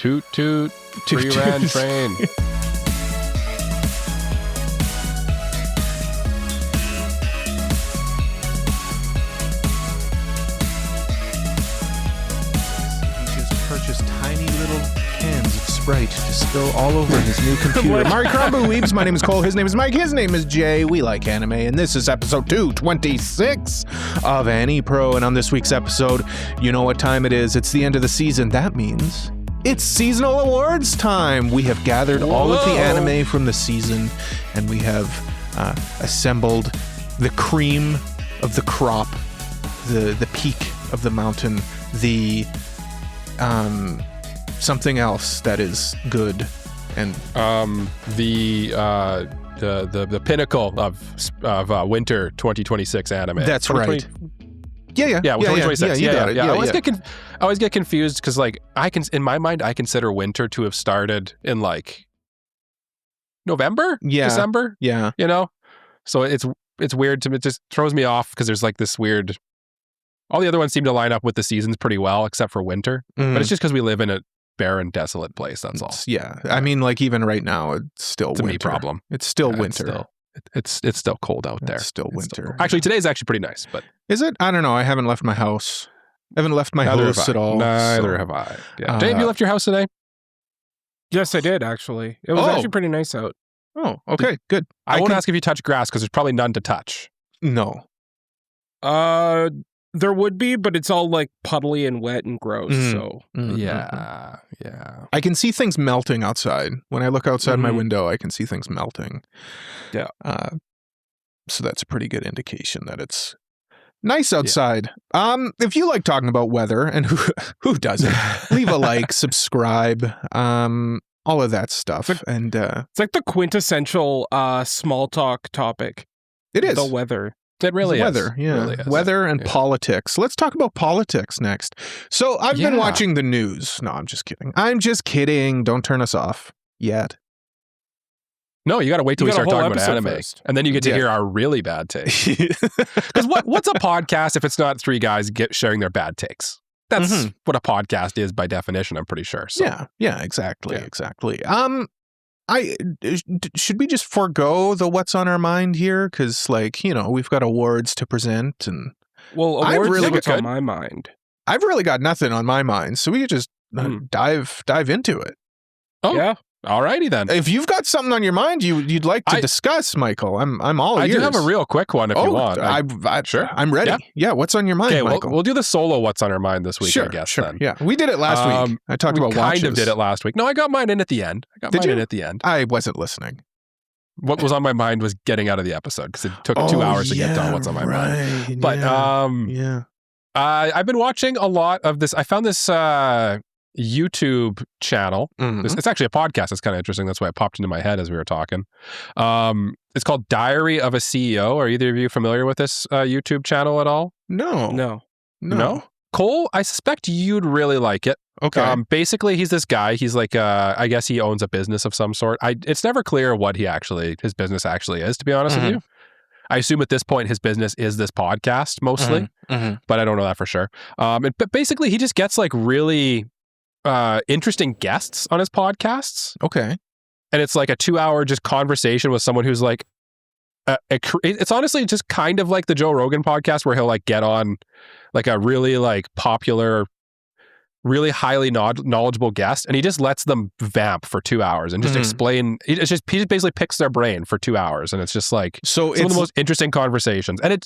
Toot toot. Frieren train. He just purchased tiny little cans of Sprite to spill all over his new computer. Mari Karambu Weebs, my name is Cole, his name is Mike, his name is Jay. We like anime, and this is episode 226 of AniPro. And on this week's episode, you know what time it is. It's the end of the season. That means it's seasonal awards time. We have gathered all of the anime from the season, and we have assembled the cream of the crop, the peak of the mountain, the something else that is good, and the pinnacle of winter 2026 anime. That's right. Yeah, 2026. You got it. I always get confused because, like, in my mind, I consider winter to have started in like November, December. Yeah, you know. So it's weird to me. It just throws me off because there's like this weird. All the other ones seem to line up with the seasons pretty well, except for winter. But it's just because we live in a barren, desolate place. That's all. Yeah, I mean, like even right now, it's still it's winter. a me problem. It's still winter. It's still cold out there. It's still winter. Actually, today's actually pretty nice. But is it? I don't know. I haven't left my house. I haven't left my house at all. Neither have I. Yeah. Jay, have you left your house today? Yes, I did, actually. It was actually pretty nice out. Oh, okay, good. I won't ask if you touch grass because there's probably none to touch. No. There would be, but it's all like puddly and wet and gross. So Yeah. I can see things melting outside. When I look outside my window, I can see things melting. Yeah. So that's a pretty good indication that it's nice outside. Yeah. If you like talking about weather, and who doesn't, leave a like, subscribe, all of that stuff. And it's like the quintessential small talk topic. It is the weather. It really is. Weather, yeah. Really is. Weather and politics. Let's talk about politics next. So I've been watching the news. No, I'm just kidding. Don't turn us off yet. No, you got to wait till we start talking about anime. First. And then you get to hear our really bad takes. Because what's a podcast if it's not three guys sharing their bad takes? That's what a podcast is by definition, I'm pretty sure. So. Yeah, exactly. Should we just forego the what's on our mind here? Because, like, you know, we've got awards to present, and awards really what's on my mind. I've really got nothing on my mind, so we could just dive into it. Oh, yeah. Alrighty then. If you've got something on your mind you'd like to discuss, Michael, I'm all ears. I do have a real quick one if you want. Sure. I'm ready. Yeah, what's on your mind, Michael? We'll do the solo what's on our mind this week, I guess. Sure. Then. Yeah, we did it last week. I talked about watches. We kind of did it last week. No, I got mine in at the end. I wasn't listening. What was on my mind was getting out of the episode because it took 2 hours to get done what's on my mind. But I've been watching a lot of this. I found this YouTube channel. It's actually a podcast. It's kind of interesting. That's why it popped into my head as we were talking. It's called Diary of a CEO. Are either of you familiar with this YouTube channel at all? No. Cole, I suspect you'd really like it. Okay. Basically, he's this guy. He's like, I guess he owns a business of some sort. It's never clear what his business actually is, to be honest with you. I assume at this point his business is this podcast mostly, but I don't know that for sure. But basically, he just gets like really interesting guests on his podcasts. Okay. And it's like a 2-hour just conversation with someone who's like, it's honestly just kind of like the Joe Rogan podcast where he'll like get on like a really like popular, really highly knowledgeable guest, and he just lets them vamp for 2 hours and just explain. He just basically picks their brain for 2 hours, and it's just like some of the most interesting conversations. And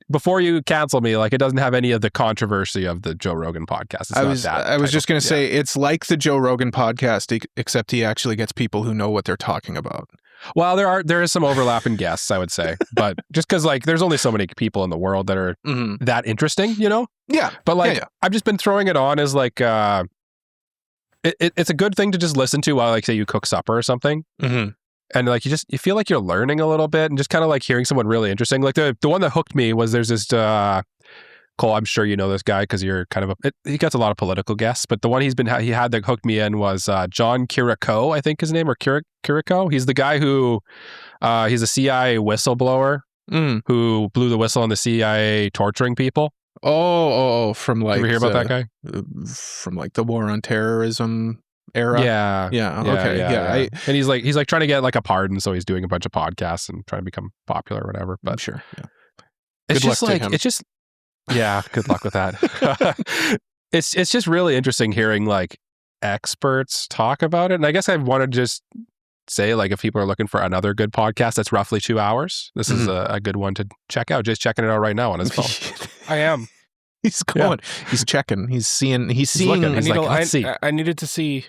before you cancel me, like, it doesn't have any of the controversy of the Joe Rogan podcast. I was just going to say, it's like the Joe Rogan podcast, except he actually gets people who know what they're talking about. Well, there is some overlap in guests, I would say, but just because like there's only so many people in the world that are that interesting, you know? Yeah. But like I've just been throwing it on as like it's a good thing to just listen to while, like, say you cook supper or something. And like you feel like you're learning a little bit and just kind of like hearing someone really interesting. Like the one that hooked me was there's this Cole, I'm sure you know this guy because you're kind of he gets a lot of political guests, but the one he had that hooked me in was John Kiriko, I think his name, or Kiriko. He's the guy who he's a CIA whistleblower who blew the whistle on the CIA torturing people. Oh, from like, you ever hear about that guy? From like the war on terrorism era. Yeah. Yeah. Okay. Yeah. And he's like trying to get like a pardon, so he's doing a bunch of podcasts and trying to become popular or whatever. But sure. Yeah. It's Good just luck to like him. it's just yeah. Good luck with that. It's just really interesting hearing like experts talk about it, and I guess I want to just say like if people are looking for another good podcast that's roughly 2 hours, this is a good one to check out. Just checking it out right now on his phone. I am. He's going. Yeah. He's checking. He's seeing. He's seeing. I needed to see.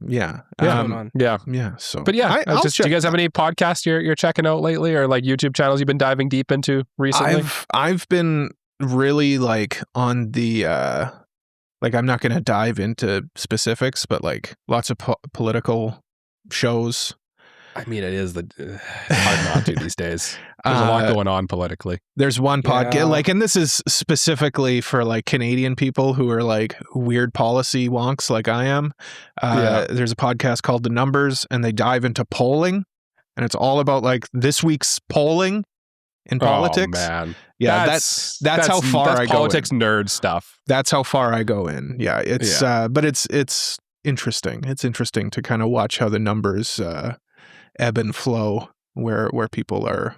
Yeah. Yeah. So, but yeah, do you guys have any podcasts you're checking out lately, or like YouTube channels you've been diving deep into recently? I've been really like on the like I'm not going to dive into specifics, but like lots of political shows. I mean, it is hard not to these days. There's a lot going on politically. There's one podcast, like, and this is specifically for like Canadian people who are like weird policy wonks like I am. There's a podcast called The Numbers, and they dive into polling, and it's all about like this week's polling in politics. Oh man, yeah, that's how far I go. Politics nerd stuff. That's how far I go in. Yeah, it's but it's interesting. It's interesting to kind of watch how the numbers ebb and flow where people are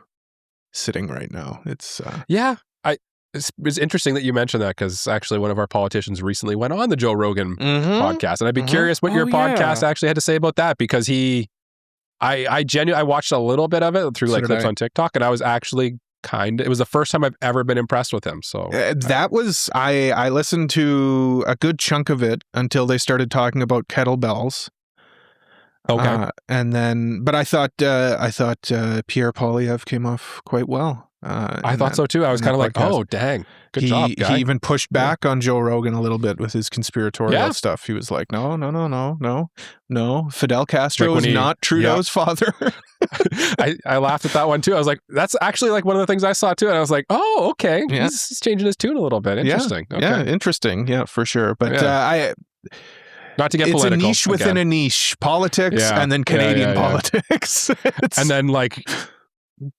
sitting right now. It's it's interesting that you mentioned that, because actually one of our politicians recently went on the Joe Rogan podcast, and I'd be curious what your podcast actually had to say about that, because I genuinely watched a little bit of it through like clips on TikTok, and I was actually it was the first time I've ever been impressed with him. So I listened to a good chunk of it until they started talking about kettlebells. Okay. And then, but I thought Pierre Poilievre came off quite well. I thought so too. I was kind of like, oh, dang. Good job, guy. He even pushed back on Joe Rogan a little bit with his conspiratorial stuff. He was like, no. Fidel Castro is not Trudeau's father. I laughed at that one too. I was like, that's actually like one of the things I saw too. And I was like, oh, okay. Yeah. He's changing his tune a little bit. Interesting. Yeah, okay. Interesting. Yeah, for sure. But not to get it's political. A niche within a niche. Politics and then Canadian politics. And then like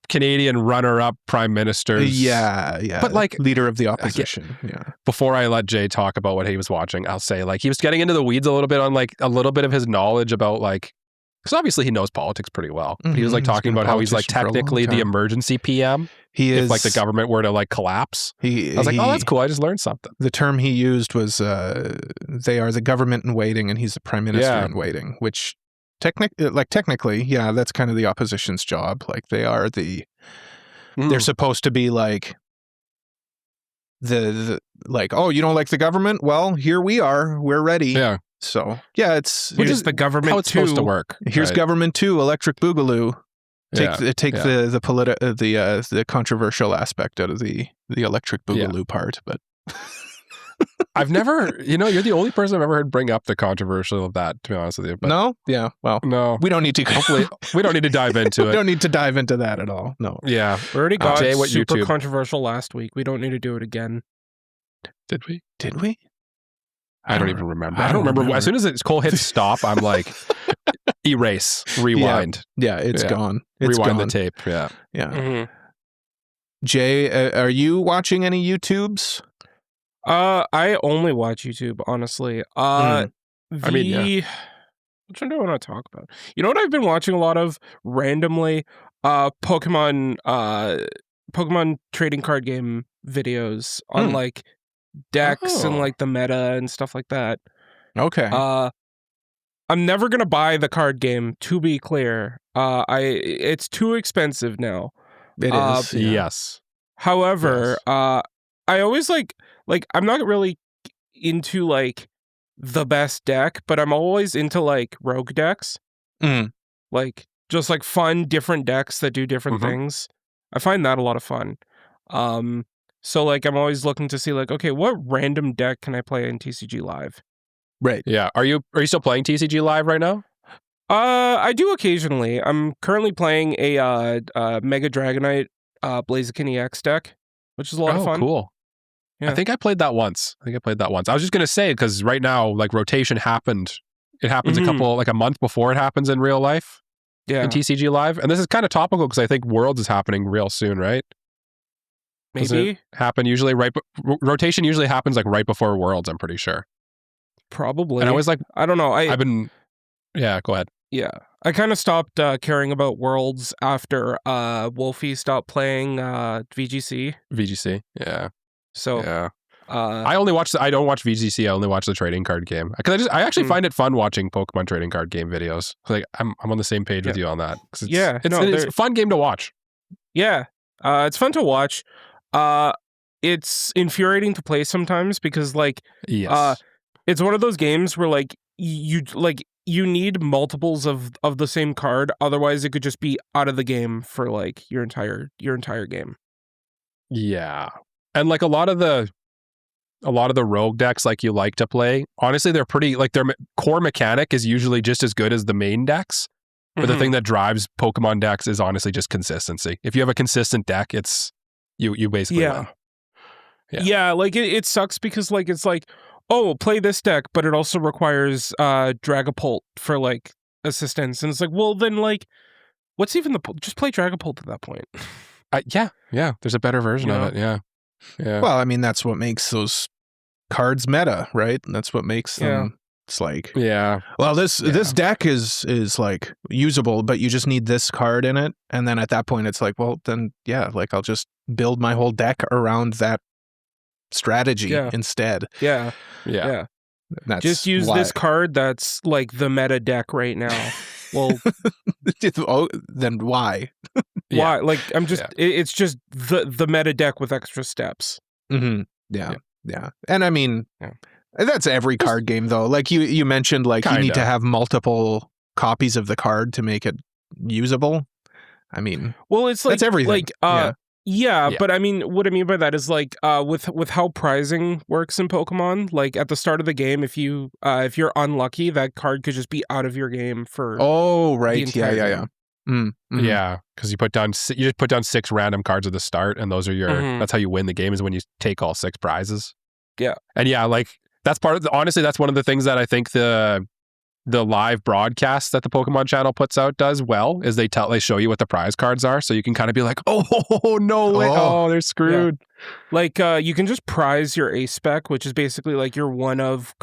Canadian runner-up prime ministers. Yeah. But like leader of the opposition. Before I let Jay talk about what he was watching, I'll say like he was getting into the weeds a little bit on like a little bit of his knowledge about like, because obviously he knows politics pretty well. Mm-hmm. He was like talking about how he's like technically the emergency PM. He is, if like the government were to like collapse. I was like, oh, that's cool. I just learned something. The term he used was they are the government in waiting, and he's the prime minister in waiting, which technically, that's kind of the opposition's job. Like they are they're supposed to be like the like, oh, you don't like the government? Well, here we are. We're ready. Yeah. So which is the government how it's supposed to work. Here's government 2, Electric Boogaloo. Take the controversial aspect out of the Electric Boogaloo part, but I've never, you're the only person I've ever heard bring up the controversial of that, to be honest with you. But no? Yeah. Well, no. We don't need to. Hopefully, we don't need to dive into it. We don't need to dive into that at all. No. Yeah. We already got super YouTube? Controversial last week. We don't need to do it again. Did we? I don't even remember. I don't remember. As soon as Cole hits stop, I'm like, erase, rewind. Yeah, it's gone. It's rewind gone. the tape. Yeah. Mm-hmm. Jay, are you watching any YouTubes? I only watch YouTube, honestly. Which one do I want to talk about? You know what I've been watching a lot of randomly? Pokémon trading card game videos on like decks and like the meta and stuff like that. Okay. I'm never gonna buy the card game, to be clear. It's too expensive now. It is. Yes. However, I always like I'm not really into like the best deck, but I'm always into like rogue decks. Like just like fun different decks that do different things. I find that a lot of fun. So like I'm always looking to see like, okay, what random deck can I play in TCG Live? Right. Yeah. Are you still playing TCG Live right now? I do occasionally. I'm currently playing a Mega Dragonite Blaziken EX deck, which is a lot of fun. Cool. Yeah. I think I played that once. I was just going to say, because right now, like rotation happened. It happens a month before it happens in real life. Yeah. In TCG Live. And this is kind of topical because I think Worlds is happening real soon, right? Maybe. Happen usually rotation usually happens like right before Worlds, I'm pretty sure. Probably. And I was like, I don't know. Yeah, go ahead. Yeah. I kind of stopped caring about Worlds after Wolfie stopped playing VGC. VGC, yeah. So yeah. I don't watch VGC. I only watch the trading card game because I actually find it fun watching Pokemon trading card game videos. Like I'm on the same page with you on that. It's a fun game to watch. Yeah, it's fun to watch. It's infuriating to play sometimes because it's one of those games where you need multiples of the same card. Otherwise, it could just be out of the game for like your entire game. Yeah, and like a lot of the rogue decks like you like to play, honestly, they're pretty, like their core mechanic is usually just as good as the main decks. But the thing that drives Pokemon decks is honestly just consistency. If you have a consistent deck, it's you basically win. Yeah, like it sucks because like it's like, oh, play this deck, but it also requires Dragapult for like assistance. And it's like, well then like what's even just play Dragapult at that point. Yeah. There's a better version of it. Yeah. Well, I mean, that's what makes those cards meta, right? That's what makes them. It's like, well, this deck is like usable, but you just need this card in it. And then at that point, it's like, well, then like I'll just build my whole deck around that strategy instead. Yeah. That's just use this card that's like the meta deck right now. Well, then why? Why? Like I'm just it's just the meta deck with extra steps. Mm-hmm. Yeah. And I mean, that's every card game though. Like you mentioned, like you need to have multiple copies of the card to make it usable. I mean, well, it's like that's everything. Like but I mean, what I mean by that is like with how prizing works in Pokemon, like at the start of the game, if you're unlucky, that card could just be out of your game for yeah. Yeah, because you just put down 6 random cards at the start, and those are your that's how you win the game, is when you take all 6 prizes. Yeah. And like that's part of honestly, that's one of the things that I think the live broadcast that the Pokemon channel puts out does well, is they show you what the prize cards are, so you can kind of be like, oh no way, they're screwed. Yeah. Like you can just prize your ace spec, which is basically like your one of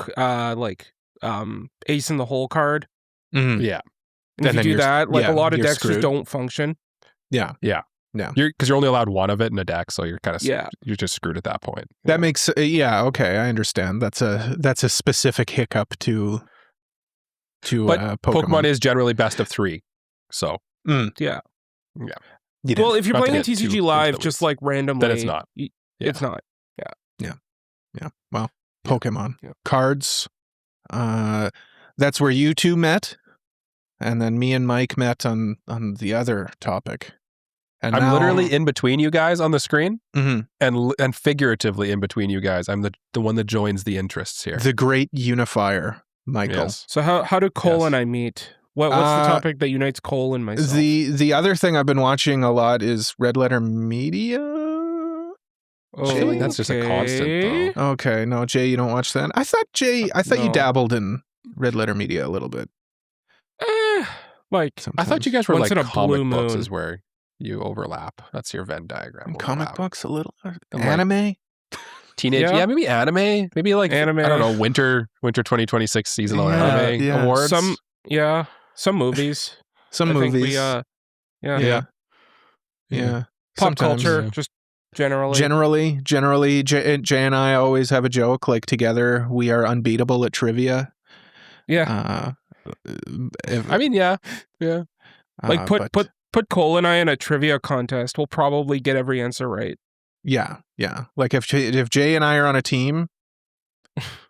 ace in the hole card. Mm-hmm. Yeah. And if you do that, like a lot of decks just don't function. Yeah. Because you're only allowed one of it in a deck, so you're kind of you're just screwed at that point. That makes okay, I understand. That's a specific hiccup to Pokemon is generally best of 3, so yeah. Well, if you're playing in TCG Live, just like randomly, then it's not. It's not. Yeah. Well, Pokemon cards. That's where you two met. And then me and Mike met on the other topic. And I'm now, literally in between you guys on the screen, mm-hmm. and figuratively in between you guys. I'm the one that joins the interests here. The great unifier, Michael. Yes. So how do Cole and I meet? What's the topic that unites Cole and myself? The other thing I've been watching a lot is Red Letter Media. I feel like that's just a constant, though. Okay, no, Jay, you don't watch that. I thought you dabbled in Red Letter Media a little bit. Like I thought you guys were once like in a comic blue books moon. is where you overlap. That's your Venn diagram. Comic books a little, like, anime, teenage, maybe anime, maybe like anime. I don't know, winter 2026 seasonal anime awards. Some movies, some movies. Yeah. Pop culture, just generally. Jay and I always have a joke like together we are unbeatable at trivia. Yeah. Like put Cole and I in a trivia contest. We'll probably get every answer right. Yeah. Like if Jay and I are on a team,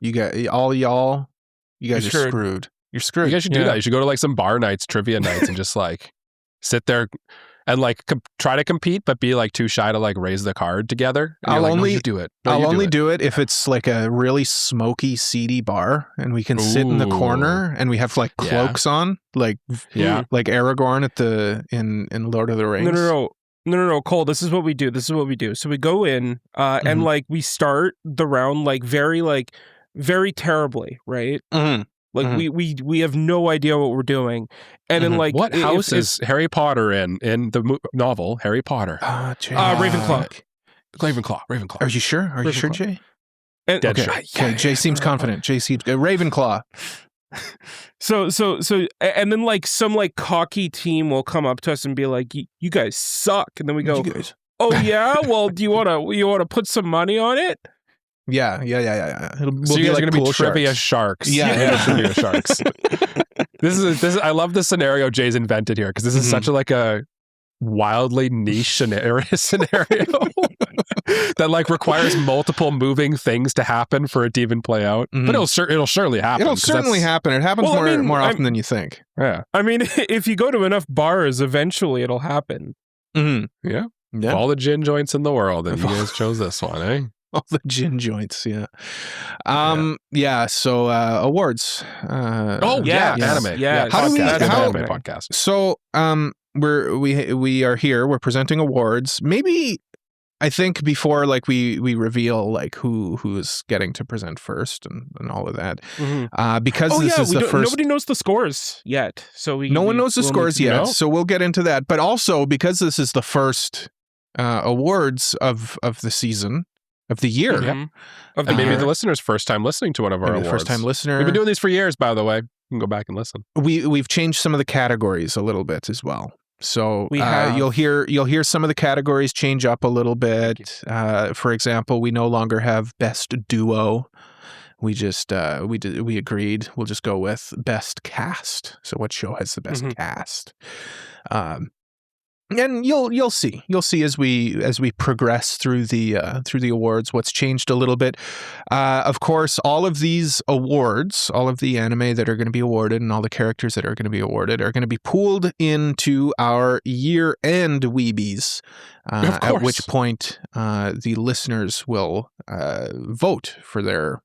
you got you guys are screwed. You're screwed. You guys should do that. You should go to like some bar nights, trivia nights, and just like sit there and like try to compete, but be like too shy to like raise the card together. I'll only do it. I'll only do it if it's like a really smoky, seedy bar, and we can sit in the corner, and we have like cloaks on, like Aragorn at in Lord of the Rings. No, Cole. This is what we do. So we go in, and like we start the round like very terribly, right? Mm-hmm. Like we have no idea what we're doing, and then like what house is Harry Potter in the novel Harry Potter? Ravenclaw. Ravenclaw. Are you sure? Are you sure, Jay? And, Dead Okay. Okay. Jay seems confident. Jay seems Ravenclaw. So, and then like some like cocky team will come up to us and be like, "You guys suck," and then we go, You guys. "Oh yeah, well, do you wanna put some money on it?" Yeah. So you guys are going to be trivia sharks. Yeah. Trivia sharks. This is. I love the scenario Jay's invented here because this is such a wildly niche scenario that like requires multiple moving things to happen for it to even play out. But it'll surely happen. It'll certainly happen. It happens more often than you think. Yeah. I mean, if you go to enough bars, eventually it'll happen. Mm-hmm. Yeah. Yeah. All the gin joints in the world, and you guys chose this one, eh? All the gin joints, yeah. So awards. Anime. Yes. How do we? Anime podcast. So we are here. We're presenting awards. Maybe I think before like we reveal like who is getting to present first and all of that. Because this is the first. Nobody knows the scores yet, so no one knows the scores yet. know. So we'll get into that. But also because this is the first awards of the season. Of the year. Mhm. And maybe the listener's first time listening to one of our awards. First time listener. We've been doing these for years, by the way. You can go back and listen. We've changed some of the categories a little bit as well. So We have. you'll hear some of the categories change up a little bit. For example, we no longer have best duo. We just we agreed we'll just go with best cast. So what show has the best cast? And you'll see as we progress through the awards what's changed a little bit. Of course, all of these awards, all of the anime that are going to be awarded, and all the characters that are going to be awarded are going to be pooled into our year-end Weebies. At which point, the listeners will vote for their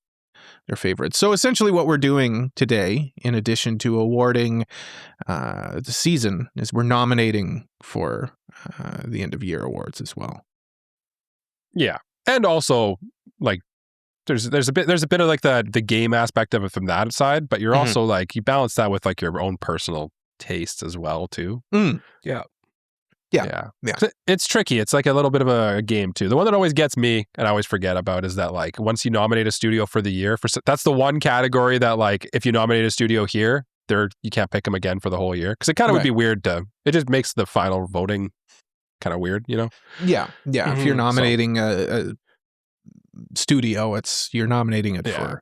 favorites. So essentially what we're doing today, in addition to awarding the season, is we're nominating for the end of year awards as well. Yeah. And also like there's a bit of like the game aspect of it from that side, but you're also like you balance that with like your own personal tastes as well too. Yeah. It's tricky. It's like a little bit of a game too. The one that always gets me and I always forget about is that like once you nominate a studio for the year, that's the one category that like if you nominate a studio here, you can't pick them again for the whole year because it kind of would be weird it just makes the final voting kind of weird, you know? Yeah. If you're nominating a studio, you're nominating it for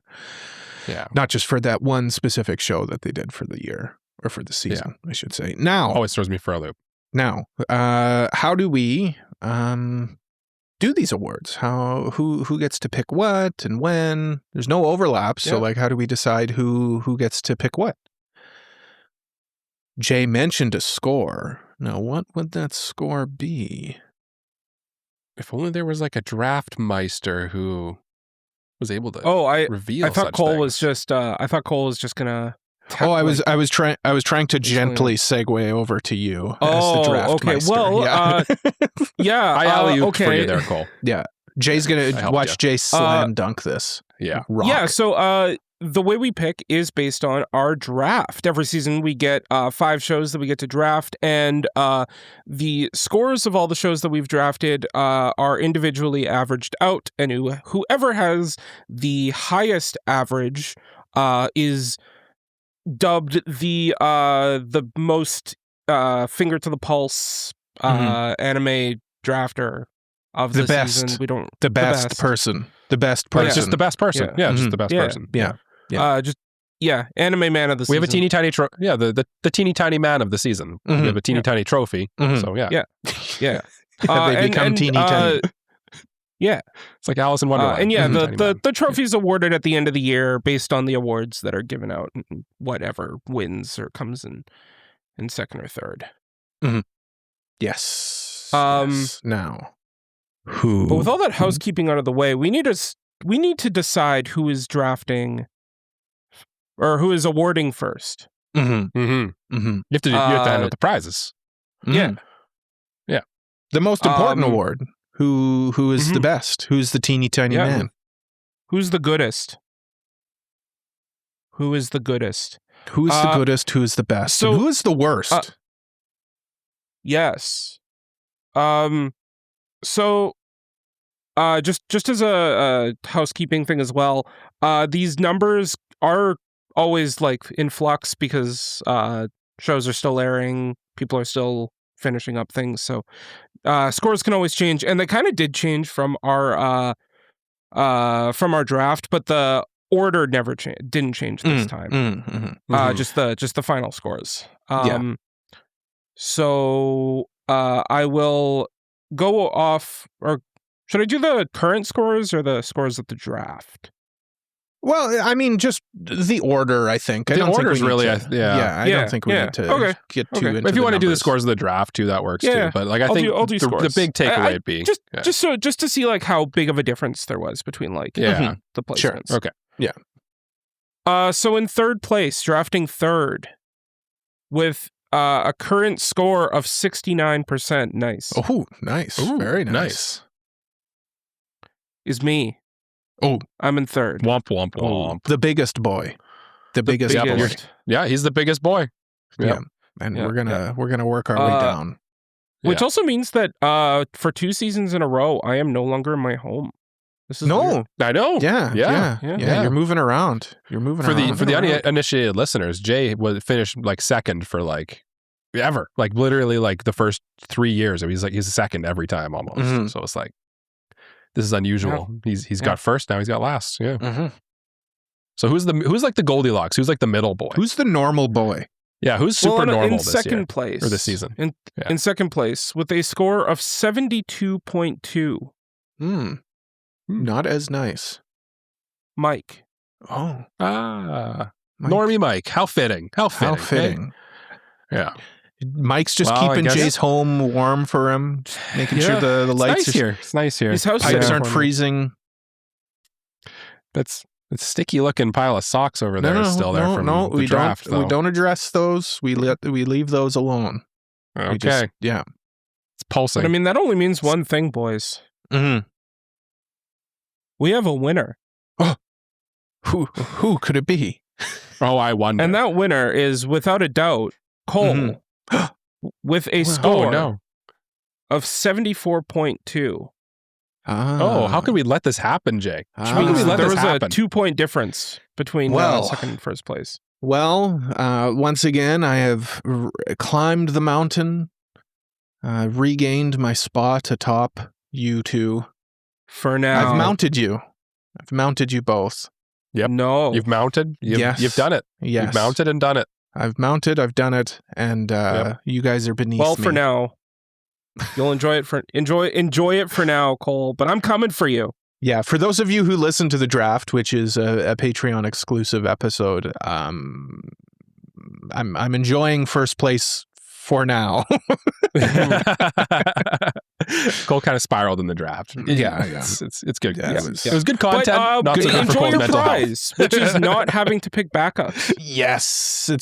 not just for that one specific show that they did for the year or for the season, I should say. Now always throws me for a loop. Now, how do we do these awards? Who gets to pick what and when? There's no overlap, so like, how do we decide who gets to pick what? Jay mentioned a score. Now, what would that score be? If only there was like a draft meister who was able to reveal. I thought such Cole things. was just. I thought Cole was just gonna. I was trying to gently segue over to you as the draft okay. meister. Well, I alley-ooped for you there, Cole. Yeah, Jay's gonna watch Jay slam dunk this. Yeah, rock. Yeah. So the way we pick is based on our draft. Every season we get 5 shows that we get to draft, and the scores of all the shows that we've drafted are individually averaged out, and whoever has the highest average is dubbed the most finger to the pulse anime drafter of the best season. The best person. Just the best person. Yeah, just the best person. Yeah. Anime man of the season. We have a teeny tiny the teeny tiny man of the season. We have a teeny tiny trophy. So yeah. They become teeny tiny. Yeah. It's like Alice in Wonderland. And the trophy's awarded at the end of the year based on the awards that are given out, and whatever wins or comes in second or third. Yes. Now, who? But with all that housekeeping out of the way, we need to decide who is drafting or who is awarding first. You have to hand out the prizes. Yeah. The most important award. Who is the best? Who's the teeny tiny man? Who's the goodest? Who is the goodest? Who is the goodest? Who is the best? So, and who is the worst? Yes. So just as a housekeeping thing as well, these numbers are always like in flux because shows are still airing, people are still finishing up things, so scores can always change, and they kind of did change from our draft, but the order never didn't change this time. Just the final scores. So I will go off, or should I do the current scores or the scores of the draft? Well, I mean, just the order, I think. I don't think we need to, I don't think we need to get too into if you want to do the numbers. scores of the draft too, that works too. But like, I think I'll do the big takeaway being just to see like how big of a difference there was between like the placements. Sure. Okay. Yeah. So in third place, drafting third with a current score of 69%. Nice. Oh, nice. Ooh, very nice. Is me. Oh, I'm in third. Womp womp womp. The biggest boy. The biggest boy. Yeah, he's the biggest boy. Yeah. And we're gonna work our way down. Which also means that for 2 seasons in a row, I am no longer in my home. This is weird. I know. Yeah. You're moving around. For the uninitiated listeners, Jay was finished like second for like ever, like literally like the first 3 years. He's second every time almost. So it's like, this is unusual. Yeah. He's got first, now he's got last. Yeah. So who's like the Goldilocks? Who's like the middle boy? Who's the normal boy? Yeah, who's super normal this second year, place or this season? In second place with a score of 72.2. Not as nice. Mike. Oh. Normie Mike. How fitting. Eh? Yeah. Mike's just keeping Jay's home warm for him, making sure the lights are here. It's nice here. His house pipes aren't freezing. That's a sticky looking pile of socks over there still there from the draft. We don't address those. We leave those alone. Okay. It's pulsing. But I mean, that only means one thing, boys. We have a winner. Oh, who could it be? Oh, I wonder. And that winner is without a doubt Cole. With a score of 74.2. Oh, how could we let this happen, Jay? There was a 2-point difference between second and first place. Well, once again, I have climbed the mountain, regained my spot atop you two. For now. I've mounted you. I've mounted you both. Yep. No. You've mounted? Yes. You've done it. Yes. You've mounted and done it. I've mounted, I've done it, and you guys are beneath me. Well, for now. You'll enjoy it for now, Cole, but I'm coming for you. Yeah, for those of you who listen to the draft, which is a Patreon exclusive episode, I'm enjoying first place for now. Cole kind of spiraled in the draft. Yeah. It's good. Yeah, it was good content. But, not so good for enjoy Cole's your mental prize, which is not having to pick backups. Yes, it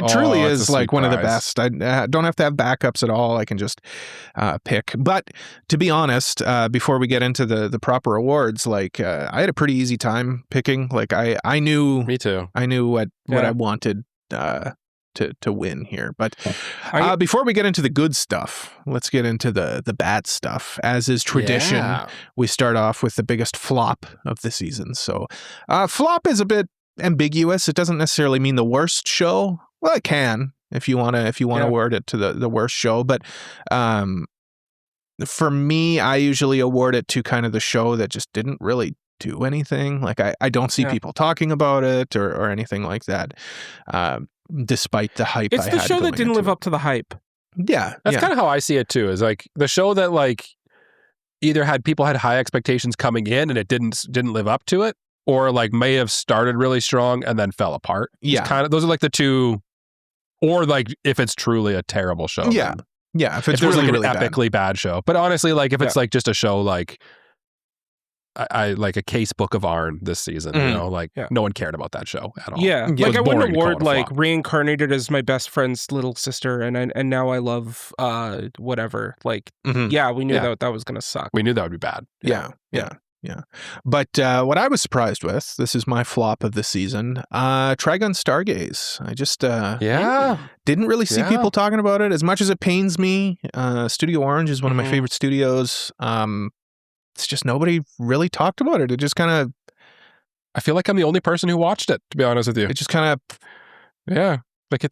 truly is like one of the best. I don't have to have backups at all. I can just pick. But to be honest, before we get into the proper awards, like I had a pretty easy time picking. Like I knew. Me too. I knew what I wanted. To win here. But before we get into the good stuff, let's get into the bad stuff. As is tradition, we start off with the biggest flop of the season. So flop is a bit ambiguous. It doesn't necessarily mean the worst show. Well, it can if you want to award it to the worst show. But for me, I usually award it to kind of the show that just didn't really do anything. Like I don't see people talking about it or anything like that. Despite the hype, it's the show that didn't live up to the hype. Yeah, that's kind of how I see it too. Is like the show that like either people had high expectations coming in and it didn't live up to it, or like may have started really strong and then fell apart. Yeah, kind of those are like the two. Or like if it's truly a terrible show. Yeah, if it's really, really, like really an epically bad show. But honestly, like if it's like just a show like. I like a case book of Arn this season, you know, like no one cared about that show at all. Yeah, like I wouldn't award like reincarnated as my best friend's little sister, and now I love whatever. Like, yeah, we knew that was gonna suck. We knew that would be bad. Yeah. But what I was surprised with, this is my flop of the season, Trigun Stargaze. I just didn't really see people talking about it as much as it pains me. Studio Orange is one of my favorite studios. it's just nobody really talked about it. It just kind of, I feel like I'm the only person who watched it, to be honest with you. it just kind of, Yeah. Like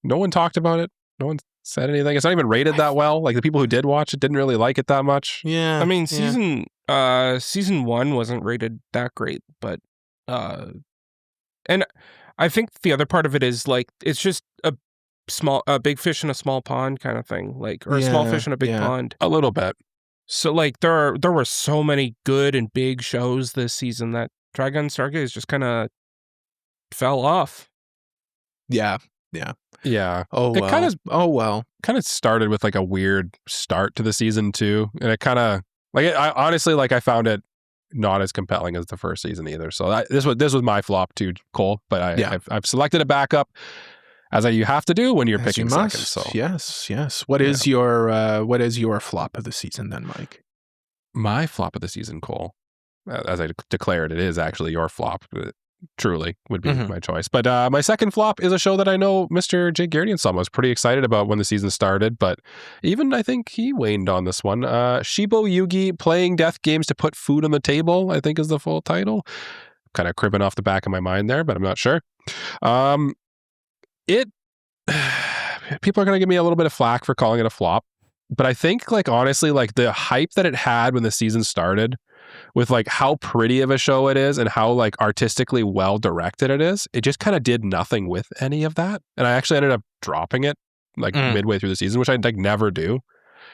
no one talked about it. No one said anything. It's not even rated that well. Like the people who did watch it didn't really like it that much. yeah. I mean, season 1 wasn't rated that great, but and I think the other part of it is like it's just a big fish in a small pond kind of thing, like, or a small fish in a big pond. A little bit. So like there were so many good and big shows this season that Trigun Stargaze just kind of fell off. Yeah. Yeah. Oh, It well. kind of started with like a weird start to the season too, and it kind of like I honestly like I found it not as compelling as the first season either. So this was my flop too, Cole. But I've selected a backup as you have to do when you're As picking you second. must. So Yes. What is your flop of the season then, Mike? my flop of the season, Cole, as I declared, it is actually your flop. Truly would be my choice. But my second flop is a show that I know Mr. Jake Gardian was pretty excited about when the season started, but even I think he waned on this one. Shibo Yugi Playing Death Games to Put Food on the Table, I think is the full title. Kind of cribbing off the back of my mind there, but I'm not sure. People are going to give me a little bit of flack for calling it a flop, but I think like honestly, like the hype that it had when the season started, with like how pretty of a show it is and how like artistically well directed it is, it just kind of did nothing with any of that. And I actually ended up dropping it like midway through the season, which I like never do.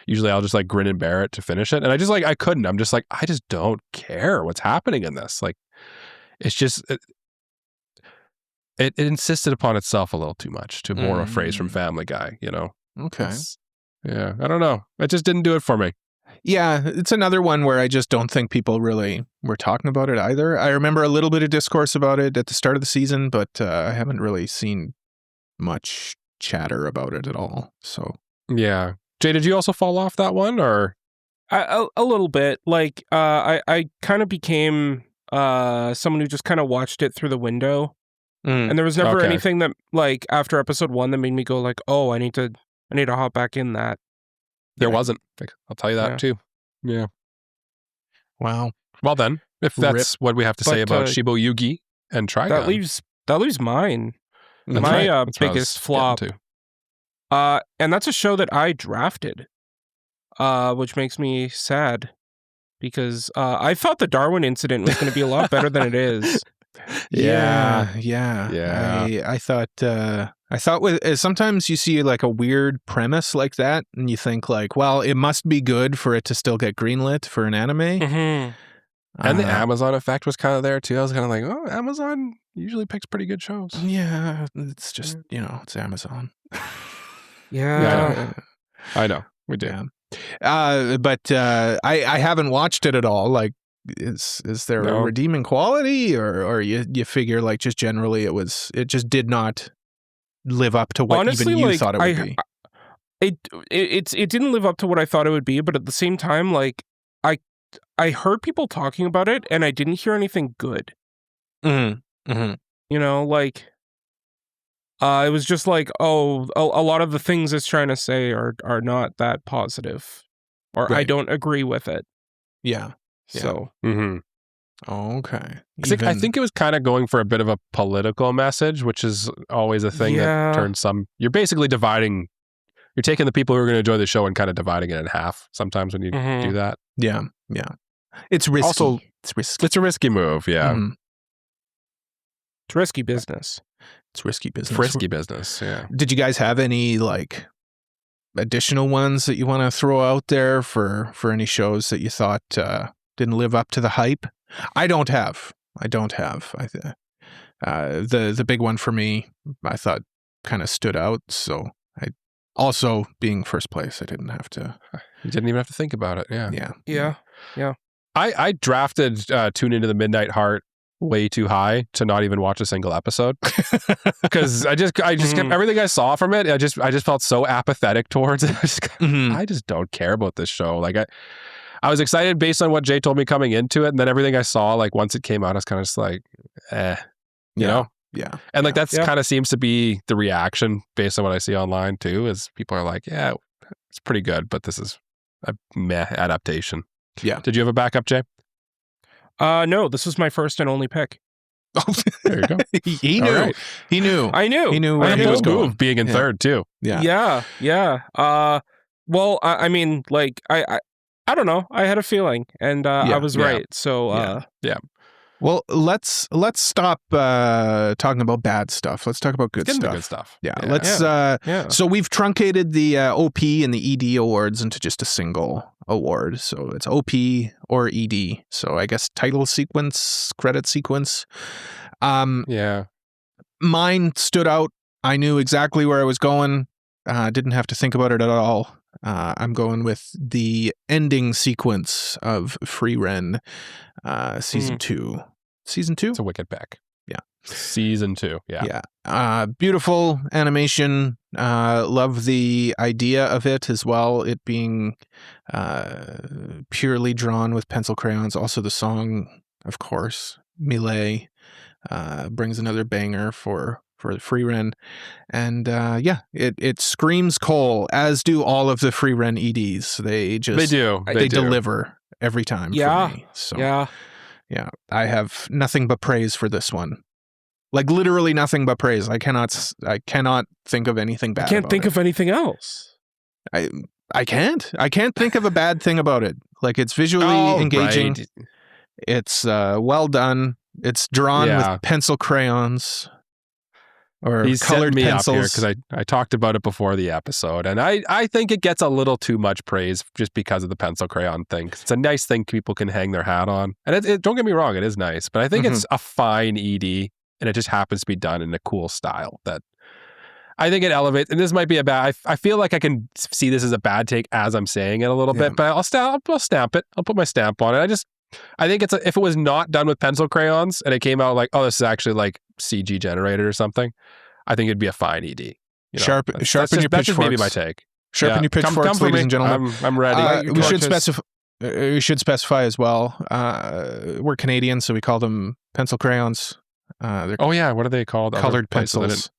Usually I'll just like grin and bear it to finish it. And I just like, I couldn't. I'm just like, I just don't care what's happening in this. Like, it's just, it insisted upon itself a little too much, to borrow a phrase from Family Guy, you know? Okay. Yeah, I don't know. It just didn't do it for me. Yeah, it's another one where I just don't think people really were talking about it either. I remember a little bit of discourse about it at the start of the season, but I haven't really seen much chatter about it at all. So yeah. Jay, did you also fall off that one, or? A little bit. Like, I kind of became someone who just kind of watched it through the window. And there was never anything that, like, after episode 1 that made me go like, oh, I need to hop back in that. There wasn't. I'll tell you that too. Yeah. Wow. Well then, if that's what we have to say about Shibo Yugi and Trigun. That leaves mine. My biggest flop. And that's a show that I drafted, which makes me sad because I thought the Darwin incident was going to be a lot better than it is. Yeah. I thought with sometimes you see like a weird premise like that, and you think like, well, it must be good for it to still get greenlit for an anime. And the Amazon effect was kind of there too. I was kind of like, oh, Amazon usually picks pretty good shows. Yeah, it's just it's Amazon. Yeah, I know we do. Yeah. But I haven't watched it at all. Like, is there a redeeming quality, or you figure like just generally it just did not live up to what honestly, even you thought it would be? It didn't live up to what I thought it would be, but at the same time, like I heard people talking about it, and I didn't hear anything good. You know, like it was just like, oh, a lot of the things it's trying to say are not that positive, or I don't agree with it. Yeah. So. Okay. I think it was kind of going for a bit of a political message, which is always a thing that turns some. You're basically dividing. You're taking the people who are going to enjoy the show and kind of dividing it in half. Sometimes when you do that. Yeah. It's risky. Also, it's a risky move. Yeah. It's risky business. It's risky business. Frisky business. Yeah. Did you guys have any like additional ones that you want to throw out there for any shows that you thought didn't live up to the hype? I don't have. The big one for me, I thought kind of stood out. So I also, being first place, I didn't have to. You didn't even have to think about it. Yeah. I drafted Tune Into the Midnight Heart way too high to not even watch a single episode because I just kept everything I saw from it. I just felt so apathetic towards it. I just don't care about this show. Like I was excited based on what Jay told me coming into it, and then everything I saw, like once it came out, I was kind of just like, you know? Yeah. And like that's kind of seems to be the reaction based on what I see online too, is people are like, yeah, it's pretty good, but this is a meh adaptation. Yeah. Did you have a backup, Jay? No, this was my first and only pick. Oh, there you go. He knew. Right. He knew. I knew. He knew I where he knew. was going. Move being in third too. Yeah. Yeah. Well, I mean, like, I don't know. I had a feeling, and I was right. So, yeah. Well, let's stop talking about bad stuff. Let's talk about good Get into stuff. good stuff. Yeah. Yeah. Let's. So we've truncated the OP and the ED awards into just a single award. So it's OP or ED. So I guess title sequence, credit sequence. Yeah. Mine stood out. I knew exactly where I was going. Didn't have to think about it at all. I'm going with the ending sequence of Frieren, season 2. Season 2? It's a wicked pick. Yeah. Season 2. Yeah. Yeah. Beautiful animation. Love the idea of it as well. It being purely drawn with pencil crayons. Also the song, of course, Millet, brings another banger for Frieren. And it screams Cole, as do all of the Frieren EDs. They do. They deliver every time for me. So yeah, I have nothing but praise for this one. Like literally nothing but praise. I cannot think of anything bad. I can't think of anything else. I can't think of a bad thing about it. Like it's visually engaging. Right. It's well done. It's drawn with pencil crayons or He's colored me pencils. Up here because I talked about it before the episode, and I think it gets a little too much praise just because of the pencil crayon thing. It's a nice thing people can hang their hat on, and it don't get me wrong, it is nice, but I think it's a fine ED, and it just happens to be done in a cool style that I think it elevates. And this might be a bad. I feel like I can see this as a bad take as I'm saying it a little bit, but I'll stamp it. I'll put my stamp on it. I think if it was not done with pencil crayons and it came out like, oh, this is actually like CG generated or something, I think it'd be a fine ED. You know, Sharpen your pitchforks. That's just maybe my take. Sharpen your pitchforks, come ladies and gentlemen. I'm ready. We should specify as well. We're Canadian, so we call them pencil crayons. What are they called? Colored pencils.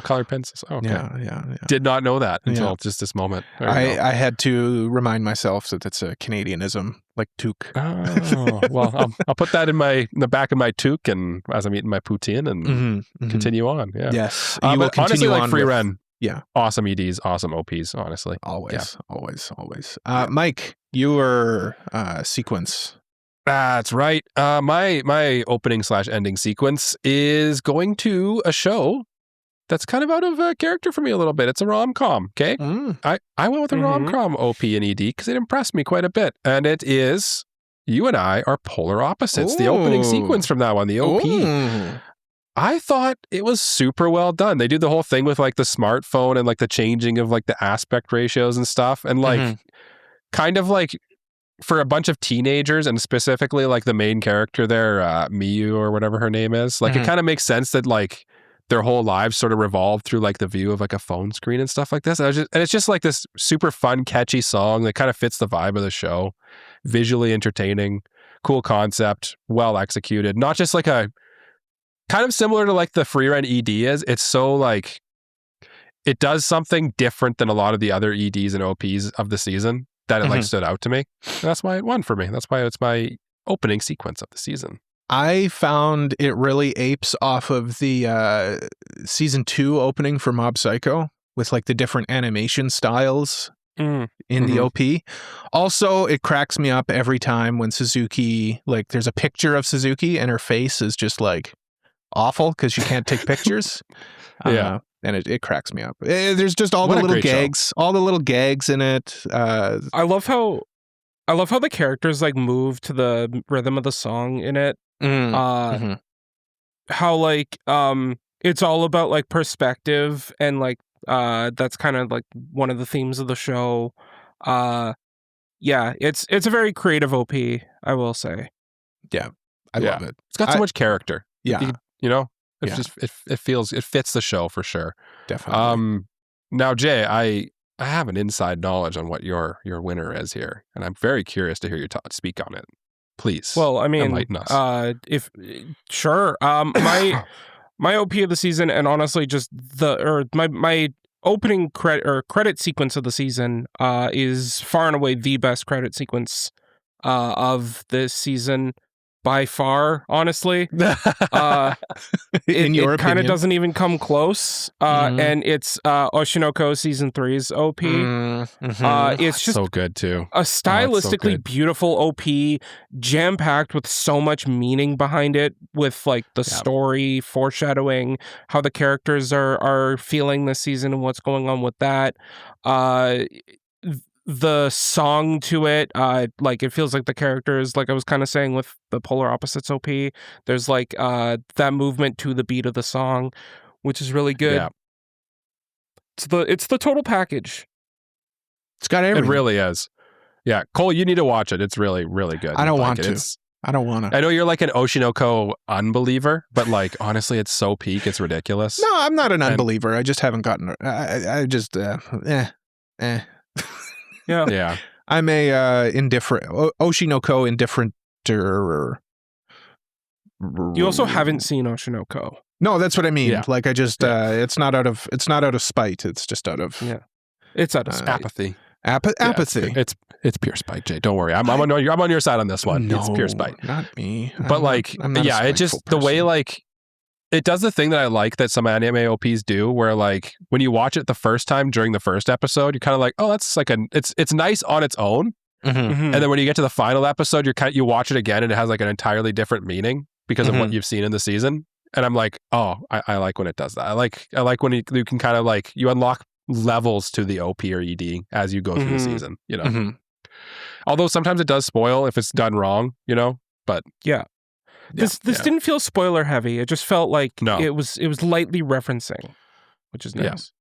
Colored pencils. Oh, okay. Yeah. Did not know that until just this moment. I had to remind myself that it's a Canadianism, like toque. Oh, well, I'll put that in the back of my toque, and as I'm eating my poutine, and continue on. Yeah. Yes. But honestly, like Frieren. Yeah. Awesome EDs, awesome OPs, honestly. Always. Mike, your sequence. That's right. My opening / ending sequence is going to a show that's kind of out of character for me a little bit. It's a rom-com, okay? I went with a rom-com OP and ED because it impressed me quite a bit. And it is, you and I are polar opposites. Ooh. The opening sequence from that one, the OP. Ooh. I thought it was super well done. They do the whole thing with like the smartphone and like the changing of like the aspect ratios and stuff. And like kind of like for a bunch of teenagers and specifically like the main character there, Miyu or whatever her name is, like it kind of makes sense that like their whole lives sort of revolve through like the view of like a phone screen and stuff like this. And it's just like this super fun, catchy song that kind of fits the vibe of the show. Visually entertaining, cool concept, well executed. Not just like a kind of similar to like the Frieren ED is. It's so like it does something different than a lot of the other EDs and OPs of the season that it like stood out to me. And that's why it won for me. That's why it's my opening sequence of the season. I found it really apes off of the season 2 opening for Mob Psycho with like the different animation styles in the OP. Also, it cracks me up every time when Suzuki, like there's a picture of Suzuki and her face is just like awful because she can't take pictures. And it cracks me up. There's just all the little gags, all the little gags in it. I love how the characters like move to the rhythm of the song in it. How like it's all about like perspective and like that's kind of like one of the themes of the show. It's a very creative OP, I will say. I love it. It's got so much character. You know, it's just it fits the show for sure. Definitely. Now Jay, I have an inside knowledge on what your winner is here, and I'm very curious to hear you speak on it. Please. Well, I mean, enlighten us. My OP of the season, and honestly, just my opening credit sequence of the season is far and away the best credit sequence of this season by far, honestly. In your it kind of opinion? doesn't even come close. And it's Oshinoko Season 3's OP. It's just so good too. a stylistically good. beautiful OP, jam-packed with so much meaning behind it, with like the story, foreshadowing, how the characters are feeling this season and what's going on with that. The song to it, like it feels like the characters, like I was kind of saying with the Polar Opposites OP, there's like that movement to the beat of the song, which is really good. Yeah. It's the total package. It's got everything. It really is. Yeah, Cole, you need to watch it. It's really, really good. I don't want it. to. I don't want to. I know you're like an Oshinoko unbeliever, but like honestly, it's so peak, it's ridiculous. No, I'm not an unbeliever. I just haven't gotten. I just Yeah. I'm a indifferent Oshinoko indifferenter. You also haven't seen Oshinoko. No, that's what I mean. Yeah. Like I just it's not out of spite. It's just out of It's out of spite. Apathy. Apathy. It's pure spite, Jay. Don't worry. I'm on your side on this one. No, it's pure spite. Not me. But it just the way like it does the thing that I like that some anime OPs do, where like when you watch it the first time during the first episode, you're kind of like, oh, that's like it's nice on its own, and then when you get to the final episode, you watch it again and it has like an entirely different meaning because of what you've seen in the season. And I'm like, oh, I like when it does that. I like when you can kind of like you unlock levels to the OP or ED as you go through the season, you know. Although sometimes it does spoil if it's done wrong, you know. But this didn't feel spoiler heavy. It just felt like it was lightly referencing, which is nice.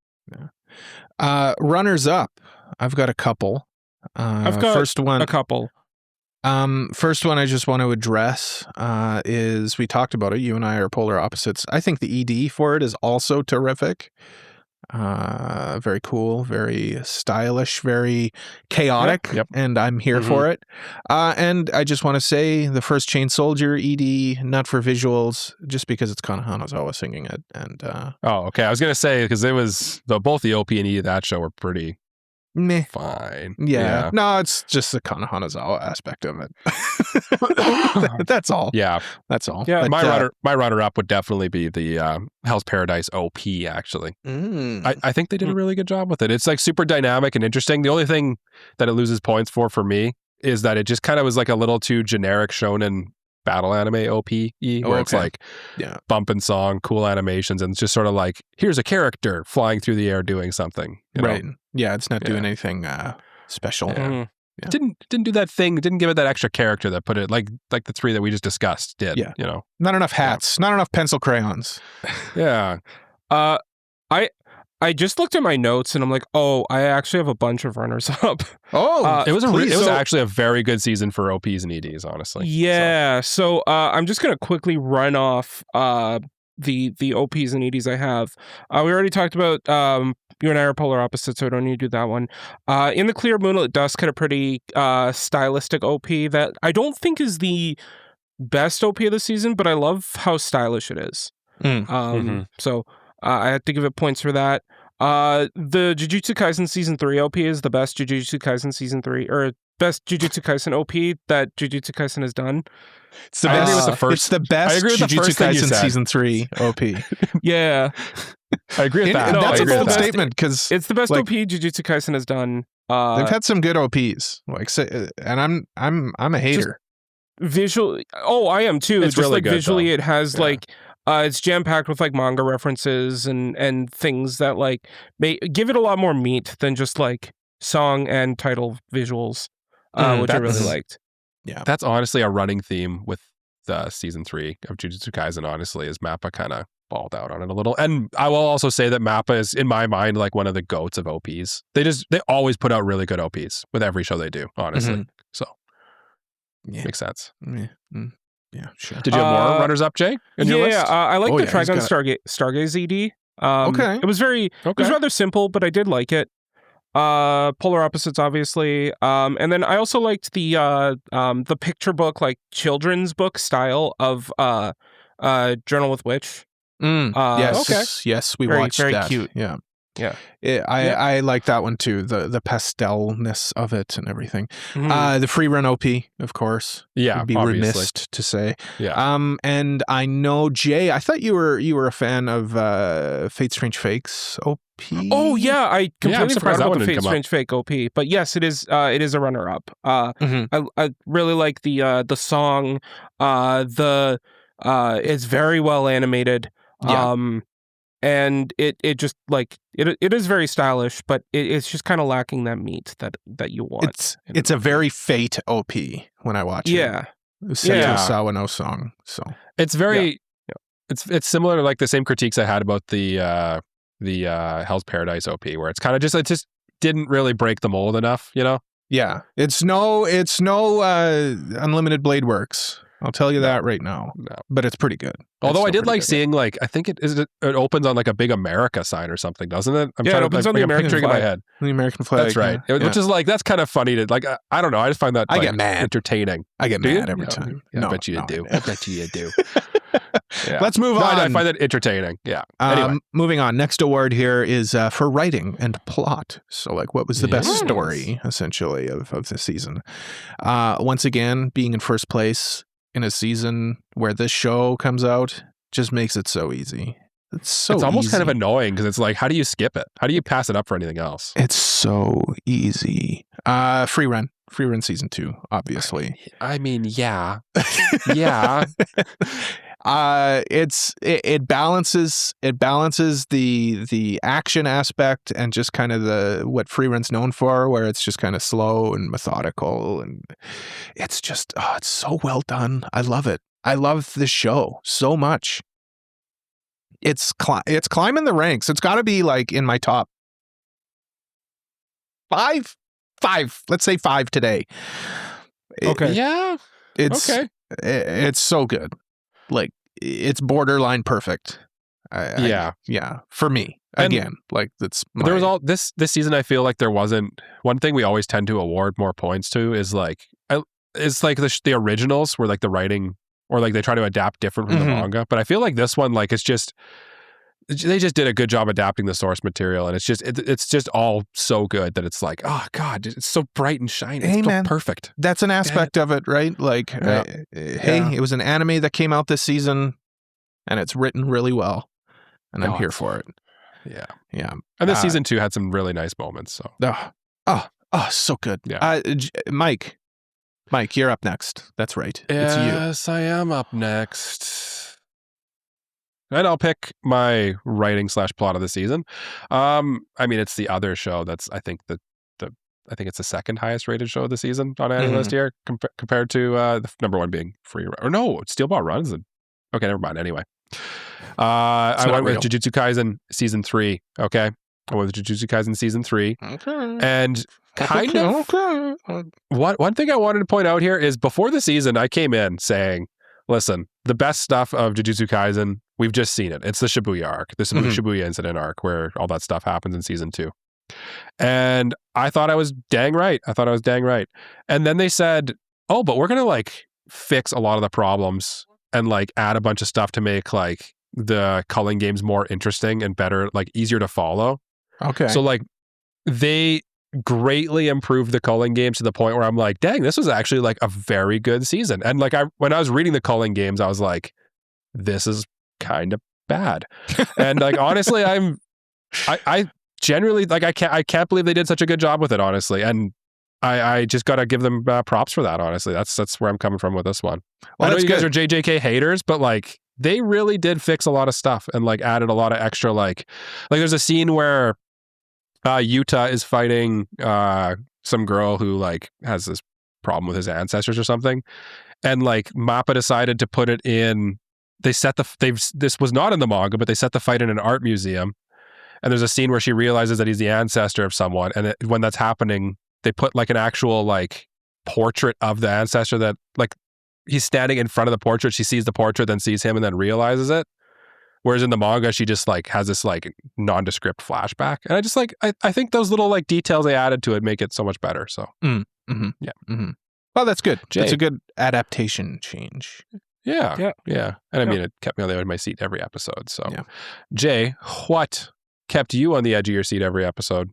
Runners up. I've got a couple. I've got first one, a couple. First one I just want to address is we talked about it. You and I are polar opposites. I think the ED for it is also terrific. Very cool, very stylish, very chaotic, and I'm here for it. And I just want to say the first Chain Soldier ED, not for visuals, just because it's Kana Hanazawa singing it. And okay, I was gonna say because it was both the OP and ED of that show were pretty meh. Fine. Yeah. No, it's just the Kana Hanazawa aspect of it. That's all. Yeah. That's all. Yeah. But, my runner up would definitely be the Hell's Paradise OP, actually. I think they did a really good job with it. It's like super dynamic and interesting. The only thing that it loses points for me is that it just kind of was like a little too generic shonen battle anime OP, where it's like bump and song, cool animations, and it's just sort of like, here's a character flying through the air doing something. You know? Right. Yeah, it's not doing anything special. Yeah. Didn't do that thing, didn't give it that extra character that put it like the three that we just discussed did. Yeah. You know. Not enough hats, not enough pencil crayons. Yeah. I just looked at my notes and I'm like, oh, I actually have a bunch of runners up. It was actually a very good season for OPs and EDs, honestly. Yeah. So I'm just gonna quickly run off the OPs and EDs I have. We already talked about you and I are polar opposites, so I don't need to do that one. In the Clear Moonlit Dusk had a pretty stylistic OP that I don't think is the best OP of the season, but I love how stylish it is. So I had to give it points for that. The Jujutsu Kaisen Season 3 OP is the best Jujutsu Kaisen Season 3, or best Jujutsu Kaisen OP that Jujutsu Kaisen has done. It's the best. It's the best Jujutsu Kaisen Season 3 OP. Yeah. I agree with that. That's a bold statement because it's the best OP Jujutsu Kaisen has done. They've had some good OPs, and I'm a hater. Visually, I am too. It's just really like good, visually, though. it has like it's jam packed with like manga references and things that like give it a lot more meat than just like song and title visuals, which I really liked. Yeah, that's honestly a running theme with the season 3 of Jujutsu Kaisen. Honestly, is Mappa kind of balled out on it a little, and I will also say that Mappa is, in my mind, like one of the goats of OPs. They always put out really good OPs with every show they do. Honestly, so makes sense. Yeah, sure. Did you have more runners up, Jay? In your list? I like the Trigon Stargaze ED. Okay, it was it was rather simple, but I did like it. Polar opposites, obviously. And then I also liked the picture book, like children's book style of Journal with Witch. Yes, okay. Yes, we very, watched very that. Cute. Yeah. Yeah. I like that one too. The pastelness of it and everything. Mhm. The Frieren OP, of course. Yeah, Would be obviously. remiss to say. Yeah. And I know Jay. I thought you were a fan of Fate Strange Fakes OP. Oh yeah, I completely surprised forgot that about one the didn't Fate come up. Strange Fake OP. But yes, it is a runner up. I really like the song. It's very well animated. Yeah. And it just like it is very stylish, but it's just kind of lacking that meat that you want. It's a very Fate OP when I watch it. Yeah. Seto Yeah. Sawano song. So It's very it's similar to like the same critiques I had about the Hell's Paradise OP, where it's kind of it just didn't really break the mold enough, you know? yeah, it's no Unlimited Blade Works. I'll tell you that right now. No. But it's pretty good. Although It's I still did like pretty good. seeing like I think it opens on like a big America sign or something, doesn't it? Yeah, it opens on the I'm American picturing in my flag. head. The American flag. That's right. Yeah. Which is like that's kind of funny to like I don't know. I just find that I like, get mad. entertaining. I get Do you? mad every No. time. Yeah, No, I bet you no, do. I I bet you do. Yeah. Let's move on. I find that entertaining. Yeah. Anyway. Moving on. Next award here is for writing and plot. So, like, what was the best Yes. story, essentially, of the season? Once again, being in first place in a season where this show comes out just makes it so easy. It's almost kind of easy. annoying because it's like, how do you skip it? How do you pass it up for anything else? It's so easy. Frieren season 2, obviously. I mean, yeah. Yeah. It balances the action aspect and just kind of what Frieren's known for, where it's just kind of slow and methodical, and it's just it's so well done. I love it. I love this show so much. It's climbing the ranks. It's got to be like in my top five. Let's say 5 today. Okay. Yeah. It's Okay. it's so good. Like, it's borderline perfect. Yeah. Yeah. For me, And again, like that's there was all this season. I feel like there wasn't one thing we always tend to award more points to is like it's like the originals where like the writing or like they try to adapt different from the manga. But I feel like this one, like they just did a good job adapting the source material, and it's just all so good that it's like, oh god, it's so bright and shiny. Hey, it's so man. perfect. That's an aspect of it, right? Like, Yeah. It was an anime that came out this season, and it's written really well, and I'm here for it. Yeah. Yeah. And this season 2 had some really nice moments. So So good. Yeah. Mike, you're up next. That's right. It's you. Yes, I am up next. And I'll pick my writing / plot of the season. I mean, it's the other show that's I think it's the second highest rated show of the season on any list here, compared to the number one being Frieren. Or no, Steel Ball Run is okay. Never mind. Anyway, I went with Jujutsu Kaisen season 3. Okay, I went with Jujutsu Kaisen season 3, Okay. and kind of one thing I wanted to point out here is before the season, I came in saying, listen, the best stuff of Jujutsu Kaisen, we've just seen it. It's the Shibuya arc, the Shibuya incident arc, where all that stuff happens in season 2. And I thought I was dang right. And then they said, oh, but we're going to like fix a lot of the problems and like add a bunch of stuff to make like the culling games more interesting and better, like easier to follow. Okay. So like they greatly improved the culling games to the point where I'm like, dang, this was actually like a very good season. And like when I was reading the culling games, I was like, this is kind of bad. And like honestly, I generally like I can't believe they did such a good job with it, honestly. And I just got to give them props for that, honestly. That's where I'm coming from with this one. Well, I know you guys good. are JJK haters, but like they really did fix a lot of stuff and like added a lot of extra like there's a scene where Yuta is fighting some girl who like has this problem with his ancestors or something, and like Mappa decided to put it in. This was not in the manga, but they set the fight in an art museum, and there's a scene where she realizes that he's the ancestor of someone, and when that's happening, they put like an actual like portrait of the ancestor that like he's standing in front of the portrait. She sees the portrait, then sees him, and then realizes it. Whereas in the manga, she just like has this like nondescript flashback. And I just like, I think those little like details they added to it make it so much better. So, Yeah. Well, that's good. Jay. It's a good adaptation change. yeah. And I mean, it kept me on the edge of my seat every episode. So, Yeah. Jay, what kept you on the edge of your seat every episode?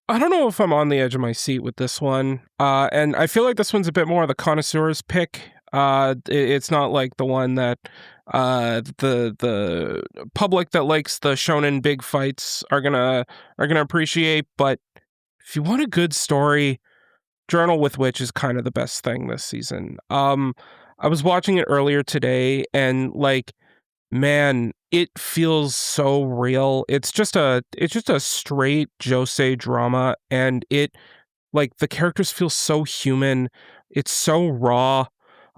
I don't know if I'm on the edge of my seat with this one. And I feel like this one's a bit more of the connoisseur's pick. It's not like the one that the public that likes the shonen big fights are gonna appreciate. But if you want a good story, Journal with Witch is kind of the best thing this season. I was watching it earlier today, and like, man, it feels so real. It's just a straight josei drama, and it, like, the characters feel so human. It's so raw.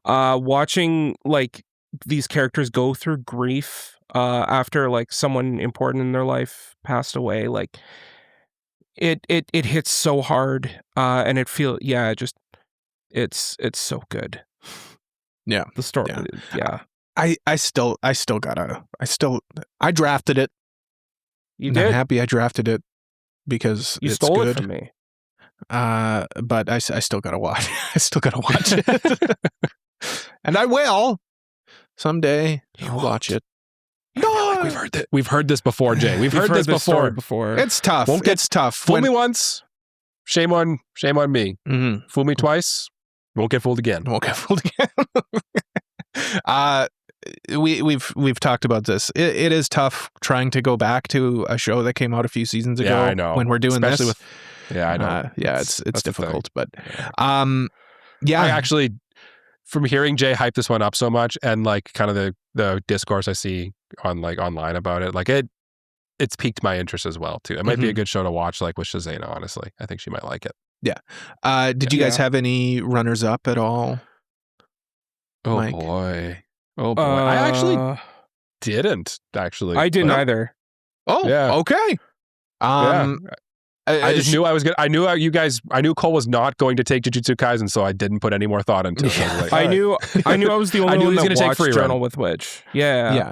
Watching like these characters go through grief after like someone important in their life passed away, like it hits so hard, and it's so good. Yeah, the story. Yeah. I drafted it. You and did? I'm happy I drafted it because You it's stole good. it from me. But I still gotta watch. I still gotta watch it, and I will someday. I'll watch it. No, we've heard this before, Jay. We've heard this before. It's tough. It's tough. Fool me once, shame on me. Mm-hmm. Fool me twice, won't get fooled again. Won't get fooled again. We've talked about this. It is tough trying to go back to a show that came out a few seasons ago. Yeah, I know. When we're doing Especially this. Yeah, I know. It's difficult, but yeah. I actually, from hearing Jay hype this one up so much, and like kind of the discourse I see on like online about it, like it's piqued my interest as well too. It might be a good show to watch, like with Shazana. Honestly, I think she might like it. Yeah. Did you guys have any runners up at all? Oh Mike? boy. I actually didn't. I didn't either. Oh, yeah. Okay. I just knew I was gonna. I knew you guys. I knew Cole was not going to take Jujutsu Kaisen, so I didn't put any more thought into it. I, like, I knew I was the only one that watched Journal with Witch. Yeah.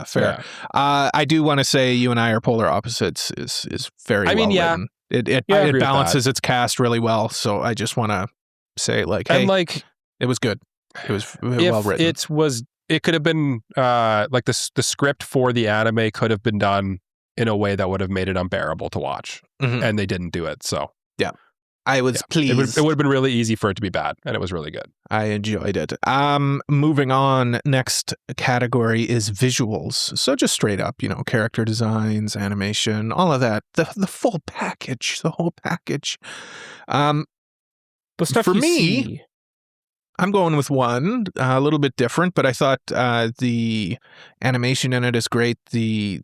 Fair. Yeah. I do want to say you and I are polar opposites. Is very. Written. It balances its cast really well. So I just want to say hey, and like it was good. It was well written. It could have been like the script for the anime could have been done in a way that would have made it unbearable to watch, and they didn't do it. So yeah, I was pleased. It would have been really easy for it to be bad, and it was really good. I enjoyed it. Moving on. Next category is visuals. So just straight up, character designs, animation, all of that. The full package. The whole package. The stuff for you me. See. I'm going with one, a little bit different, but I thought the animation in it is great. The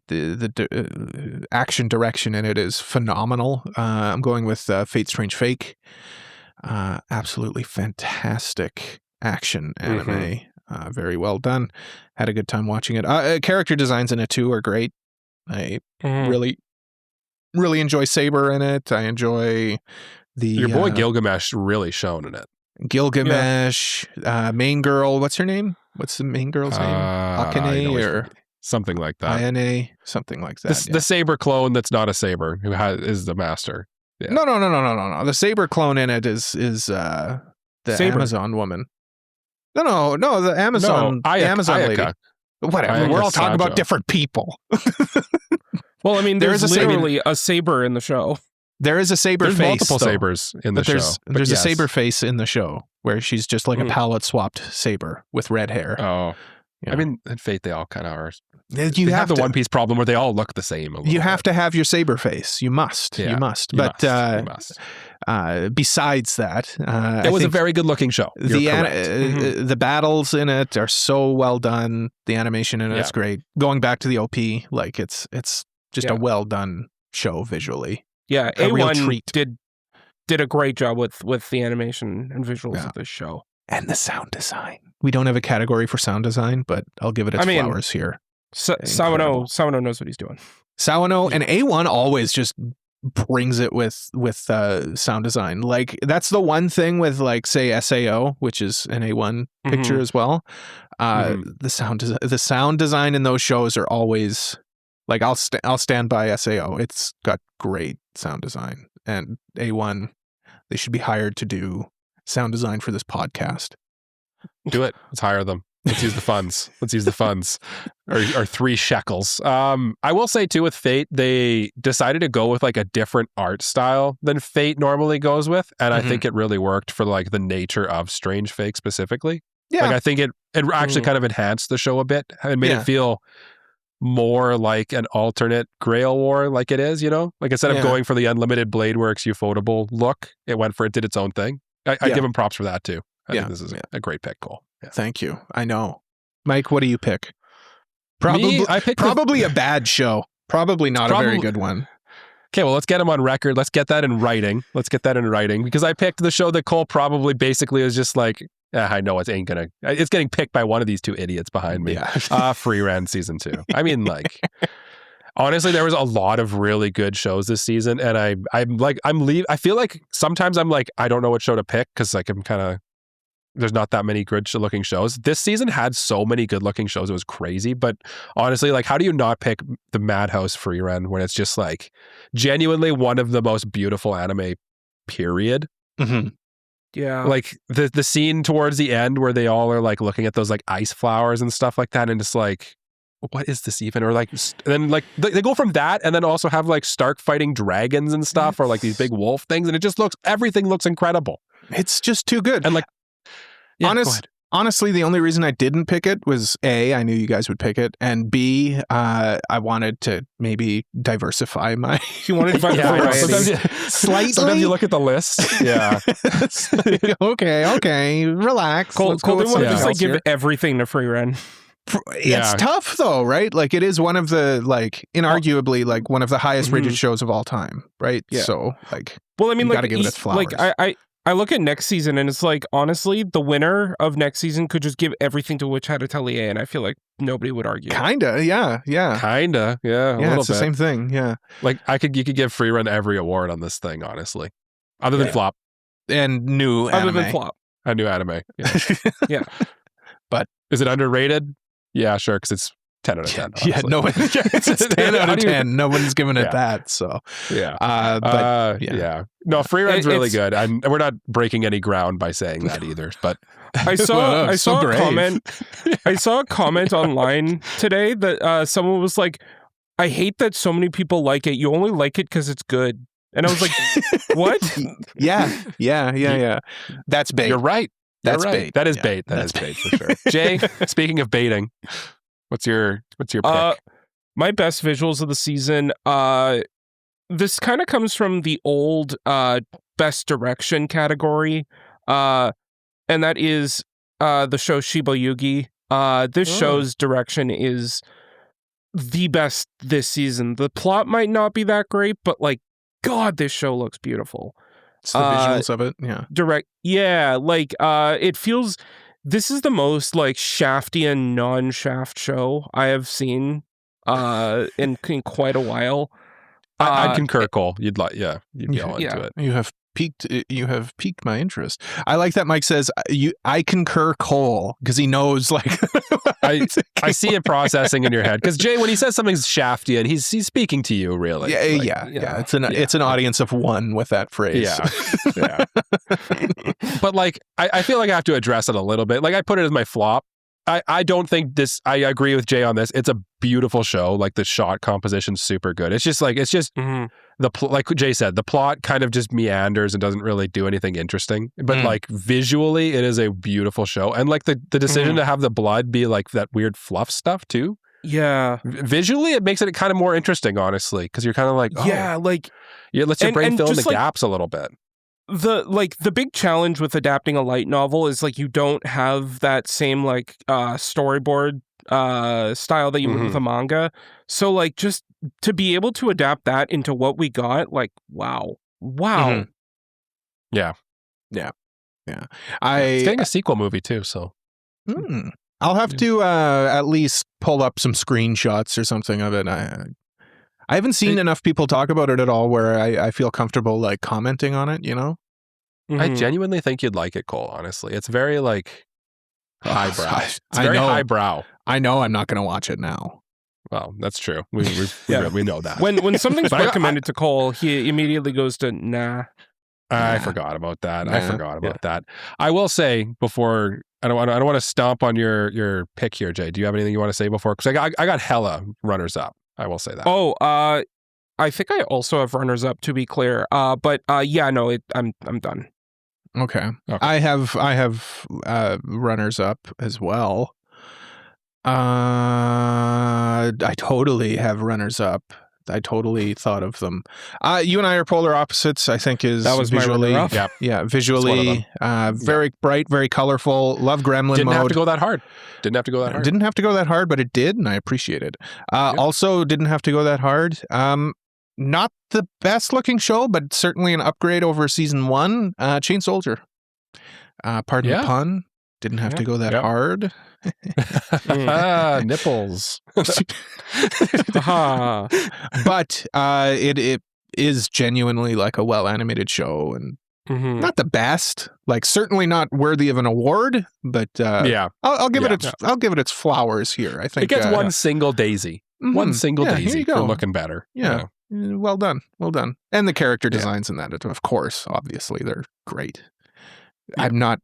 action direction in it is phenomenal. I'm going with Fate Strange Fake. Absolutely fantastic action anime. Very well done. Had a good time watching it. Character designs in it too are great. I really enjoy Saber in it. I enjoy your boy Gilgamesh really shone in it. Gilgamesh, main girl. What's her name? What's the main girl's name? Akane or something like that. Ayane, something like that. The Saber clone that's not a Saber is the master. Yeah. No. The Saber clone in it is the Saber. Amazon woman. No. The Amazon Amazon lady. Whatever. We're all talking about different people. Well, I mean, there's literally a saber in the show. There is a saber face. There's multiple sabers in the show. There's a saber face in the show where she's just like a palette swapped saber with red hair. Oh, I mean, in Fate they all kind of are. You have the One Piece problem where they all look the same. You have to have your saber face. You must. Yeah, you must. You must. Besides that, it was a very good looking show. The battles in it are so well done. The animation in it is great. Going back to the OP, like it's just a well done show visually. Yeah, A1 did a great job with the animation and visuals of this show. And the sound design. We don't have a category for sound design, but I'll give it its flowers here. Sawano knows what he's doing. Sawano and A1 always just brings it with sound design. Like that's the one thing with like say SAO, which is an A1 picture as well. The sound design in those shows are always like I'll stand by SAO. It's got great sound design, and A1 they should be hired to do sound design for this podcast. Do it. Let's hire them. Let's use the funds. Or 3 shekels. I will say too, with Fate, they decided to go with like a different art style than Fate normally goes with, and I think it really worked for like the nature of Strange Fake specifically. Yeah. Like I think it actually kind of enhanced the show a bit and made it feel more like an alternate Grail War, like it is, you know? Like instead of going for the Unlimited Bladeworks Ufotable look, it did its own thing. I give him props for that too. I think this is a great pick, Cole. Yeah. Thank you. I know. Mike, what do you pick? I picked probably a bad show. Probably not a very good one. Okay, well, let's get him on record. Let's get that in writing. Because I picked the show that Cole probably basically is just like, I know it's getting picked by one of these 2 idiots behind me. Yeah. Frieren season 2. I mean, like, honestly, there was a lot of really good shows this season, and I feel like sometimes I'm like, I don't know what show to pick because like there's not that many good looking shows. This season had so many good looking shows. It was crazy. But honestly, like, how do you not pick the Madhouse Frieren when it's just like genuinely one of the most beautiful anime, period? Mm-hmm. Yeah. Like the scene towards the end where they all are like looking at those like ice flowers and stuff like that. And it's like, what is this even? Or like, and then like they go from that and then also have like Stark fighting dragons and stuff or like these big wolf things. And it just everything looks incredible. It's just too good. And like, honestly, the only reason I didn't pick it was A, I knew you guys would pick it, and B, I wanted to maybe diversify my. You wanted to find slightly. Sometimes you look at the list. Yeah. okay, relax. Cole didn't want to just like give everything to Frieren. It's tough though, right? Like it is one of the like inarguably like one of the highest rated shows of all time, right? Yeah. So like, well, I mean, you gotta give it its flowers. Like I look at next season and it's like, honestly, the winner of next season could just give everything to Witch Hat Atelier, and I feel like nobody would argue. Kinda, yeah. Kinda, yeah. Yeah, it's the same thing, yeah. Like you could give Frieren every award on this thing, honestly, other than Flop and new anime. Other than Flop, a new anime. Yeah. Yeah. But is it underrated? Yeah, sure, because it's 10 out of 10. Yeah, no one. It's 10 out of 10. No one's giving it that. So yeah, but no, Frieren's really good, and we're not breaking any ground by saying that either. But I saw a comment online today that someone was like, "I hate that so many people like it. You only like it because it's good." And I was like, "What?" Yeah. That's bait. You're right. That's bait. That is bait. That's bait for sure. Jay, speaking of baiting, what's your pick? My best visuals of the season. This kind of comes from the old best direction category, and that is the show Shiba Yugi. This show's direction is the best this season. The plot might not be that great, but like, God, this show looks beautiful. It's the visuals of it, it feels. This is the most like Shaftian non-Shaft show I have seen in quite a while. I'd concur, Cole. You'd be all into it. You have piqued my interest. I like that Mike says I concur, Cole, because he knows like I see it processing in your head. Because Jay, when he says something's Shaftian, he's speaking to you, really. Yeah. It's an audience of one with that phrase. Yeah. But like, I feel like I have to address it a little bit. Like I put it as my flop. I don't think this. I agree with Jay on this. It's a beautiful show. Like the shot composition's super good. It's just like like Jay said, the plot kind of just meanders and doesn't really do anything interesting. But like visually, it is a beautiful show. And like the decision to have the blood be like that weird fluff stuff too. Yeah. Visually, it makes it kind of more interesting, honestly, because you're kind of like, lets your brain fill in the gaps a little bit. The big challenge with adapting a light novel is like you don't have that same like storyboard style that you would with a manga. So like just to be able to adapt that into what we got, like wow. Yeah. It's getting a sequel movie too, so I'll have to at least pull up some screenshots or something of it. I haven't seen enough people talk about it at all where I feel comfortable like commenting on it, you know? I genuinely think you'd like it, Cole, honestly. It's very like highbrow. It's very highbrow. I know I'm not going to watch it now. Well, that's true. We know that. When something's recommended to Cole, he immediately goes to nah. I forgot about that. I will say before I don't want to stomp on your pick here, Jay. Do you have anything you want to say before? Because I got hella runners up. I will say that. Oh, I think I also have runners up, to be clear. But yeah, no, I'm done. Okay. I have runners up as well. I totally have runners up. I totally thought of them. You and I are polar opposites, I think That was visually. my runner-up. Yeah, visually, very bright, very colorful. Love Gremlin Didn't mode. have to go that hard. Didn't have to go that hard, but it did, and I appreciate it. Also, didn't have to go that hard. Not the best looking show, but certainly an upgrade over season 1. Chain Soldier. Pardon the pun. Didn't have to go that hard. Nipples. But it is genuinely like a well animated show, and not the best, like certainly not worthy of an award, but I'll give it its flowers here. I think it gets one single daisy. One single daisy for looking better. Yeah. Well done. And the character designs in that, of course, obviously they're great. I'm not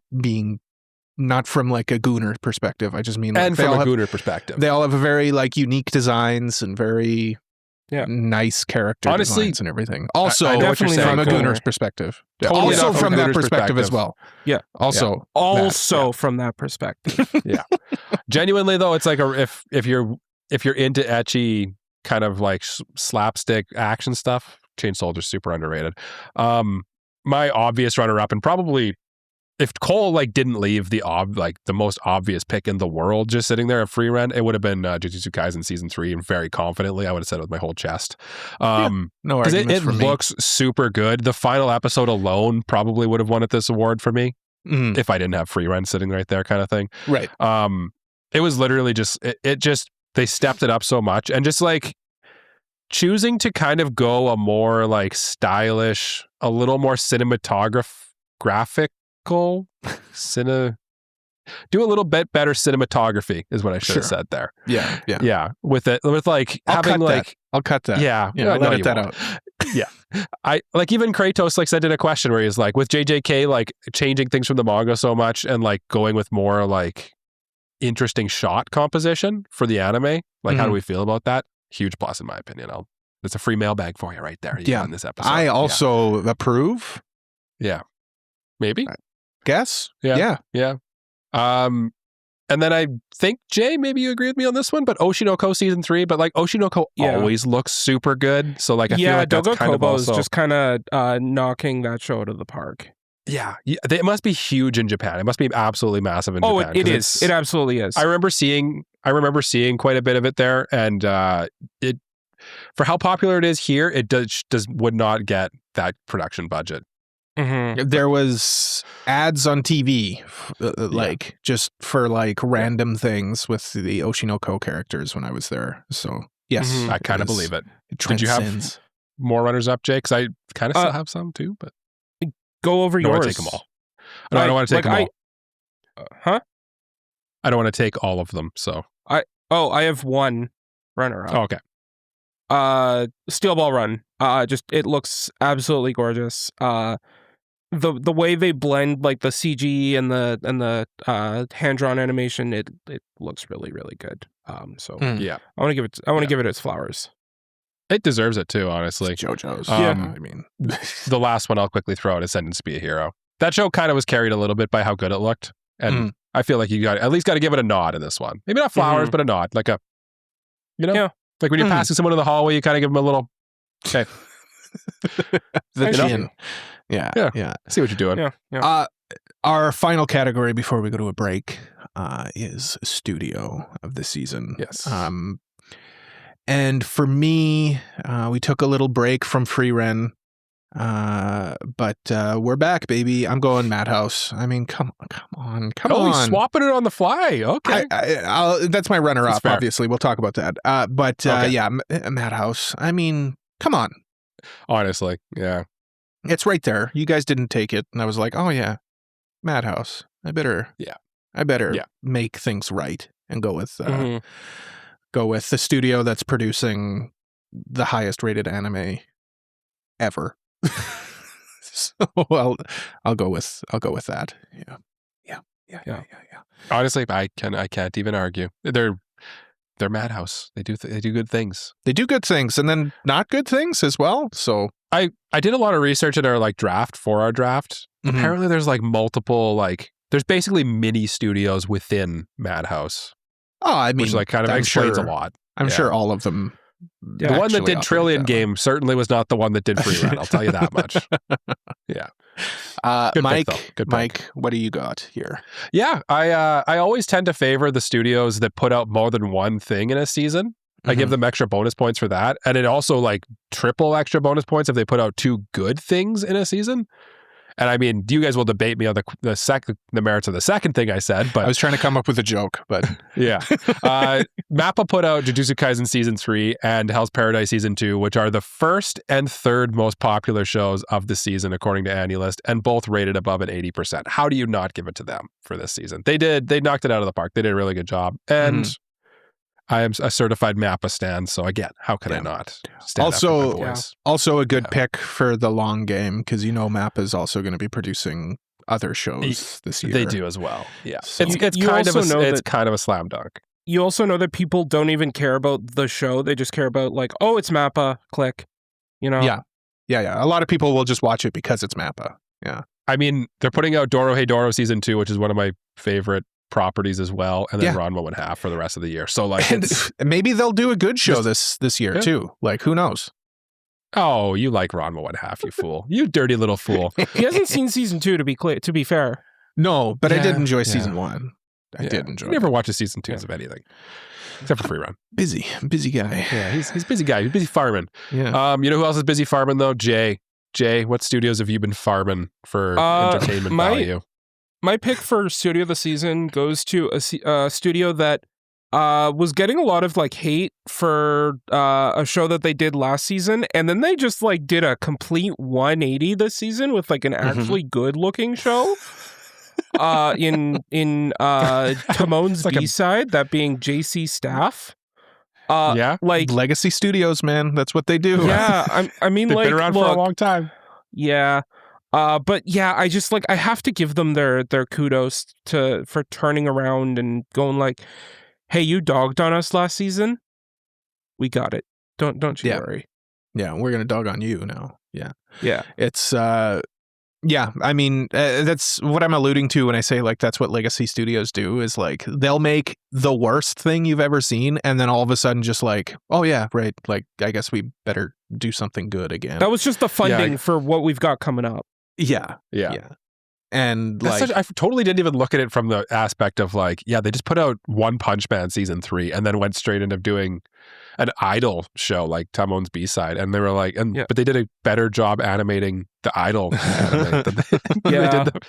from like a Gooner perspective. I just mean like, and from a Gooner perspective. They all have a very like unique designs and very nice character designs and everything. Also, I know what you're saying, from a Gooner's perspective. Totally also from that perspective as well. Yeah. Also from that perspective. Yeah. Genuinely though, it's like if you're into ecchi kind of like slapstick action stuff, Chain Soldier's super underrated. My obvious runner up, and probably if Cole like didn't leave the most obvious pick in the world just sitting there at Frieren, it would have been Jujutsu Kaisen season 3, and very confidently I would have said it with my whole chest. No arguments it from me. looks super good. The final episode alone probably would have won at this award for me if I didn't have Frieren sitting right there, kind of thing. Right. It was literally just they stepped it up so much, and just like choosing to kind of go a more like stylish, a little more graphic. Do a little bit better cinematography is what I should have said there. Yeah. With like having like I'll cut that. Yeah, I'll edit that out. Yeah, I like even Kratos like sent in a question where he's like, with JJK like changing things from the manga so much and like going with more like interesting shot composition for the anime. Like, how do we feel about that? Huge plus in my opinion. It's a free mailbag for you right there. In this episode. I also approve. Yeah, maybe. Guess. Yeah. And then I think, Jay, maybe you agree with me on this one, but Oshi no Ko season 3, but like Oshi no Ko always looks super good. So like I feel like that's Dogo kind Kobo of also is just kind of knocking that show to the park. Yeah, it must be huge in Japan. It must be absolutely massive in Japan. It is. It absolutely is. I remember seeing quite a bit of it there, and it for how popular it is here, it would not get that production budget. There was ads on TV, like just for like random things with the Oshi no Ko characters when I was there. So yes, I kind of believe it. Did you have more runners up, Jake? Because I kind of still have some too, but go over yours. I take them all. I don't want to take them all. I don't want to take all of them. So I have one runner up. Oh, okay. Steel Ball Run. Just it looks absolutely gorgeous. The way they blend like the CG and the hand drawn animation, it looks really, really good. So yeah, I want to give it its flowers. It deserves it too, honestly. It's JoJo's. I mean, the last one I'll quickly throw out is Sentence to Be a Hero. That show kind of was carried a little bit by how good it looked, and I feel like you at least got to give it a nod in this one. Maybe not flowers, but a nod, like like when you're passing someone in the hallway, you kind of give them a little okay. The chin. Yeah. See what you're doing. Yeah. Our final category before we go to a break is studio of the season. Yes. And for me, we took a little break from Frieren, but we're back, baby. I'm going Madhouse. I mean, come on. He's swapping it on the fly. Okay. That's my runner-up, obviously. We'll talk about that. But Madhouse. I mean, come on. Honestly, yeah. It's right there. You guys didn't take it, and I was like, "Oh yeah, Madhouse. I better make things right and go with the studio that's producing the highest rated anime ever." So I'll go with that. Yeah. Yeah. Honestly, I can't even argue. They're Madhouse. They do good things. They do good things, and then not good things as well. So I did a lot of research in our like draft for our draft. Mhm. Apparently, there's like multiple like there's basically mini studios within Madhouse, I mean, which like kind of explains a lot. I'm Yeah. sure all of them. The one that actually did operate Trillion that way. Game certainly was not the one that did Frieren. I'll tell you that much. Yeah. Good Mike, pick, though. Good pick. Mike, what do you got here? Yeah, I always tend to favor the studios that put out more than one thing in a season. I give them extra bonus points for that, and it also like triple extra bonus points if they put out two good things in a season. And I mean, you guys will debate me on the merits of the second thing I said, but I was trying to come up with a joke, but yeah. Mappa put out Jujutsu Kaisen Season 3 and Hell's Paradise Season 2, which are the first and third most popular shows of the season, according to AniList, and both rated above an 80%. How do you not give it to them for this season? They knocked it out of the park. They did a really good job. And I am a certified Mappa stan, so again, how can I not stand up for my boys? Also a good pick for the long game, because Mappa is also going to be producing other shows this year. They do as well. Yeah. So- It's You kind of also know it's that- kind of a slam dunk. You also know that people don't even care about the show. They just care about like, oh, it's Mappa, click. Yeah. A lot of people will just watch it because it's Mappa. Yeah. I mean, they're putting out Doro Hey Doro Season 2, which is one of my favorite properties as well, and then Ranma 1/2 for the rest of the year. So like, And maybe they'll do a good show this year too. Like, who knows? oh, you like Ranma 1/2, you fool, you dirty little fool. He hasn't seen season 2 to be fair. No, but I did Yeah, enjoy yeah. season 1. I did enjoy. You never watches season 2s of anything except for Frieren. Busy guy. Yeah, he's a busy guy. He's busy farming. Yeah. You know who else is busy farming though? Jay, what studios have you been farming for entertainment value? My pick for studio of the season goes to a studio that was getting a lot of like hate for a show that they did last season, and then they just like did a complete 180 this season with like an actually good looking show. In Timon's like B-side, that being JC Staff. Yeah, like Legacy Studios, man. That's what they do. yeah. I mean, they've like, been around for a long time. Yeah. But yeah, I just like I have to give them their kudos for turning around and going like, hey, you dogged on us last season. We got it. Don't you worry. Yeah, we're gonna dog on you now. Yeah. Yeah. It's yeah, I mean, that's what I'm alluding to when I say like that's what Legacy Studios do is like they'll make the worst thing you've ever seen and then all of a sudden just like, oh yeah, right, like I guess we better do something good again. That was just the funding for what we've got coming up. Yeah. And like I totally didn't even look at it from the aspect of like, yeah, they just put out One Punch Man season 3 and then went straight into doing an idol show like Timon's B-side, and they were like, but they did a better job animating the idol anime than they did them.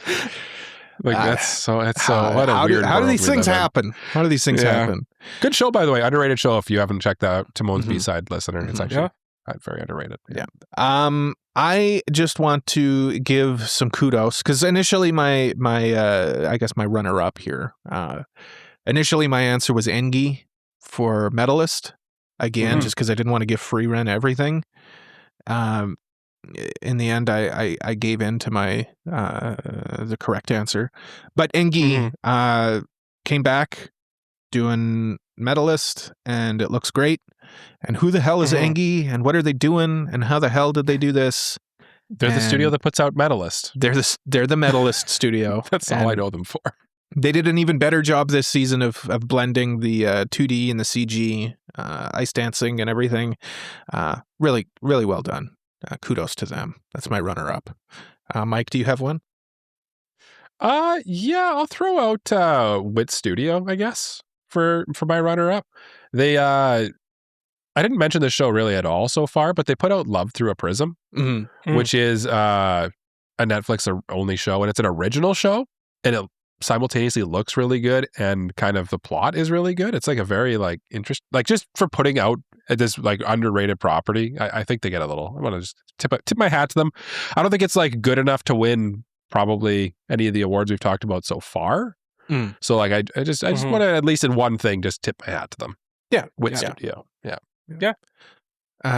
Like that's so what a weird. How do world these we things live in. happen? How do these things happen? Good show, by the way, underrated show. If you haven't checked out Timon's B-side, listener, it's actually very underrated. Yeah. I just want to give some kudos because initially my I guess my runner up here. Initially my answer was Engi for medalist. Again, just because I didn't want to give Frieren everything. In the end, I gave in to my the correct answer, but Engi came back doing medalist, and it looks great. And who the hell is Engi, and what are they doing, and how the hell did they do this? They're the studio that puts out Medalist. They're the medalist studio. That's all I know them for. They did an even better job this season of blending the 2D and the CG, ice dancing and everything. Really, really well done. Kudos to them. That's my runner-up. Mike, do you have one? Yeah, I'll throw out Wit Studio, I guess, for my runner-up. They I didn't mention this show really at all so far, but they put out Love Through a Prism, which is a Netflix-only show, and it's an original show, and it simultaneously looks really good, and kind of the plot is really good. It's like a very like interest, like just for putting out this like underrated property. I think they get a little. I want to just tip my hat to them. I don't think it's like good enough to win probably any of the awards we've talked about so far. So like I just want to at least in one thing just tip my hat to them. Yeah, Wit Studio.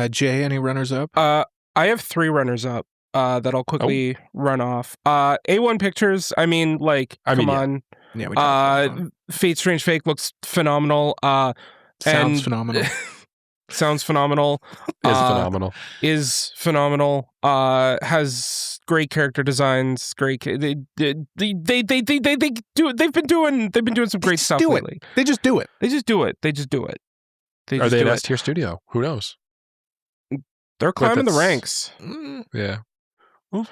Jay, any runners up? I have 3 runners up that I'll quickly run off. A1 Pictures, come on. Yeah, we talked about Fate Strange Fake looks phenomenal. Sounds phenomenal. Sounds phenomenal. Phenomenal. Is phenomenal. Has great character designs. Great. They do. They've been doing some great stuff lately. They just do it. They just do it. Are they an S tier studio? Who knows? They're climbing the ranks. Yeah. We'll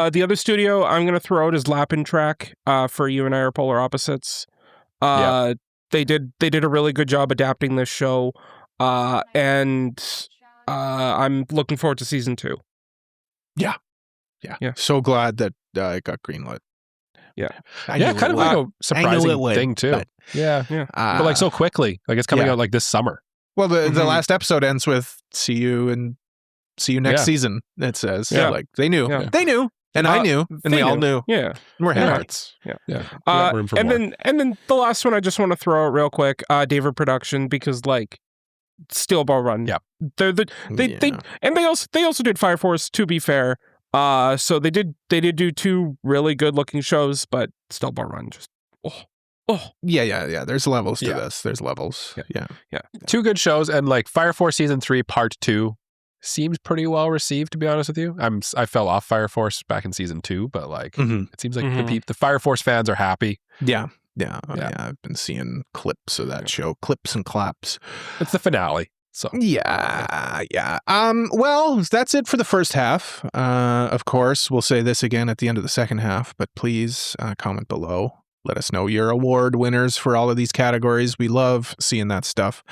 the other studio I'm going to throw out is Lapin Track. For You and I Are Polar Opposites. They did a really good job adapting this show. And I'm looking forward to season 2. Yeah. So glad that it got greenlit. Yeah. Kind of like a surprising thing too. But, but like so quickly. Like it's coming out like this summer. Well, the last episode ends with see you next season. It says like they knew, and I knew, and we all knew. Yeah, we're hearts. And then the last one I just want to throw out real quick, David Production, because like Steel Ball Run. Yeah, they also did Fire Force. To be fair, so they did do 2 really good looking shows, but Steel Ball Run just yeah. There's levels to this. There's levels. Yeah. 2 good shows, and like Fire Force season 3 part 2 seems pretty well received, to be honest with you. I fell off Fire Force back in season 2, but like it seems like the Fire Force fans are happy. Yeah. I've been seeing clips of that show, clips and claps. It's the finale. So yeah. Well, that's it for the first half. Of course, we'll say this again at the end of the second half, but please comment below. Let us know your award winners for all of these categories. We love seeing that stuff.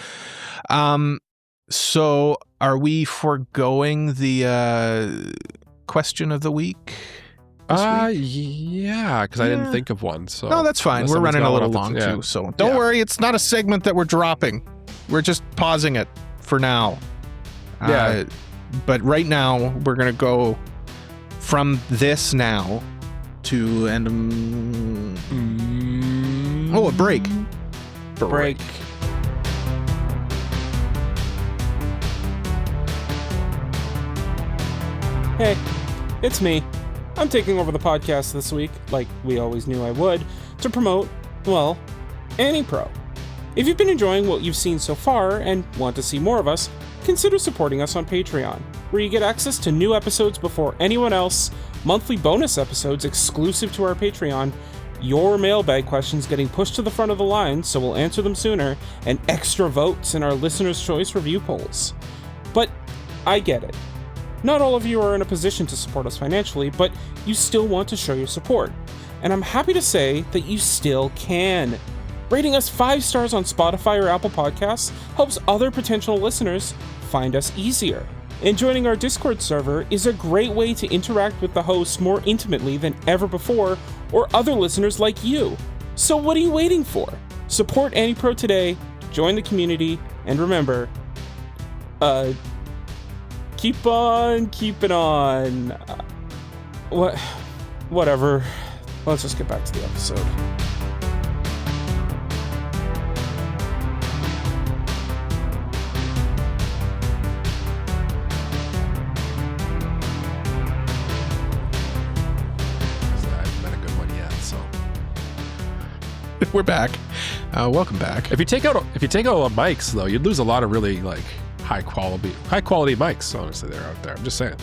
So are we foregoing the question of the week? Yeah, because I didn't think of one. So no, that's fine. We're running a little long too, so don't worry. It's not a segment that we're dropping. We're just pausing it for now. But right now we're gonna go from this now to a break. Break. Hey, it's me. I'm taking over the podcast this week, like we always knew I would, to promote, well, AniPro. If you've been enjoying what you've seen so far and want to see more of us, consider supporting us on Patreon, where you get access to new episodes before anyone else, monthly bonus episodes exclusive to our Patreon, your mailbag questions getting pushed to the front of the line so we'll answer them sooner, and extra votes in our Listener's Choice review polls. But I get it. Not all of you are in a position to support us financially, but you still want to show your support. And I'm happy to say that you still can. Rating us 5 stars on Spotify or Apple Podcasts helps other potential listeners find us easier. And joining our Discord server is a great way to interact with the hosts more intimately than ever before, or other listeners like you. So what are you waiting for? Support AniPro today, join the community, and remember, keep on keeping on. Whatever. Let's just get back to the episode. I haven't met a good one yet, so we're back. Welcome back. If you take out mics though, you'd lose a lot of really like high quality mics. Honestly, they're out there. I'm just saying.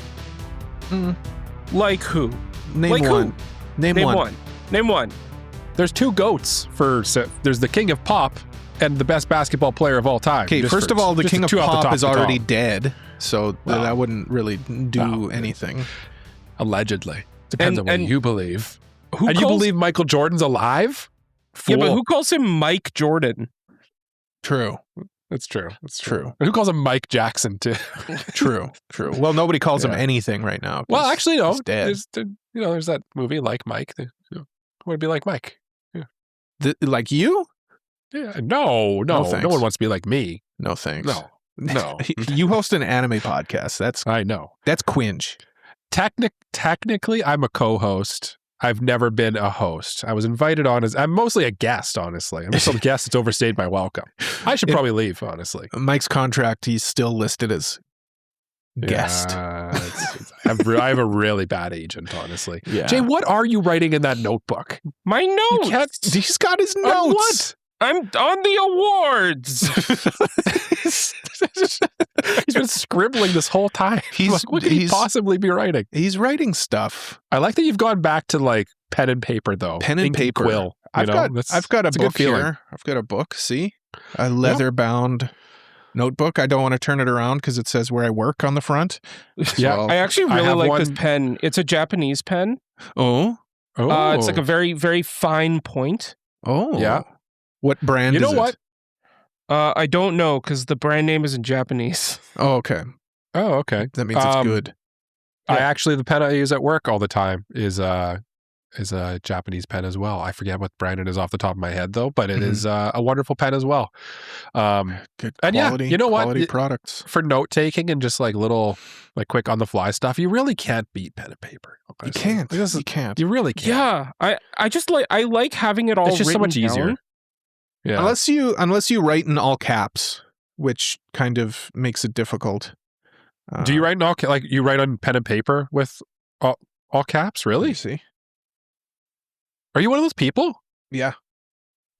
Like who? Name like one. Who? Name one. Name one. There's 2 GOATs there's the king of pop and the best basketball player of all time. Okay, first of all, the king of pop is already dead, so that wouldn't really do anything. Allegedly. Depends on what you believe. You believe Michael Jordan's alive? Fool. Yeah, but who calls him Mike Jordan? True. That's true. True. Who calls him Mike Jackson too? True. Well, nobody calls him anything right now. Well, actually, no. He's dead. There's that movie Like Mike. Want to be like Mike? Yeah. Like you? Yeah. No one wants to be like me. No thanks. No. You host an anime podcast. I know. That's cringe. Technically, I'm a co-host. I've never been a host. I was invited on I'm mostly a guest, honestly. I'm just a guest that's overstayed my welcome. I should probably leave, honestly. Mike's contract, he's still listed as guest. I have a really bad agent, honestly. Yeah. Jay, what are you writing in that notebook? My notes. He's got his On notes. what? I'm on the awards. He's been scribbling this whole time. What could he possibly be writing? He's writing stuff. I like that you've gone back to like pen and paper, though. Pen and Ink paper. Quill. I've got a book here. I've got a book. See, a leather-bound notebook. I don't want to turn it around because it says where I work on the front. Yeah, I actually really like this pen. It's a Japanese pen. Oh, it's like a very, very fine point. Oh, yeah. What brand is it? You know what? I don't know because the brand name is in Japanese. Oh, okay. Oh, okay. That means it's good. The pen I use at work all the time is a Japanese pen as well. I forget what brand it is off the top of my head though, but it is a wonderful pen as well. Good and quality, you know what? Quality products for note taking and just like little, like quick on the fly stuff. You really can't beat pen and paper. You can't. You can't. You really can't. Yeah, I like having it all. It's just so much down. easier. Yeah. Unless you write in all caps, which kind of makes it difficult. Do you write in all like you write on pen and paper with all caps? Really? See? Are you one of those people? Yeah.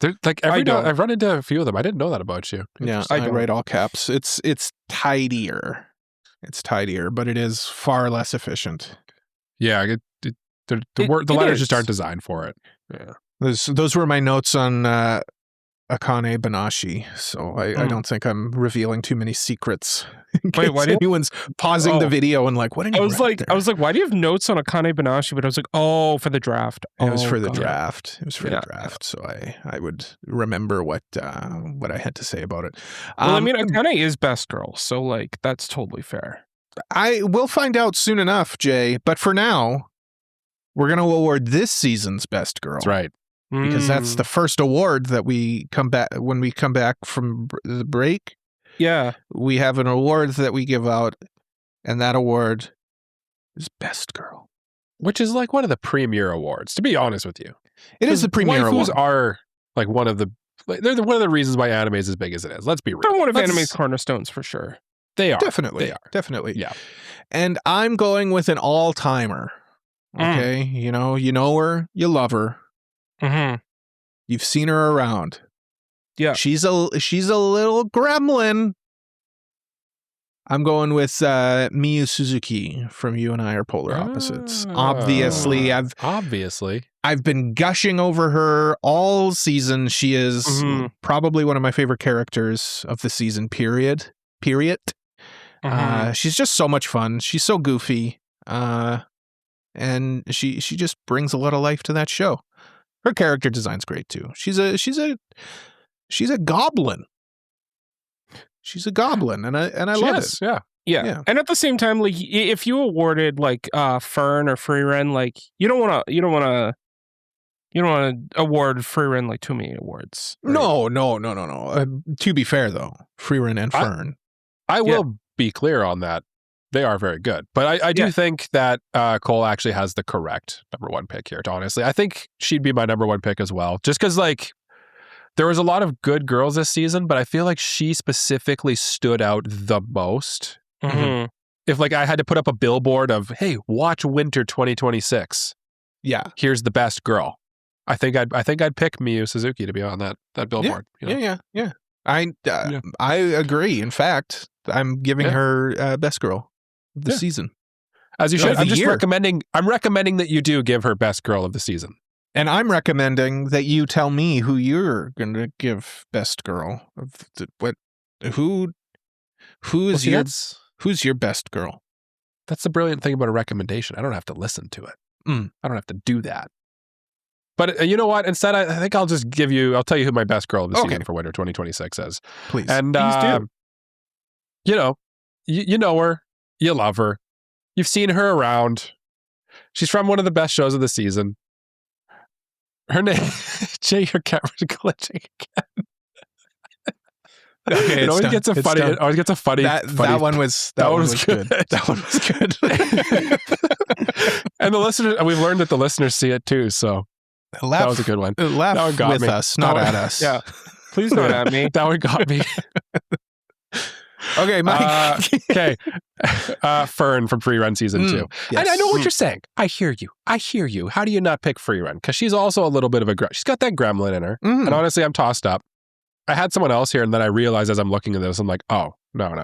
They're like every day I've run into a few of them. I didn't know that about you. Yeah, I write all caps. It's tidier. It's tidier, but it is far less efficient. Yeah, the letters just aren't designed for it. Yeah. Those were my notes on Akane Banashi, so I don't think I'm revealing too many secrets. Wait, why anyone's pausing the video and like, what did you write I was like, why do you have notes on Akane Banashi? But I was like, oh, for the draft. It was for the draft. It was for the draft, so I would remember what I had to say about it. Well, I mean, Akane is best girl, so like that's totally fair. I will find out soon enough, Jay. But for now, we're going to award this season's best girl. That's right. Because that's the first award that we come back when we come back from the break. Yeah, we have an award that we give out, and that award is best girl, which is like one of the premier awards. To be honest with you, it is the premier award. Waifus are like one of the they're one of the reasons why anime is as big as it is. Let's be real. They're one of anime's cornerstones for sure. They are definitely. Yeah, and I'm going with an all timer. Okay, you know her, you love her. Mm-hmm. You've seen her around. Yeah, she's a little gremlin. I'm going with Miyu Suzuki from You and I Are Polar Opposites. Obviously, I've been gushing over her all season. She is probably one of my favorite characters of the season. Period. She's just so much fun. She's so goofy, and she just brings a lot of life to that show. Her character design's great too. She's a goblin. She's a goblin, and I love it. Yeah. And at the same time, like if you awarded like Fern or Frieren, like you don't want to award Frieren like too many awards. Right? No. To be fair though, Frieren and Fern. I will be clear on that. They are very good. But I do think that Cole actually has the correct number one pick here, honestly. I think she'd be my number one pick as well. Just because, like, there was a lot of good girls this season, but I feel like she specifically stood out the most. Mm-hmm. If, like, I had to put up a billboard of, hey, watch Winter 2026. Yeah. Here's the best girl. I think I'd pick Miyu Suzuki to be on that billboard. Yeah. I agree. In fact, I'm giving her best girl of the season. As you should. I'm recommending that you do give her best girl of the season. And I'm recommending that you tell me who you're going to give best girl of who's your best girl? That's the brilliant thing about a recommendation. I don't have to listen to it. I don't have to do that. But you know what? Instead, I think I'll tell you who my best girl of the season for Winter 2026 is. Please. And, please do. You know her. You love her. You've seen her around. She's from one of the best shows of the season. Her name, Jay, your camera's glitching again. Okay, it always gets a funny. It always gets a funny. That one was good. That one was good. And the listeners, we've learned that the listeners see it too. So that was a good one. Laugh with us, not at us. Yeah, please don't at me. That one got me. Okay, Mike. Okay. Fern from Frieren season 2. Yes. And I know what you're saying. I hear you. How do you not pick Frieren? Because she's also a little bit of she's got that gremlin in her. And honestly, I'm tossed up. I had someone else here, and then I realized as I'm looking at this, I'm like, oh, no.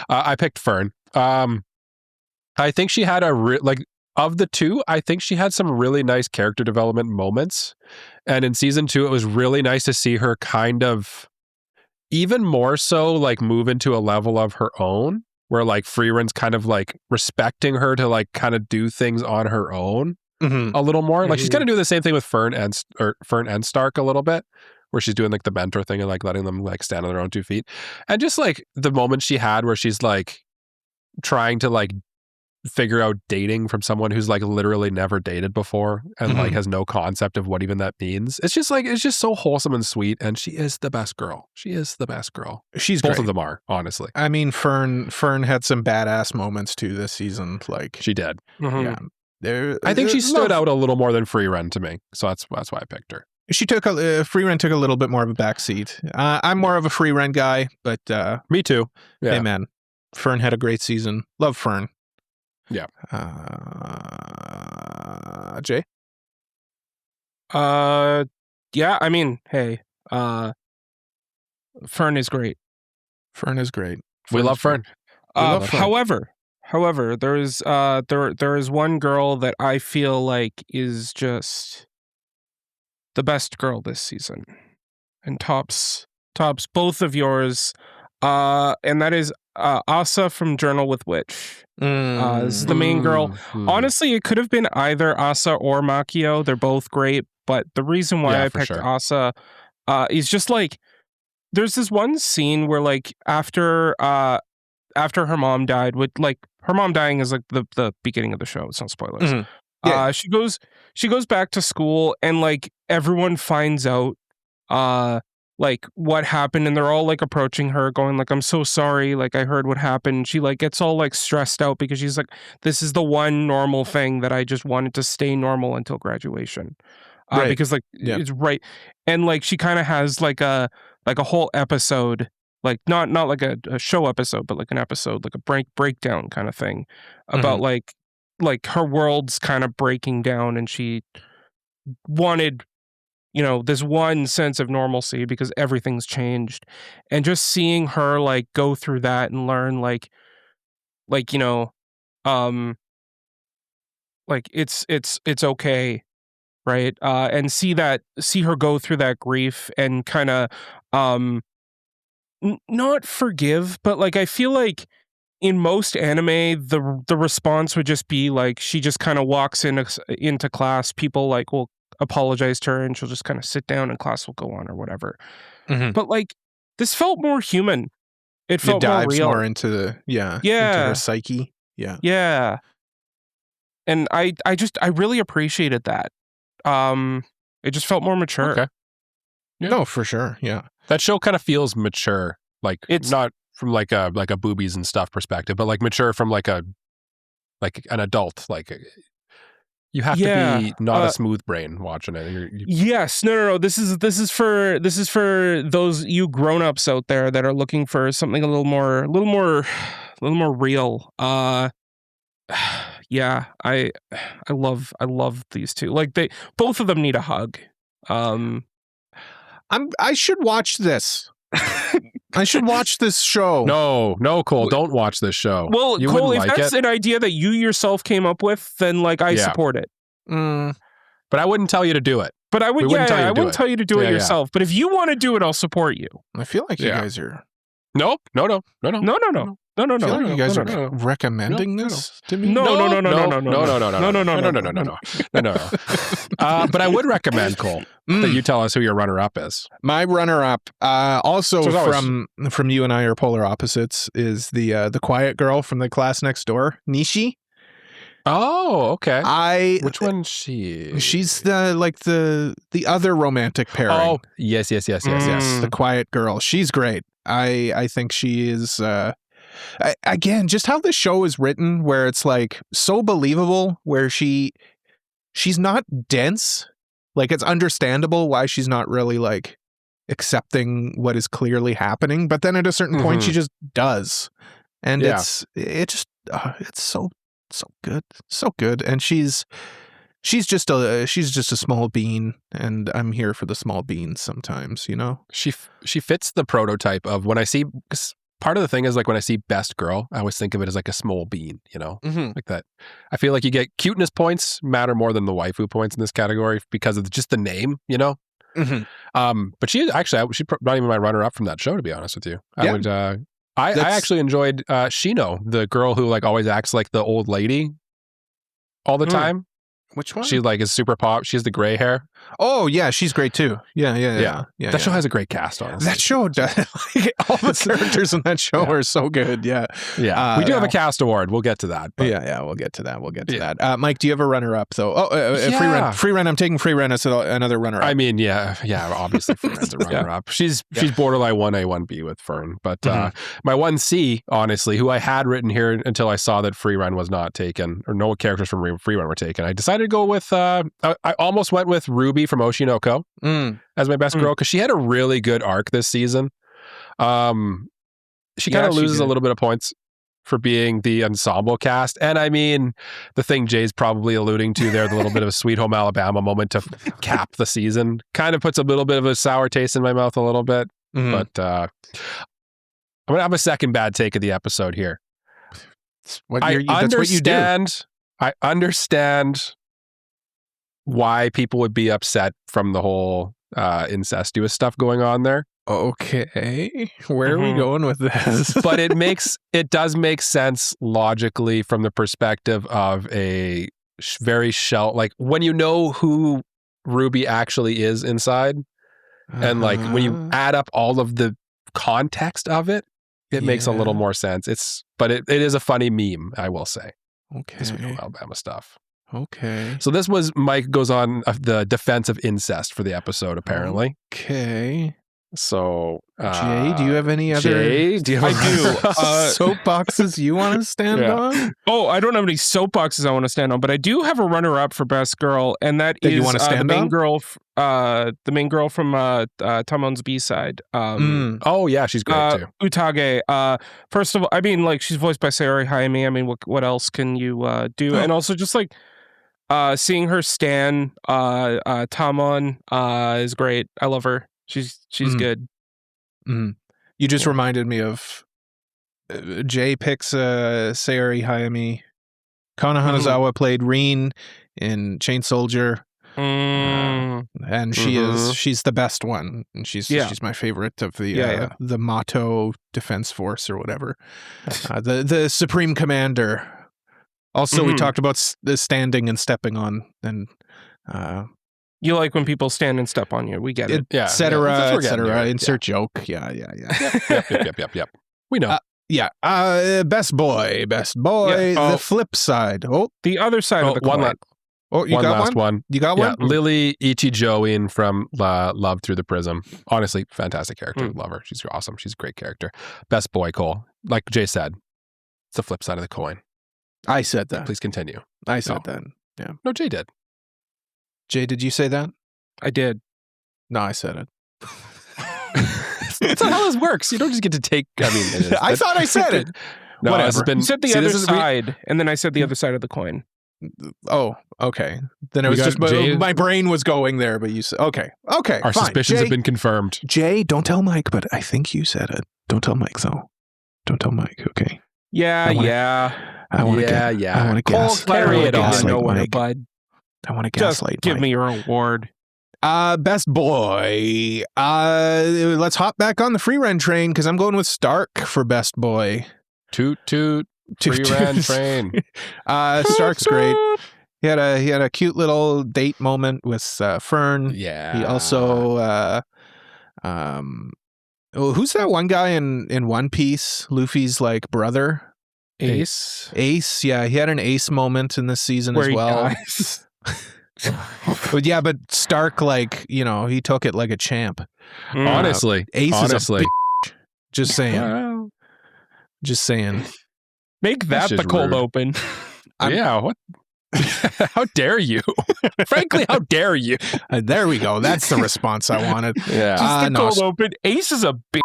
I picked Fern. I think she had of the two, I think she had some really nice character development moments. And in season 2, it was really nice to see her kind of even more so like move into a level of her own where like Frieren's kind of like respecting her to like kind of do things on her own a little more. Like she's kind of doing the same thing with Fern and Stark a little bit, where she's doing like the Banter thing and like letting them like stand on their own 2 feet. And just like the moment she had where she's like trying to like figure out dating from someone who's like literally never dated before and like has no concept of what even that means. It's just so wholesome and sweet, and she is the best girl. She's Both great. Of them are, honestly. I mean, Fern had some badass moments too this season. Like she did. Yeah. I think she stood out a little more than Frieren to me, so that's why I picked her. Frieren took a little bit more of a backseat. I'm more of a Frieren guy, but me too. Yeah. Hey man, Fern had a great season. Love Fern. Yeah. Jay? Yeah, I mean, hey, Fern is great. We love Fern. However, there is one girl that I feel like is just the best girl this season and tops both of yours, and that is Asa from Journal with Witch. This is the main girl. Honestly, it could have been either Asa or Makio. They're both great, but the reason why I picked Asa is just like there's this one scene where like after her mom died, with like her mom dying is like the beginning of the show. It's not spoilers. Yeah. She goes back to school and like everyone finds out like what happened, and they're all like approaching her going like, I'm so sorry, like I heard what happened. She like gets all like stressed out because she's like, this is the one normal thing that I just wanted to stay normal until graduation. Because like it's right. And like she kind of has like a whole episode, like not like a show episode, but like an episode, like a breakdown kind of thing about like her world's kind of breaking down, and she wanted, this one sense of normalcy because everything's changed. And just seeing her like go through that and learn like it's okay, right? And see her go through that grief and kind of not forgive, but like I feel like in most anime the response would just be like she just kind of walks into class, people like will apologize to her, and she'll just kind of sit down and class will go on or whatever. But like this felt more human. It felt more real. More into the into her psyche. Yeah. And I really appreciated that. It just felt more mature. Okay. Yeah. No, for sure. Yeah. That show kind of feels mature. Like it's not from like a boobies and stuff perspective, but like mature from like an adult. Like you have to be not a smooth brain watching it. Yes. No. This is for those you grown-ups out there that are looking for something a little more real. Yeah, I love these two. Like both of them need a hug. I should watch this. I should watch this show. No, Cole, don't watch this show. Well, you Cole, if like that's an idea that you yourself came up with, then like I support it. But I wouldn't tell you to do it. But I wouldn't tell you to do it yourself. But if you want to do it, I'll support you. I feel like you guys are. No. I feel like you guys are recommending this to me. No. But I would recommend, Cole, that you tell us who your runner-up is. My runner-up, also from you and I are polar opposites, is the quiet girl from the class next door, Nishi. Oh, okay. Which one she? She's the other romantic pairing. Oh, yes. The quiet girl. She's great. I think she is. Again, just how the show is written, where it's like so believable, where she's not dense. Like it's understandable why she's not really like accepting what is clearly happening, but then at a certain point she just does, and it's so good, and she's just a small bean, and I'm here for the small beans sometimes, you know. She fits the prototype of when I see. Part of the thing is like when I see best girl, I always think of it as like a small bean, you know, like that. I feel like you get cuteness points matter more than the waifu points in this category because of just the name, you know. But she's probably my runner up from that show, to be honest with you. I actually enjoyed Shino, the girl who like always acts like the old lady all the time. Which one? She like is super pop. She has the gray hair. Oh yeah, she's great too. Yeah. That show has a great cast, honestly. That show does. Like, all the characters in that show are so good. Yeah. We do have a cast award. We'll get to that. But. Yeah, we'll get to that. Mike, do you have a runner up though? Frieren. I'm taking Frieren as another runner up. I mean, obviously Frieren's a runner up. She's borderline 1A, 1B with Fern. But my 1C, honestly, who I had written here until I saw that Frieren was not taken, or no characters from Frieren were taken, I decided to go with I almost went with Ruby from Oshi no Ko as my best girl, because she had a really good arc this season. She kind of loses a little bit of points for being the ensemble cast, and I mean the thing Jay's probably alluding to there, the little bit of a Sweet Home Alabama moment to cap the season, kind of puts a little bit of a sour taste in my mouth a little bit. But I'm gonna have a second bad take of the episode here. That's what you do. I understand why people would be upset from the whole incestuous stuff going on there. Okay, where are we going with this? But it does make sense logically from the perspective of a very like when you know who Ruby actually is inside, and like when you add up all of the context of it, it makes a little more sense. But it is a funny meme, I will say. Okay, this was Alabama stuff. Okay. So this was Mike goes on the defense of incest for the episode, apparently. Okay. So Jay, do you have any other? Jay, do you have soapboxes you want to stand on? Oh, I don't have any soapboxes I want to stand on, but I do have a runner-up for best girl, and that is you want to stand the main on? girl. The main girl from Tamon's B-side. Oh yeah, she's great too. Utage. First of all, I mean, like she's voiced by Sayori Hayami. I mean, what else can you do? And also just like seeing her stan Tamon is great. I love her. She's good. You just reminded me of Jay picks Sayori Hayami. Kana Hanazawa played Rin in Chain Soldier. And she's the best one, and she's my favorite of the Mato Defense Force or whatever, the Supreme Commander. Also, we talked about the standing and stepping on, and you like when people stand and step on you. We get it, etc. Insert joke. Yep. We know. Best boy. The flip side. Oh, the other side of the coin. You got last one. You got one? Lily Ichijoin from Love Through the Prism. Honestly, fantastic character. Love her. She's awesome. She's a great character. Best boy, Cole. Like Jay said, it's the flip side of the coin. I said that. Please continue. I said that. Yeah. No, Jay did. Jay, did you say that? I did. No, I said it. That's not how this works. You don't just get to take. I mean, I thought I said it. No, whatever. You said the other side, and then I said the other side of the coin. Oh, okay. Then it was just my brain was going there, but you said okay. Our suspicions have been confirmed. Jay, don't tell Mike, but I think you said it. Don't tell Mike though. Don't tell Mike. Okay. Yeah. I want to gas. Carry it on nowhere, bud. I want to gaslight. Give me your award. Best boy. Let's hop back on the Frieren train because I'm going with Stark for best boy. Toot Frieren train. Stark's great. He had a cute little date moment with Fern. Yeah. He also who's that one guy in One Piece? Luffy's like brother. Ace. Yeah, he had an Ace moment in this season as well. But Stark, like, he took it like a champ. Honestly, Ace is a bitch. Just saying. Wow. Just saying. Make that the cold open. What? How dare you? Frankly, how dare you? There we go. That's the response I wanted. Yeah. Just the cold open. Ace is a big.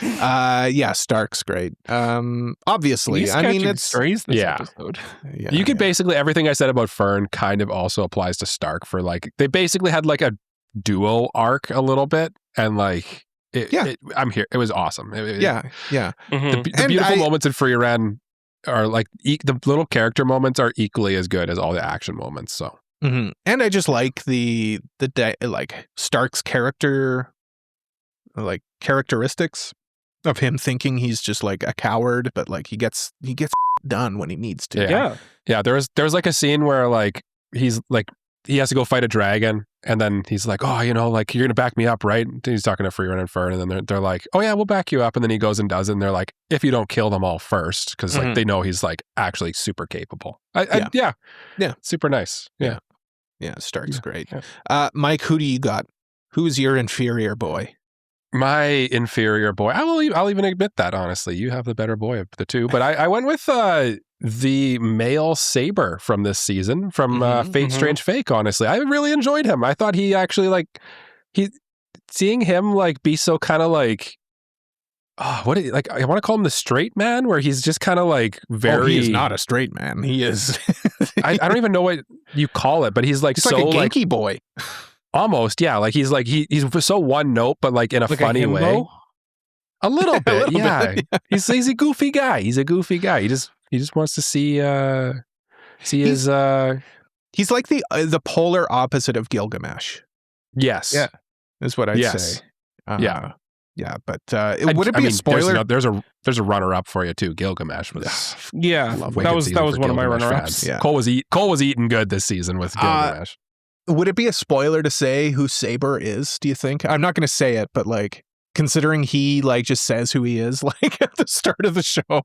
Yeah, Stark's great. Obviously, He's I mean, catching it's strays this Yeah. episode. yeah, You could basically, everything I said about Fern kind of also applies to Stark for like, they basically had like a duo arc a little bit. And like, I'm here. It was awesome. yeah. Mhm. The beautiful moments in Frieren are like, the little character moments are equally as good as all the action moments. So, And I just like the like Stark's character, like characteristics of him thinking he's just like a coward, but like he gets done when he needs to. Yeah. yeah, there's like a scene where like, he's like, he has to go fight a dragon. And then he's like, oh, you know, like, you're going to back me up, right? And he's talking to Frieren and Fern. And then they're like, oh, yeah, we'll back you up. And then he goes and does it. And they're like, if you don't kill them all first, because like they know he's like actually super capable. Yeah. Super nice. Yeah. Stark's great. Yeah. Mike, who do you got? Who's your inferior boy? My inferior boy. I'll even admit that, honestly. You have the better boy of the two. But I went with the male Saber from this season, from Fate Strange Fake, honestly. I really enjoyed him. I thought he actually, like, seeing him, like, be so kind of like, I want to call him the straight man, where he's just kind of like very... he is not a straight man. He is... I don't even know what you call it, but he's like he's so like a Genki boy. Almost, yeah. Like he's so one note, but like in a funny way. A little bit, yeah. He's a goofy guy. He just wants to see his. He's like the polar opposite of Gilgamesh. Yes. Yeah. Is what I'd say. Yeah. Yeah, but would it be a spoiler? There's a runner up for you too. Gilgamesh was. Yeah, that was one of my runner ups. Yeah. Cole was eating good this season with Gilgamesh. Would it be a spoiler to say who Saber is, do you think? I'm not going to say it, but like, considering he like just says who he is like at the start of the show.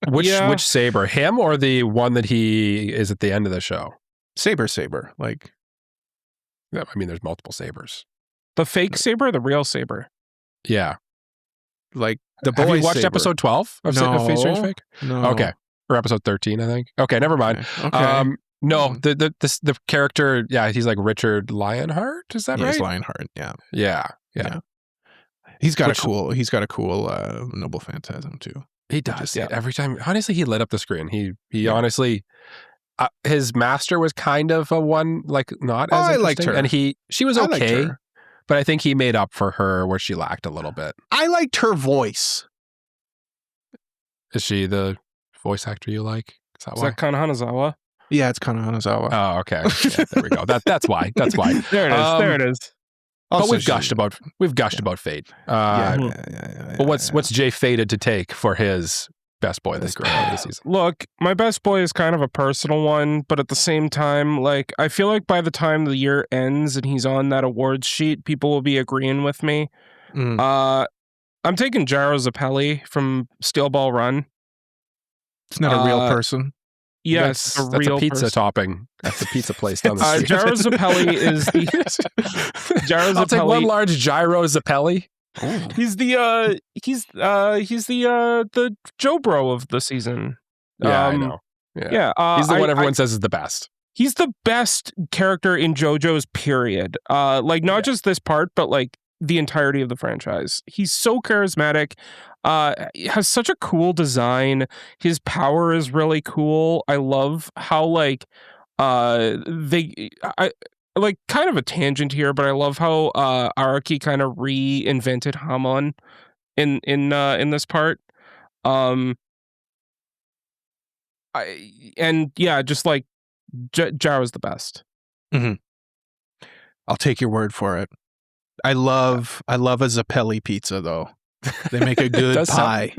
Which Saber? Him or the one that he is at the end of the show? Saber. Like, I mean, there's multiple Sabers. The fake Saber or the real Saber? Yeah. Like the boy. Have you watched Saber. episode 12 of Fate Strange Fake? No. Okay. Or episode 13, I think. Okay, never mind. Okay. No, the character, yeah, he's like Richard Lionheart, is that right? He's Lionheart, yeah. Yeah. He's got a cool Noble Phantasm too. He does. Yeah. Every time, honestly, he lit up the screen. He honestly, his master was kind of a one, like not as interesting. I liked her. And she was okay, but I think he made up for her where she lacked a little bit. I liked her voice. Is she the voice actor you like? Is that Kana Hanazawa? Yeah, it's Kana Hanazawa. Oh, okay. Yeah, there we go. That's why. There it is. But we've gushed about Fate. But what's Jay fated to take for his best boy this season? Look, my best boy is kind of a personal one, but at the same time, like, I feel like by the time the year ends and he's on that awards sheet, people will be agreeing with me. I'm taking Gyro Zappelli from Steel Ball Run. It's not a real person. Yes, that's a pizza topping. That's a pizza place down the street. Gyro Zappelli is the Gyro Zappelli. I'll take one large Gyro Zappelli. He's the Joe Bro of the season. Yeah, I know. Yeah, he's the one everyone says is the best. He's the best character in JoJo's period. Like not just this part, but like the entirety of the franchise. He's so charismatic. Has such a cool design. His power is really cool. I love how like I like kind of a tangent here, but I love how Araki kind of reinvented Hamon in this part. Just like Gyro's the best. Mm-hmm. I'll take your word for it. I love a Zappelli pizza though. They make a good pie.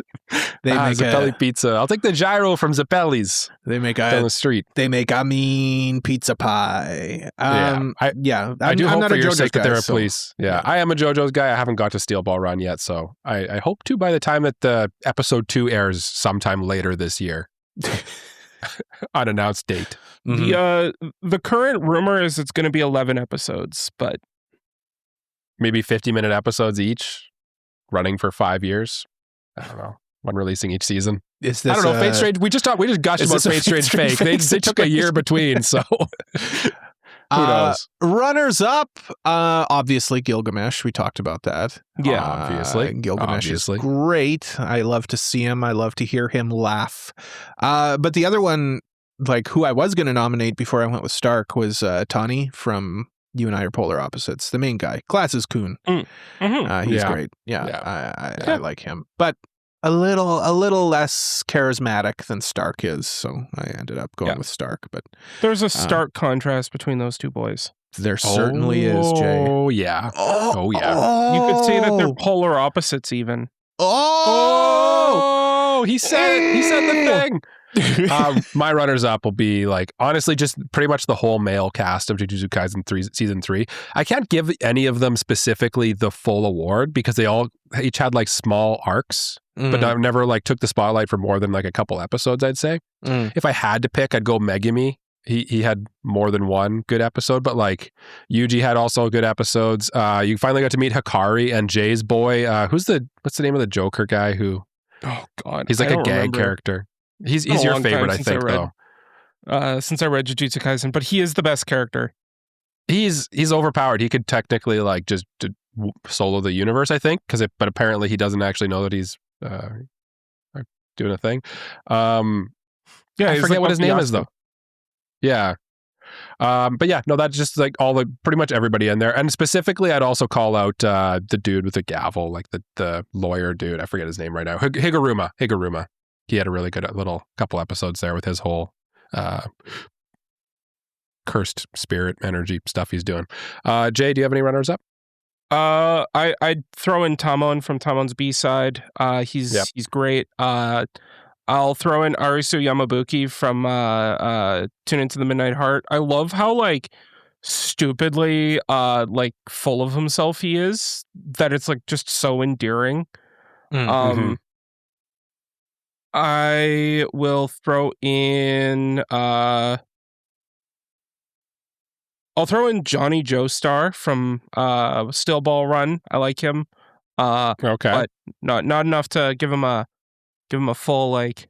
They make Zappelli pizza. I'll take the Gyro from Zappelli's. They make down the street. They make a mean pizza pie. I do hope for your sake that they're a police. Yeah, I am a JoJo's guy. I haven't got to Steel Ball Run yet, so I hope to by the time that the episode 2 airs sometime later this year. Unannounced date. Mm-hmm. The current rumor is it's going to be 11 episodes, but maybe 50-minute episodes each, running for 5 years. I don't know. One releasing each season. Is this? I don't know. Fate Strange. We just gushed about Fate Strange Fake. They took a year between, so who knows? Runners up, obviously Gilgamesh. We talked about that. Yeah, obviously. Gilgamesh is great. I love to see him. I love to hear him laugh. But the other one, like who I was going to nominate before I went with Stark, was Tawny from You and I Are Polar Opposites. The main guy, Glasses Coon. He's great. I like him, but a little less charismatic than Stark is, so I ended up going with Stark. But there's a stark contrast between those two boys. There certainly is, Jay. Oh yeah. Oh yeah. You could say that they're polar opposites, even. He said the thing. My runners up will be like, honestly, just pretty much the whole male cast of Jujutsu Kaisen season 3. I can't give any of them specifically the full award because they each had like small arcs, but I never like took the spotlight for more than like a couple episodes, I'd say. If I had to pick, I'd go Megumi. He had more than one good episode, but like Yuji had also good episodes. You finally got to meet Hikari and Jay's boy. What's the name of the Joker guy who? Oh God, he's like a gag character. He's your favorite, I think, though. Since I read Jujutsu Kaisen, but he is the best character. He's overpowered. He could technically like just solo the universe, I think, but apparently he doesn't actually know that he's doing a thing. I forget like what his name is though. Yeah. But yeah, no, that's just like pretty much everybody in there. And specifically, I'd also call out the dude with the gavel, like the lawyer dude. I forget his name right now. Higuruma. He had a really good little couple episodes there with his whole cursed spirit energy stuff he's doing. Jay, do you have any runners up? I'd throw in Tamon from Tamon's B-side. He's great. I'll throw in Arisu Yamabuki from Tune Into the Midnight Heart. I love how like stupidly like full of himself he is, that it's like just so endearing. I will throw in I'll throw in Johnny Joestar from Still Ball Run. I like him. Okay. But not enough to give him a full like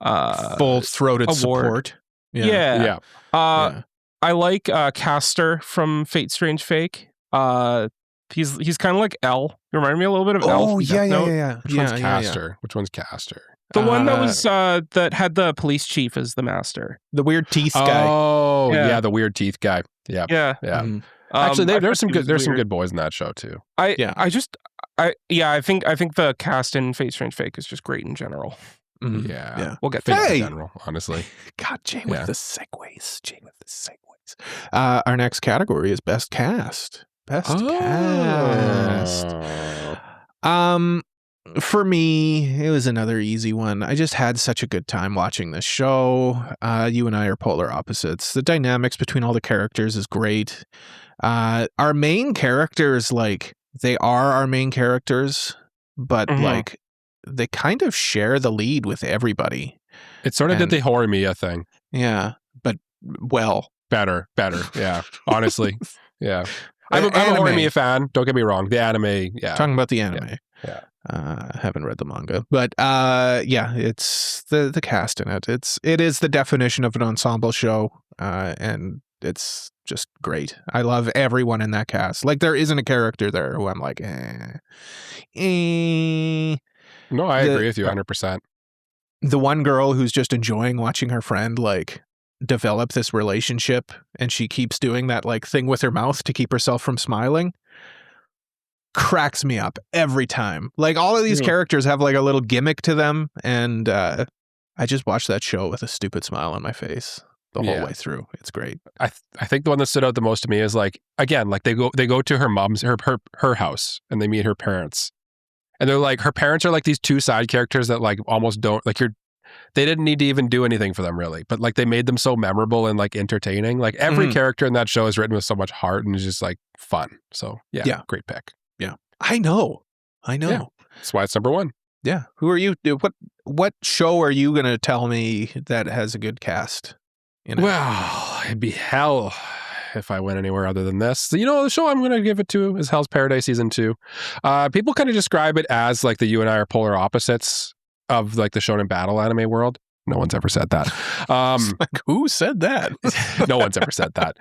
full-throated award. Support. Yeah. I like Caster from Fate Strange Fake. He's kind of like L. You remind me a little bit of L. Oh yeah. Which one's Caster? Which one's Caster? The one that was that had the police chief as the master. The weird teeth guy. Oh yeah, the weird teeth guy. Yeah. Mm-hmm. Actually, there's some good boys in that show too. I think the cast in Fate Strange Fake is just great in general. Yeah. We'll get to in general, honestly. God, Jay with the segues. Our next category is Best Cast. Cast. For me, it was another easy one. I just had such a good time watching this show. You and I are polar opposites. The dynamics between all the characters is great. Our main characters, like, they are our main characters, but like they kind of share the lead with everybody. It sort of did the Horimiya thing. Yeah, but well. Better. Yeah, honestly. Yeah. I'm a Horimiya fan. Don't get me wrong. The anime, yeah. Talking about the anime. Yeah. Haven't read the manga, but it's the cast in it. It is the definition of an ensemble show, and it's just great. I love everyone in that cast. Like, there isn't a character there who I'm like, No, I agree with you 100%. The one girl who's just enjoying watching her friend like develop this relationship, and she keeps doing that like thing with her mouth to keep herself from smiling, cracks me up every time. Like, all of these characters have like a little gimmick to them, and I just watched that show with a stupid smile on my face the whole way through. It's great. I think the one that stood out the most to me is like, again, like they go to her mom's her house and they meet her parents, and they're like, her parents are like these two side characters that like almost don't like they didn't need to even do anything for them really, but like they made them so memorable and like entertaining. Like every character in that show is written with so much heart and is just like fun. So yeah. Great pick. Yeah, I know. Yeah. That's why it's number one. Yeah. Who are you? What show are you going to tell me that has a good cast? Well, it'd be hell if I went anywhere other than this. So, the show I'm going to give it to is Hell's Paradise Season 2. People kind of describe it as like the You and I Are Polar Opposites of like the shonen battle anime world. No one's ever said that. Like, who said that? No one's ever said that.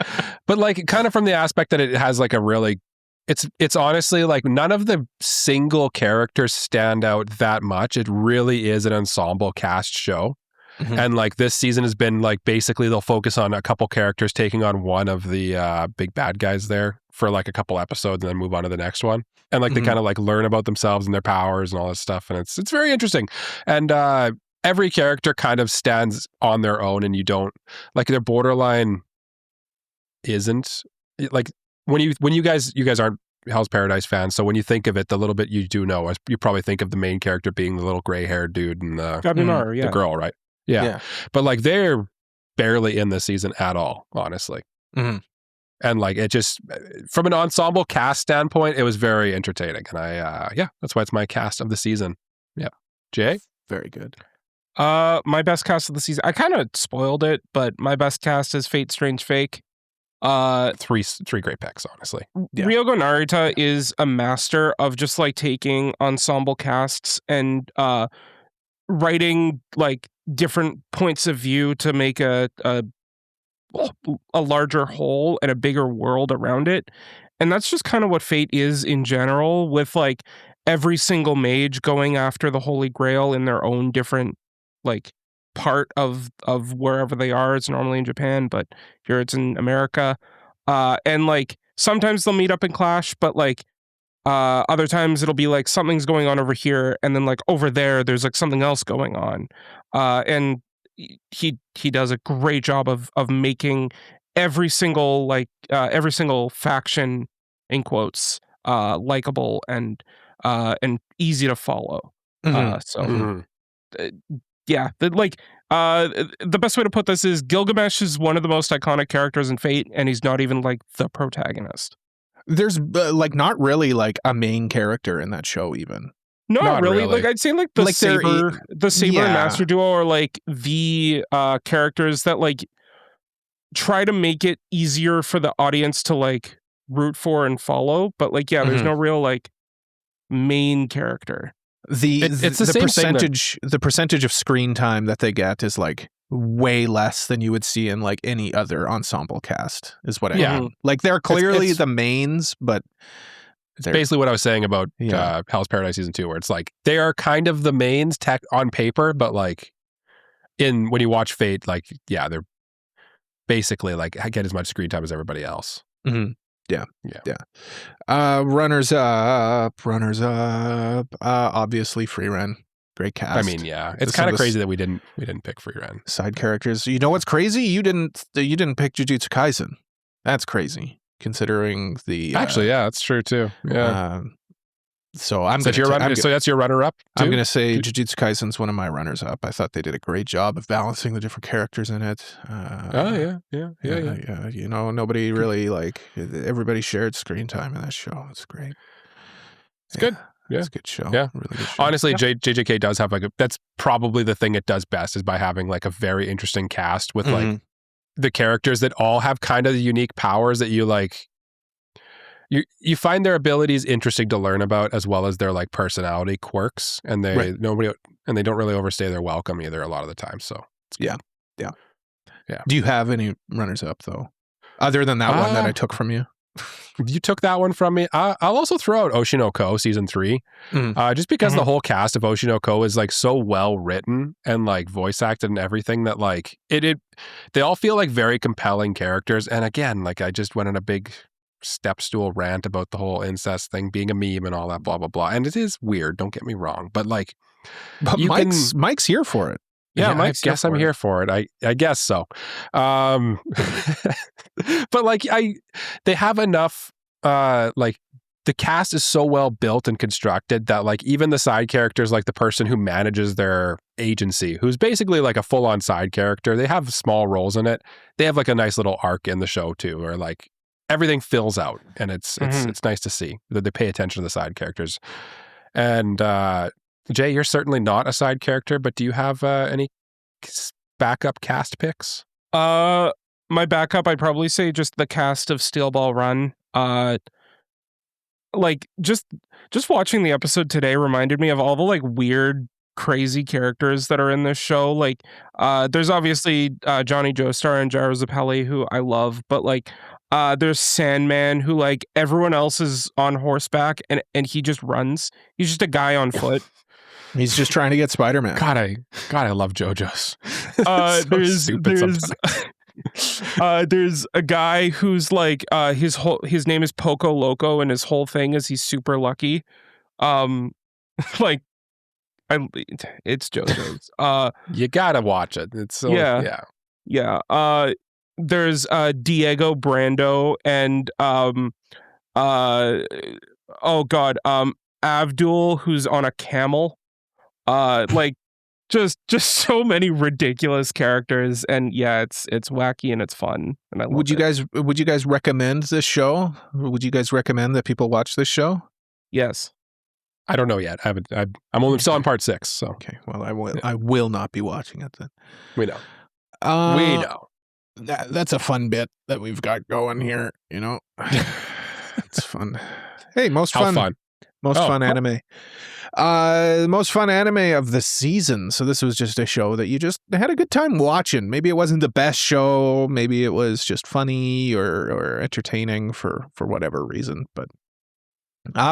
But like kind of from the aspect that it has like a really, it's honestly like none of the single characters stand out that much. It really is an ensemble cast show. Mhm. And like this season has been like basically they'll focus on a couple characters taking on one of the big bad guys there for like a couple episodes and then move on to the next one. And like they kind of like learn about themselves and their powers and all this stuff. And it's very interesting. And every character kind of stands on their own, and you don't like their borderline isn't like when you guys aren't Hell's Paradise fans, so when you think of it, the little bit you do know, you probably think of the main character being the little gray haired dude and the girl, right? Yeah. But like they're barely in this season at all, honestly. Mm-hmm. And like it just from an ensemble cast standpoint, it was very entertaining, and that's why it's my cast of the season. Yeah, Jay, very good. My best cast of the season. I kind of spoiled it, but my best cast is Fate Strange Fake. Three great picks, honestly. Yeah. Ryogo Narita is a master of just like taking ensemble casts and writing like different points of view to make a larger whole and a bigger world around it. And that's just kind of what Fate is in general, with like every single mage going after the Holy Grail in their own different like part of wherever they are. It's normally in Japan, but here it's in America. And like sometimes they'll meet up and clash, but like other times it'll be like something's going on over here, and then like over there there's like something else going on. And he does a great job of making every single faction in quotes likable and easy to follow. Yeah, the best way to put this is Gilgamesh is one of the most iconic characters in Fate, and he's not even like the protagonist. There's like not really like a main character in that show even. Not really. Like I'd say like the Saber and Master Duo are like the characters that like try to make it easier for the audience to like root for and follow, but like there's no real like main character. The percentage of screen time that they get is like way less than you would see in like any other ensemble cast is what I mean. Like they're clearly the mains, but it's basically what I was saying about Hell's Paradise Season 2, where it's like they are kind of the mains on paper, but like when you watch Fate, like they're basically like get as much screen time as everybody else. Mm-hmm. Yeah. Runners up. Obviously, Frieren. Great cast. I mean, it's kind of crazy that we didn't pick Frieren. Side characters. You know what's crazy? You didn't pick Jujutsu Kaisen. That's crazy, considering the. Actually, that's true too. Yeah. So that's your runner up. I'm going to say Jujutsu Kaisen's one of my runners up. I thought they did a great job of balancing the different characters in it. Yeah. You know, nobody really like everybody shared screen time in that show. It's great. It's good. Yeah, it's a good show. Yeah, really good show. Honestly, JJK does have that's probably the thing it does best is by having like a very interesting cast with like the characters that all have kind of unique powers that you like. You find their abilities interesting to learn about, as well as their like personality quirks, and they don't really overstay their welcome either a lot of the time. So yeah. Do you have any runners up though, other than that one that I took from you? You took that one from me. I'll also throw out Oshi no Ko season 3, just because the whole cast of Oshi no Ko is like so well written and like voice acted and everything that like they all feel like very compelling characters. And again, like I just went on a big step stool rant about the whole incest thing being a meme and all that blah blah blah, and it is weird, don't get me wrong, but like Mike's here for it. I guess I'm here for it. I guess so. But like they have enough like the cast is so well built and constructed that like even the side characters, like the person who manages their agency, who's basically like a full-on side character, they have small roles in it. They have like a nice little arc in the show too, where like everything fills out, and it's nice to see that they pay attention to the side characters. And Jay, you're certainly not a side character, but do you have any backup cast picks? My backup, I'd probably say just the cast of Steel Ball Run. Like just watching the episode today reminded me of all the like weird crazy characters that are in this show. Like, there's obviously Johnny Joestar and Gyro Zappelli, who I love, but like, there's Sandman, who like everyone else is on horseback and he just runs. He's just a guy on foot. He's just trying to get Spider-Man. God, I love JoJo's. There's a guy who's like his name is Poco Loco, and his whole thing is he's super lucky. Like it's JoJo's. You gotta watch it. It's so yeah. There's Diego Brando and Abdul, who's on a camel. Like just so many ridiculous characters, and yeah, it's wacky and it's fun, and I love it. Would you guys recommend this show? Would you guys recommend that people watch this show? Yes. I don't know yet. I'm still on part 6. So okay. Well, I will not be watching it then. We know. We know. That's a fun bit that we've got going here. You know, it's fun. Hey, most fun anime. The most fun anime of the season. So this was just a show that you just had a good time watching. Maybe it wasn't the best show. Maybe it was just funny or entertaining for whatever reason. But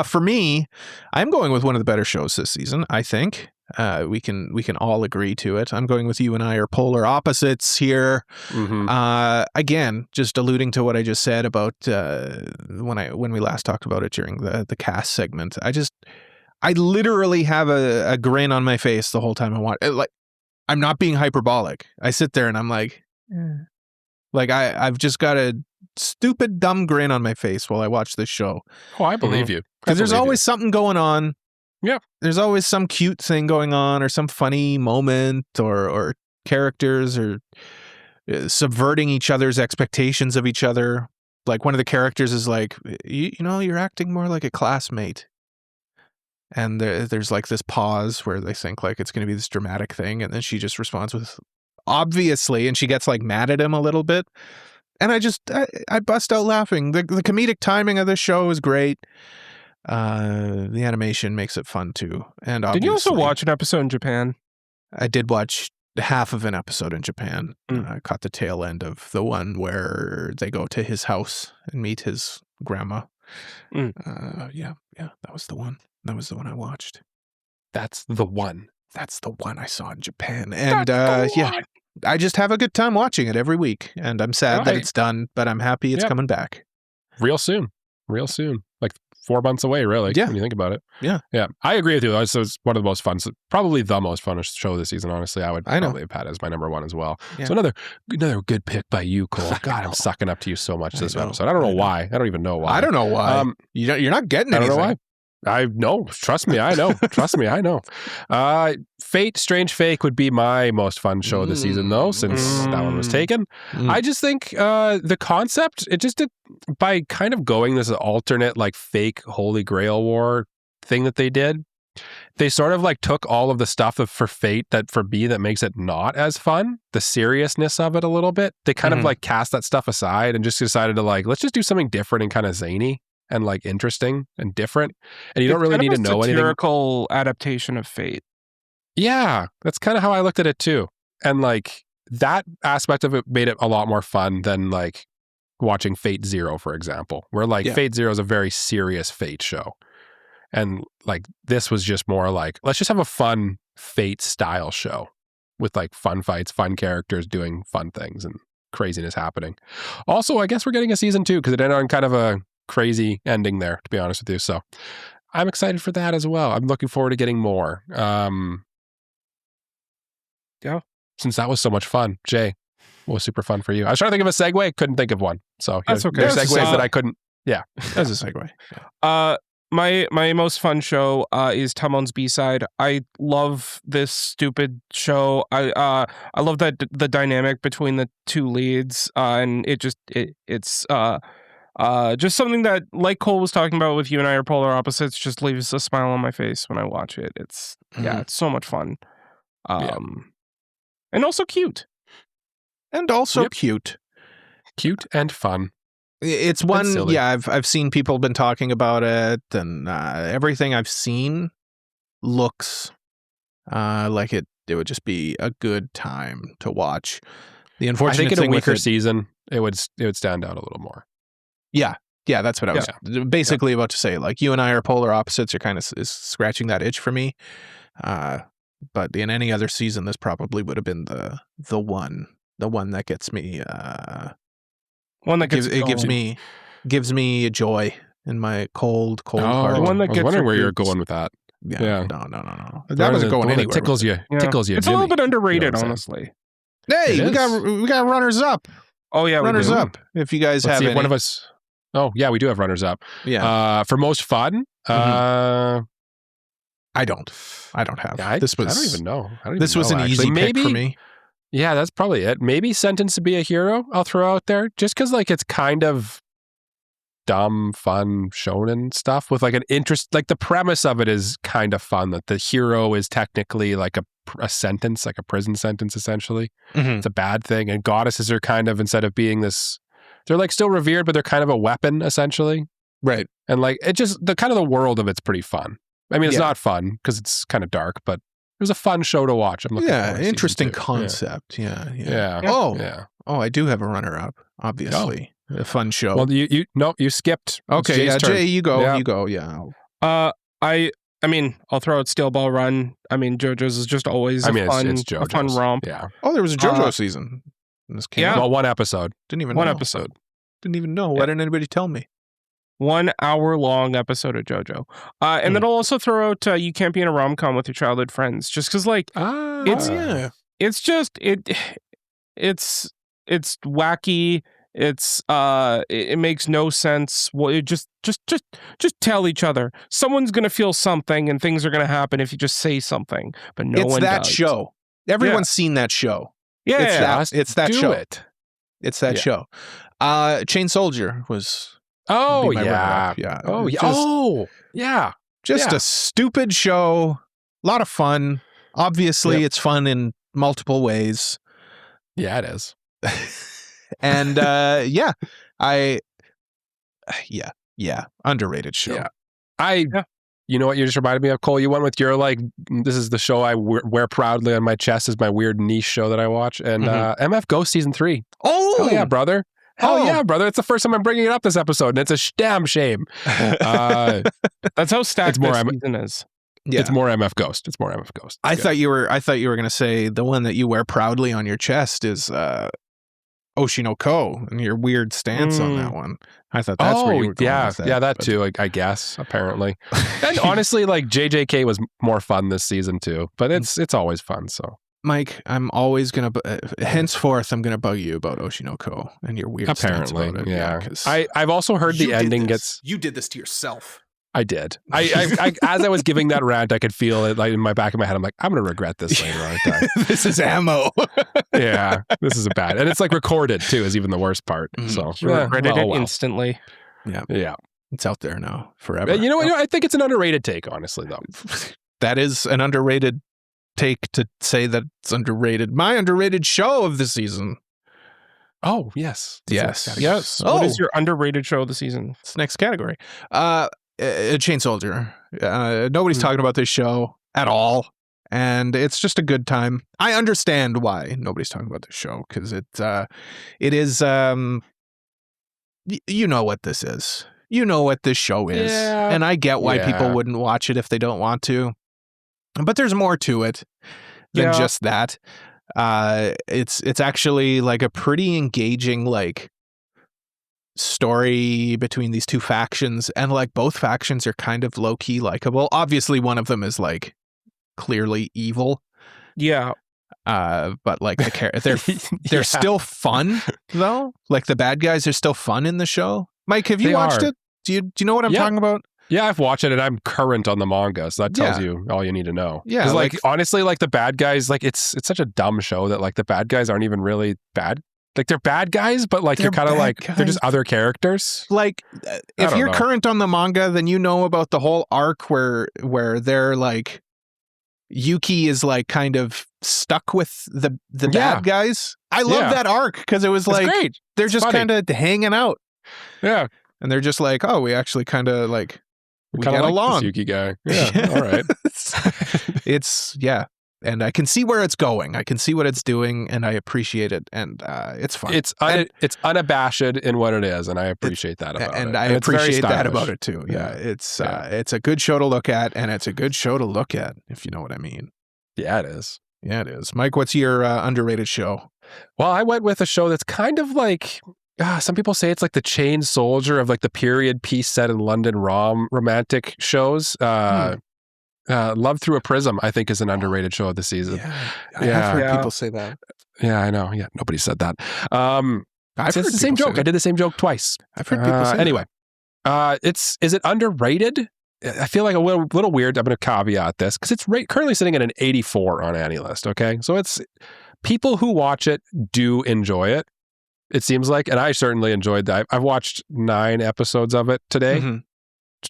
for me, I'm going with one of the better shows this season, I think. We can all agree to it. I'm going with you and I are polar opposites here. Mm-hmm. Again, just alluding to what I just said about when we last talked about it during the cast segment. I literally have a grin on my face the whole time I watch it. Like, I'm not being hyperbolic. I sit there and I'm like, like I've just got a stupid dumb grin on my face while I watch this show. Oh, I believe you. Because there's always something going on. Yeah. There's always some cute thing going on, or some funny moment, or characters or subverting each other's expectations of each other. Like one of the characters is like, you know, you're acting more like a classmate. And there's like this pause where they think like it's going to be this dramatic thing. And then she just responds with, obviously, and she gets like mad at him a little bit. And I bust out laughing. The comedic timing of this show is great. The animation makes it fun too. And did you also watch an episode in Japan? I did watch half of an episode in Japan. I caught the tail end of the one where they go to his house and meet his grandma. Yeah, that was the one. That was the one I watched. That's the one. That's the one I saw in Japan. And yeah, I just have a good time watching it every week. And I'm sad that it's done, but I'm happy it's coming back. Real soon. Like 4 months away, really, when you think about it. Yeah. I agree with you. It's one of the most fun, probably the most fun show this season, honestly. I would probably have had it as my number one as well. Yeah. So another good pick by you, Cole. God, I'm sucking up to you so much this episode. I don't know why. I don't even know why. I don't know why. You're not getting anything. I don't know why. I know. Trust me, I know. I know. Fate Strange Fake would be my most fun show of the season, though, since that one was taken. I just think the concept, by kind of going this alternate, like fake Holy Grail War thing that they did, they sort of like took all of the stuff for Fate that for me that makes it not as fun, the seriousness of it a little bit. They kind of like cast that stuff aside and just decided to like, let's just do something different and kind of zany and like interesting and different, and you don't really need to know anything. Satirical adaptation of Fate. Yeah, that's kind of how I looked at it too, and like that aspect of it made it a lot more fun than like watching Fate Zero, for example, where like Fate Zero is a very serious Fate show, and like this was just more like, let's just have a fun Fate style show with like fun fights, fun characters doing fun things, and craziness happening. Also, I guess we're getting a season 2 because it ended on kind of a crazy ending there, to be honest with you. So I'm excited for that as well. I'm looking forward to getting more. Since that was so much fun. Jay, what was super fun for you? I was trying to think of a segue, couldn't think of one. So that's okay. There's segues that I couldn't. Yeah, that's a segue. My most fun show is Tamon's B-Side. I love this stupid show. I love that the dynamic between the two leads, and it's just something that, like Cole was talking about with You and I Are Polar Opposites, just leaves a smile on my face when I watch it. It's it's so much fun. And also cute. Cute and fun. It's one, I've seen people been talking about it, and everything I've seen looks Like it would just be a good time to watch. The I unfortunate think in a thing with weaker it, season, it would stand out a little more. yeah, that's what I was basically about to say. Like you and I are polar opposites. You're kind of scratching that itch for me. But in any other season, this probably would have been the one that gets me. One that gets gives me joy in my cold heart. The one that I was gets wondering where you're recruits. going with that. Yeah. No. That wasn't going anywhere. Tickles you. Yeah. Tickles you. It's Jimmy. a little bit underrated, You know what I'm honestly. Hey, It we got runners up. Oh yeah, Runners we do. up. If you guys Let's have see if any. one of us. Oh yeah, we do have runners up. Yeah. For most fun. I don't have. Yeah, I don't even know. This was an easy pick for me. Yeah, that's probably it. Maybe Sentenced to Be a Hero. I'll throw out there just because like it's kind of dumb, fun shonen stuff with like an interest. Like the premise of it is kind of fun. That the hero is technically like a sentence, like a prison sentence, essentially. It's a bad thing, and goddesses are kind of, instead of being this, they're like still revered, but they're kind of a weapon, essentially. Right. And like it just the world of it's pretty fun. I mean, it's not fun because it's kind of dark, but it was a fun show to watch. I'm looking forward to interesting season 2. concept. Yeah. Oh, I do have a runner up. Obviously, a fun show. Well, you skipped. Okay, Jay's turn. Jay, you go. Yeah. You go. Yeah. I mean, I'll throw out Steel Ball Run. I mean, JoJo's is just always it's a fun romp. Yeah. Oh, there was a JoJo season. This came out. Well, one episode. Didn't even One know. episode. Didn't even know. Why didn't anybody tell me? 1 hour long episode of JoJo. And then I'll also throw out You Can't Be in a Rom-Com with Your Childhood Friends, just because like it's just it's wacky. It makes no sense. Well, just tell each other. Someone's gonna feel something, and things are gonna happen if you just say something. But no one does. It's that show. Everyone's seen that show. Yeah, it's that show. It's that show. Chain Soldier was. Oh yeah. Yeah. Oh yeah. Just a stupid show. A lot of fun. Obviously, it's fun in multiple ways. Yeah, it is. And underrated show. Yeah. You know what you just reminded me of, Cole? You went with your like, this is the show I wear proudly on my chest, is my weird niche show that I watch, and MF Ghost season 3. Oh hell yeah, brother! Hell yeah, brother! It's the first time I'm bringing it up this episode, and it's a damn shame. That's how stacked this season is. Yeah. It's more MF Ghost. I thought you were going to say the one that you wear proudly on your chest is Oshi no Ko, and your weird stance on that one. I thought that's where you were going with that. Yeah, that too, I guess, apparently. And honestly, like JJK was more fun this season too, but it's always fun, so. Mike, I'm always going to, henceforth, I'm going to bug you about Oshi no Ko and your weird stance about it. Yeah. I've also heard the ending gets... You did this to yourself. I did. I as I was giving that rant, I could feel it like in my back of my head. I'm like, I'm going to regret this later on. This is ammo. Yeah, this is bad. And it's like recorded too, is even the worst part. So regretted it instantly. Yeah. It's out there now forever. You know what? I think it's an underrated take, honestly, though. That is an underrated take to say that it's underrated. My underrated show of the season. Oh, yes. Yes. What is your underrated show of the season? It's the next category. Chain Soldier. Nobody's talking about this show at all, and it's just a good time. I understand why nobody's talking about this show, because it is you know what this is. You know what this show is, and I get why people wouldn't watch it if they don't want to. But there's more to it than just that. It's actually like a pretty engaging like story between these two factions, and like both factions are kind of low-key likable. Obviously one of them is like clearly evil, but like they're still fun though. Like the bad guys are still fun in the show. Mike, have you watched it? Do you know what I'm talking about? Yeah, I've watched it, and I'm current on the manga, so that tells you all you need to know. Yeah, like honestly, like the bad guys, like it's such a dumb show that like the bad guys aren't even really bad. Like they're bad guys, but like you're kind of like they're just other characters. Like if you're current on the manga, then you know about the whole arc where they're like Yuki is like kind of stuck with the bad guys. I love that arc because it was like great. They're just kind of hanging out. Yeah, and they're just like, oh, we actually kind of like we get like along. This Yuki guy. Yeah, all right. It's and I can see where it's going. I can see what it's doing, and I appreciate it, and it's fun. It's unabashed in what it is, and I appreciate that about it. And I appreciate that about it too. Yeah, it's a good show to look at, and it's a good show to look at, if you know what I mean. Yeah, it is. Yeah, it is. Mike, what's your underrated show? Well, I went with a show that's kind of like, some people say it's like the chain soldier of like the period piece set in London romantic shows. Love Through a Prism, I think, is an underrated show of the season. Yeah, I've heard people say that. Yeah, I know. Yeah, nobody said that. It's the same joke. I did the same joke twice. I've heard people say anyway, is it underrated? I feel like a little weird. I'm going to caveat this because it's currently sitting at an 84 on AniList. Okay, so it's people who watch it do enjoy it. It seems like, and I certainly enjoyed that. I've watched 9 episodes of it today. Mm-hmm.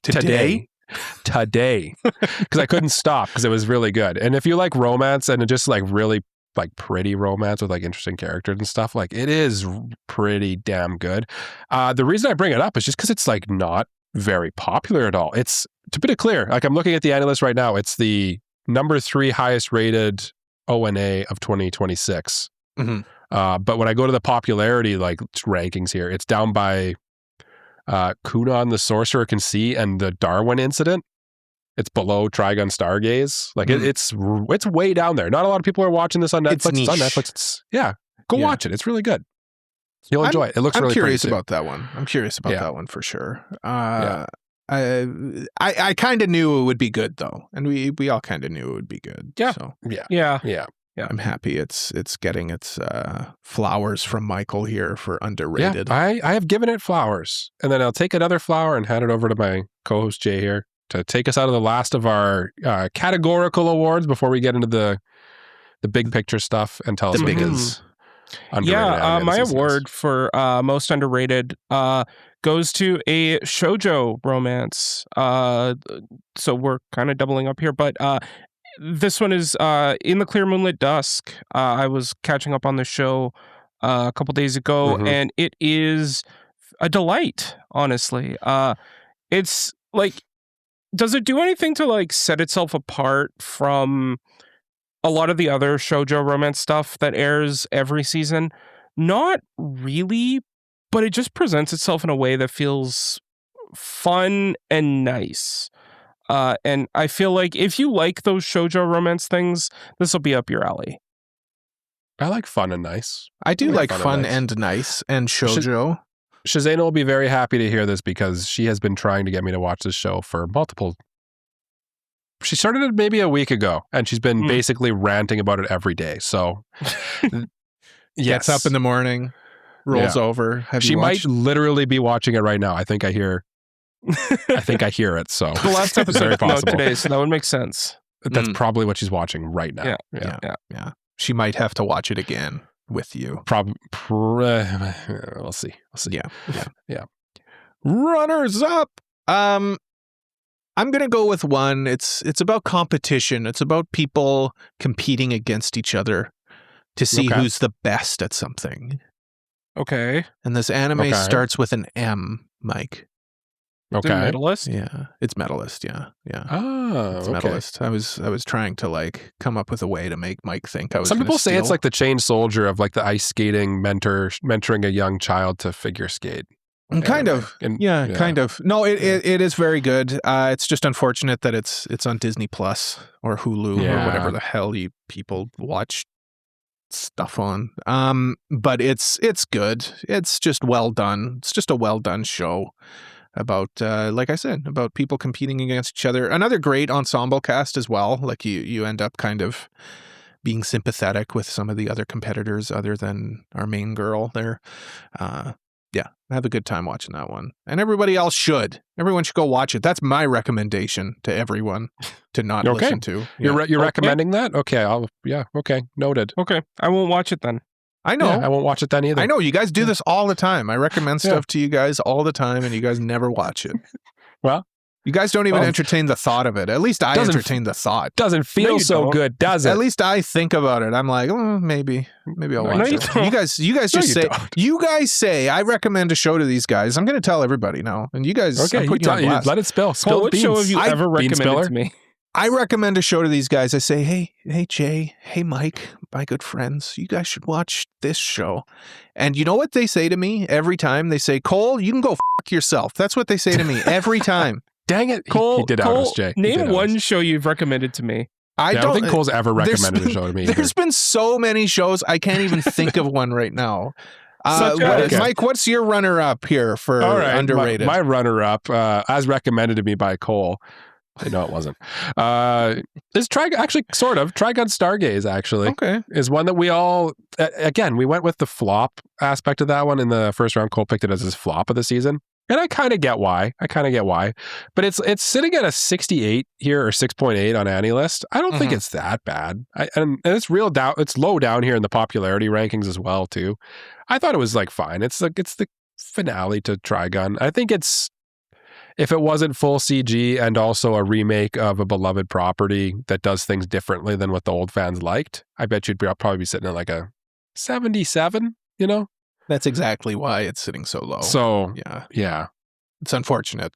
Today, because I couldn't stop because it was really good. And if you like romance and just like really like pretty romance with like interesting characters and stuff, like it is pretty damn good. The reason I bring it up is just because it's like not very popular at all. It's, to be clear, like I'm looking at the AniList right now. It's the number 3 highest rated ONA of 2026. Mm-hmm. But when I go to the popularity like rankings here, it's down by Kunan the Sorcerer Can See and the Darwin Incident. It's below Trigun Stargaze. Like it's way down there. Not a lot of people are watching this on Netflix. It's on Netflix. Go watch it. It's really good. You'll enjoy it. It looks really pretty. I'm curious about that one. I'm curious about that one for sure. I kind of knew it would be good though, and we all kind of knew it would be good. Yeah. So. Yeah. I'm happy it's getting its flowers from Michael here for underrated. Yeah, I have given it flowers, and then I'll take another flower and hand it over to my co-host Jay here to take us out of the last of our categorical awards before we get into the big picture stuff and tell us what is underrated. My award for most underrated goes to a shoujo romance. So we're kind of doubling up here, but this one is In the Clear Moonlit Dusk. I was catching up on the show a couple days ago, and it is a delight, honestly. It's like, does it do anything to like set itself apart from a lot of the other shoujo romance stuff that airs every season? Not really, but it just presents itself in a way that feels fun and nice. And I feel like if you like those shoujo romance things, this will be up your alley. I like fun and nice. I do like fun and nice and shoujo. Shazana will be very happy to hear this because she has been trying to get me to watch this show for multiple. She started it maybe a week ago, and she's been basically ranting about it every day. So, gets up in the morning, rolls over. She might literally be watching it right now. I think I hear it. So the last episode came out today, so that would make sense. That's probably what she's watching right now. Yeah. She might have to watch it again with you. We'll see. Yeah. Runners up. I'm gonna go with one. It's about competition. It's about people competing against each other to see who's the best at something. Okay. And this anime starts with an M, Mike. Okay. Medalist? Yeah. It's Medalist, yeah. Oh, it's Medalist. I was trying to like come up with a way to make Mike think I was. Some people say it's like the chain soldier of like the ice skating mentoring a young child to figure skate. Kind of. Kind of. No, it is very good. It's just unfortunate that it's on Disney Plus or Hulu or whatever the hell you people watch stuff on. But it's good. It's just well done. It's just a well done show about, like I said, about people competing against each other. Another great ensemble cast as well. Like you end up kind of being sympathetic with some of the other competitors other than our main girl there. Yeah, I have a good time watching that one. And everybody else should. Everyone should go watch it. That's my recommendation to everyone to not listen to. Yeah. You're recommending that? Okay, noted. Okay, I won't watch it then. I know. I won't watch it then either. I know. You guys do this all the time. I recommend stuff to you guys all the time, and you guys never watch it. Well, you guys don't even entertain the thought of it. At least I entertain the thought. Doesn't feel so good, does it? At least I think about it. I'm like, maybe I'll watch it. You guys just say. You guys say I recommend a show to these guys. I'm going to tell everybody now, and you guys. Okay, I'm putting you on blast. Let it spill. Spill what beans. show have you ever recommended to me? I recommend a show to these guys. I say, hey, Jay, hey, Mike, my good friends, you guys should watch this show. And you know what they say to me every time? They say, Cole, you can go fuck yourself. That's what they say to me every time. Dang it. Cole, he did out us, Jay. Name one show you've recommended to me. I don't think Cole's ever recommended a show to me. There's been so many shows, I can't even think of one right now. Mike, what's your runner-up here for underrated? My runner-up, as recommended to me by Cole, no, it wasn't. Is Trigun Stargaze, actually. Okay. Is one that we all, again, we went with the flop aspect of that one in the first round. Cole picked it as his flop of the season. And I kind of get why. But it's sitting at a 68 here or 6.8 on AniList. I don't think it's that bad. And it's it's low down here in the popularity rankings as well, too. I thought it was like fine. It's the finale to Trigun. I think if it wasn't full CG and also a remake of a beloved property that does things differently than what the old fans liked, I bet you'd probably be sitting at like a 77, you know? That's exactly why it's sitting so low. So, yeah. It's unfortunate.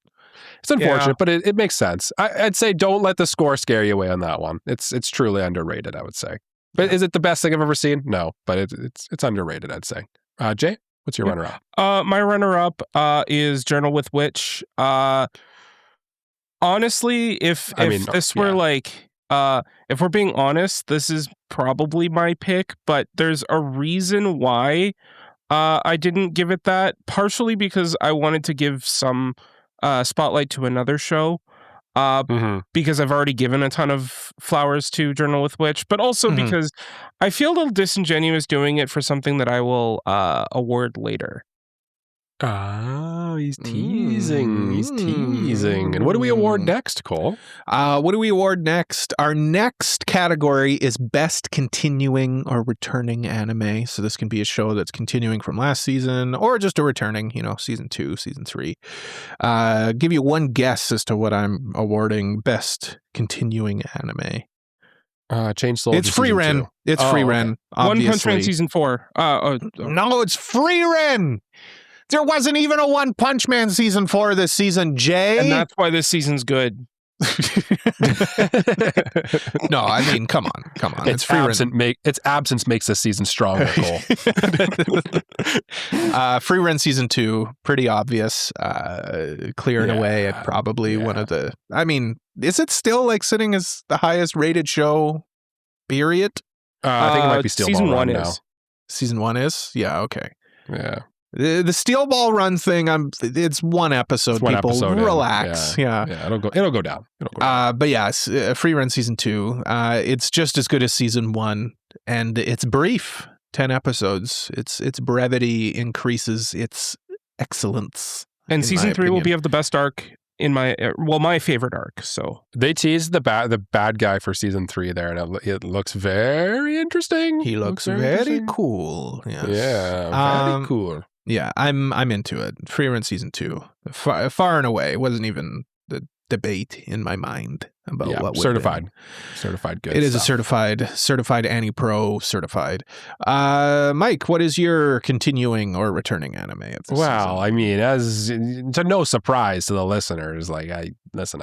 But it makes sense. I'd say don't let the score scare you away on that one. It's truly underrated, I would say. But is it the best thing I've ever seen? No, but it's underrated, I'd say. Jay? What's your runner-up? My runner-up is Journal with Witch. Honestly, if we're being honest, this is probably my pick, but there's a reason why I didn't give it that. Partially because I wanted to give some spotlight to another show. Because I've already given a ton of flowers to Journal with Witch, but also because I feel a little disingenuous doing it for something that I will award later. Oh, he's teasing. He's teasing. And what do we award next, Cole? What do we award next? Our next category is Best Continuing or Returning Anime. So this can be a show that's continuing from last season or just a returning, season 2, season 3. Give you one guess as to what I'm awarding Best Continuing Anime. Change Soldier. It's Frieren. It's Frieren. One Punch Man season 4. No, it's Frieren. There wasn't even a One Punch Man season 4 this season, Jay. And that's why this season's good. No, I mean, come on. It's its absence makes this season stronger, Cole. Frieren season 2, pretty obvious. Clearing away at probably one of the. I mean, is it still like sitting as the highest rated show? Period. I think it might be Steel season Ball 1 Run is. now. Season 1 is? Yeah. Okay. Yeah. The Steel Ball Run thing, it's one episode. It's one people episode relax. Yeah. It'll go down. But yeah, Frieren season 2. It's just as good as season 1, and it's brief. 10 episodes. Its brevity increases its excellence. And season 3 will be of the best arc in my favorite arc. So they teased the bad guy for season 3 there, and it looks very interesting. He looks very cool. Yes. Yeah, very cool. Yeah, I'm into it. Frieren season 2, far and away, wasn't even the debate in my mind about what certified good. It is a certified AniPro certified. Mike, what is your continuing or returning anime of this season? I mean, as to no surprise to the listeners, I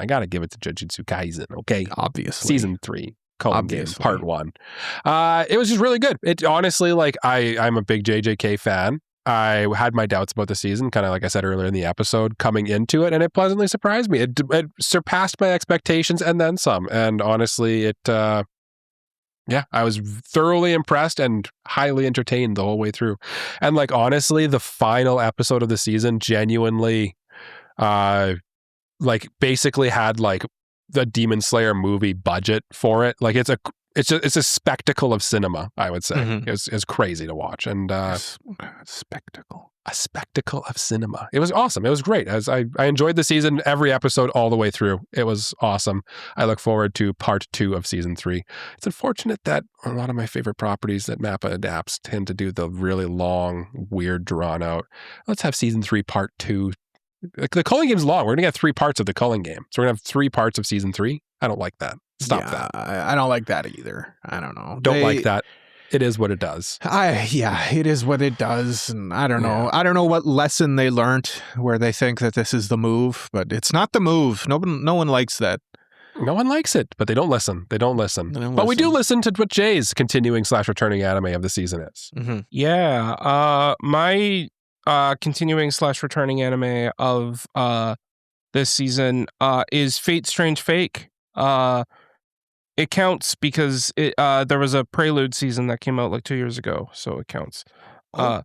got to give it to Jujutsu Kaisen. Okay, obviously, season 3. Game, part 1. It was just really good. It honestly, I'm a big JJK fan. I had my doubts about the season, kind of like I said earlier in the episode, coming into it, and it pleasantly surprised me. It surpassed my expectations and then some. And honestly, I was thoroughly impressed and highly entertained the whole way through. And honestly, the final episode of the season genuinely, basically had the Demon Slayer movie budget for it. It's a spectacle of cinema, I would say. It's crazy to watch. And spectacle. A spectacle of cinema. It was awesome. It was great. As I enjoyed the season, every episode all the way through. It was awesome. I look forward to part 2 of season 3. It's unfortunate that a lot of my favorite properties that MAPPA adapts tend to do the really long, weird, drawn out. Let's have season 3 part 2. The Culling Game's long. We're going to get 3 parts of the Culling Game. So we're going to have 3 parts of season 3. I don't like that. Stop that. I don't like that either. I don't know. Don't like that. It is what it does. It is what it does. And I don't know. I don't know what lesson they learned where they think that this is the move, but it's not the move. No one likes that. No one likes it, but they don't listen. They don't listen. But we do listen to what Jay's continuing/returning anime of the season is. Mm-hmm. Yeah. My continuing/returning anime of this season is Fate Strange Fake. It counts because there was a Prelude season that came out like 2 years ago, so it counts. Does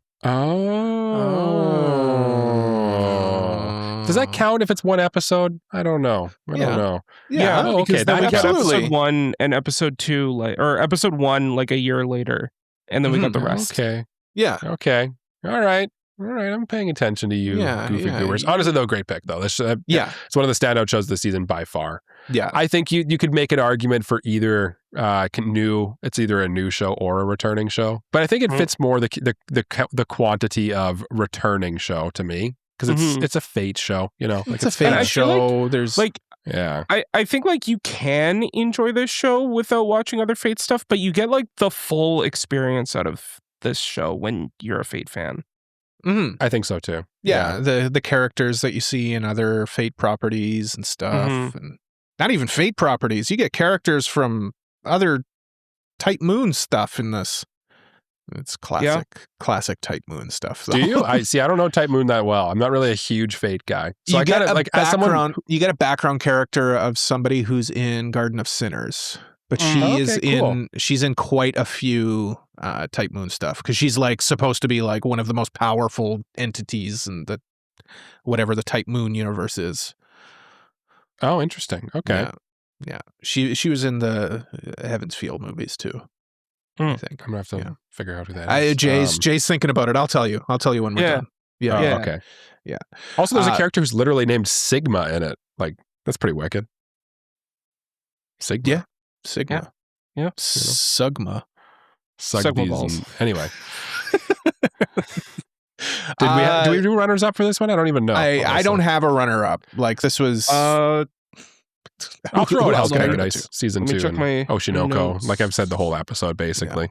that count if it's one episode? I don't know. I don't know. Yeah. Oh, okay. Then we got absolutely. episode 1 and episode 2, episode 1 like a year later, and then we got the rest. Okay. Yeah. Okay. All right. I'm paying attention to you, goofy viewers. Honestly, though, great pick though. It's one of the standout shows this season by far. Yeah. I think you could make an argument for either it's either a new show or a returning show, but I think it fits more the quantity of returning show to me because it's a Fate show. You know, it's a Fate show. There's I think like you can enjoy this show without watching other Fate stuff, but you get like the full experience out of this show when you're a Fate fan. Mm-hmm. I think so too. Yeah, the characters that you see in other Fate properties and stuff, and not even Fate properties. You get characters from other Type Moon stuff in this. It's classic Type Moon stuff. So. Do you? I don't know Type Moon that well. I'm not really a huge Fate guy. So you get you get a background character of somebody who's in Garden of Sinners. But she's in quite a few Type Moon stuff because she's like supposed to be like one of the most powerful entities in whatever the Type Moon universe is. Oh, interesting. Okay. Yeah. She was in the Heaven's Field movies too. I think. I'm gonna have to figure out who that is. Jay's thinking about it. I'll tell you when we're done. Yeah. Okay. Yeah. Also, there's a character who's literally named Sigma in it. Like that's pretty wicked. Sigma. Yeah. Sigma. Yeah. Sugma. Balls. Anyway. Did we do runners up for this one? I don't even know. I don't have a runner up. Like this was I'll throw out Hell's Paradise season 2 and Oshinoko. notes. Like I've said the whole episode basically.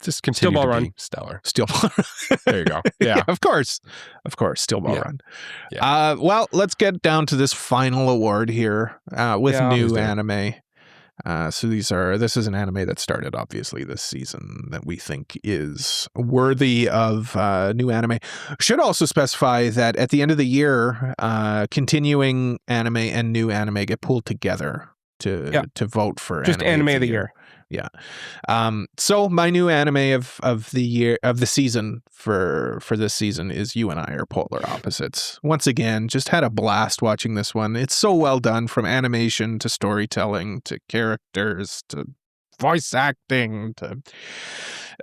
Just continue Steel Ball to Run. be stellar. Steel Ball Run. There you go. Yeah. Of course. Steel Ball Run. Yeah. Well, let's get down to this final award here with new anime. So this is an anime that started obviously this season that we think is worthy of new anime. Should also specify that at the end of the year, continuing anime and new anime get pulled together to vote for just anime of the year. Yeah. So my new anime of the season for this season is You and I Are Polar Opposites. Once again, just had a blast watching this one. It's so well done from animation to storytelling to characters to voice acting to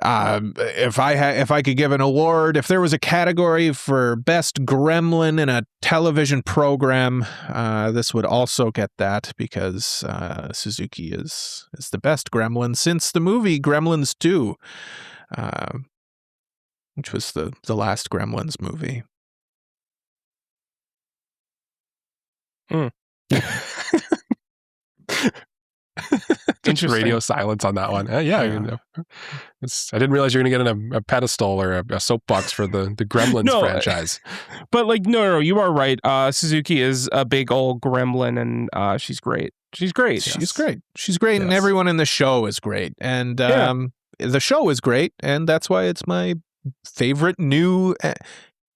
if I could give an award, if there was a category for best gremlin in a television program, this would also get that because Suzuki is the best gremlin since the movie Gremlins 2, which was the last Gremlins movie. Just radio silence on that one. I didn't realize you're going to get a pedestal or a soapbox for the Gremlins franchise. But no, you are right. Suzuki is a big old gremlin, and she's great. She's great. Yes. She's great, and everyone in the show is great. And the show is great, and that's why it's my favorite new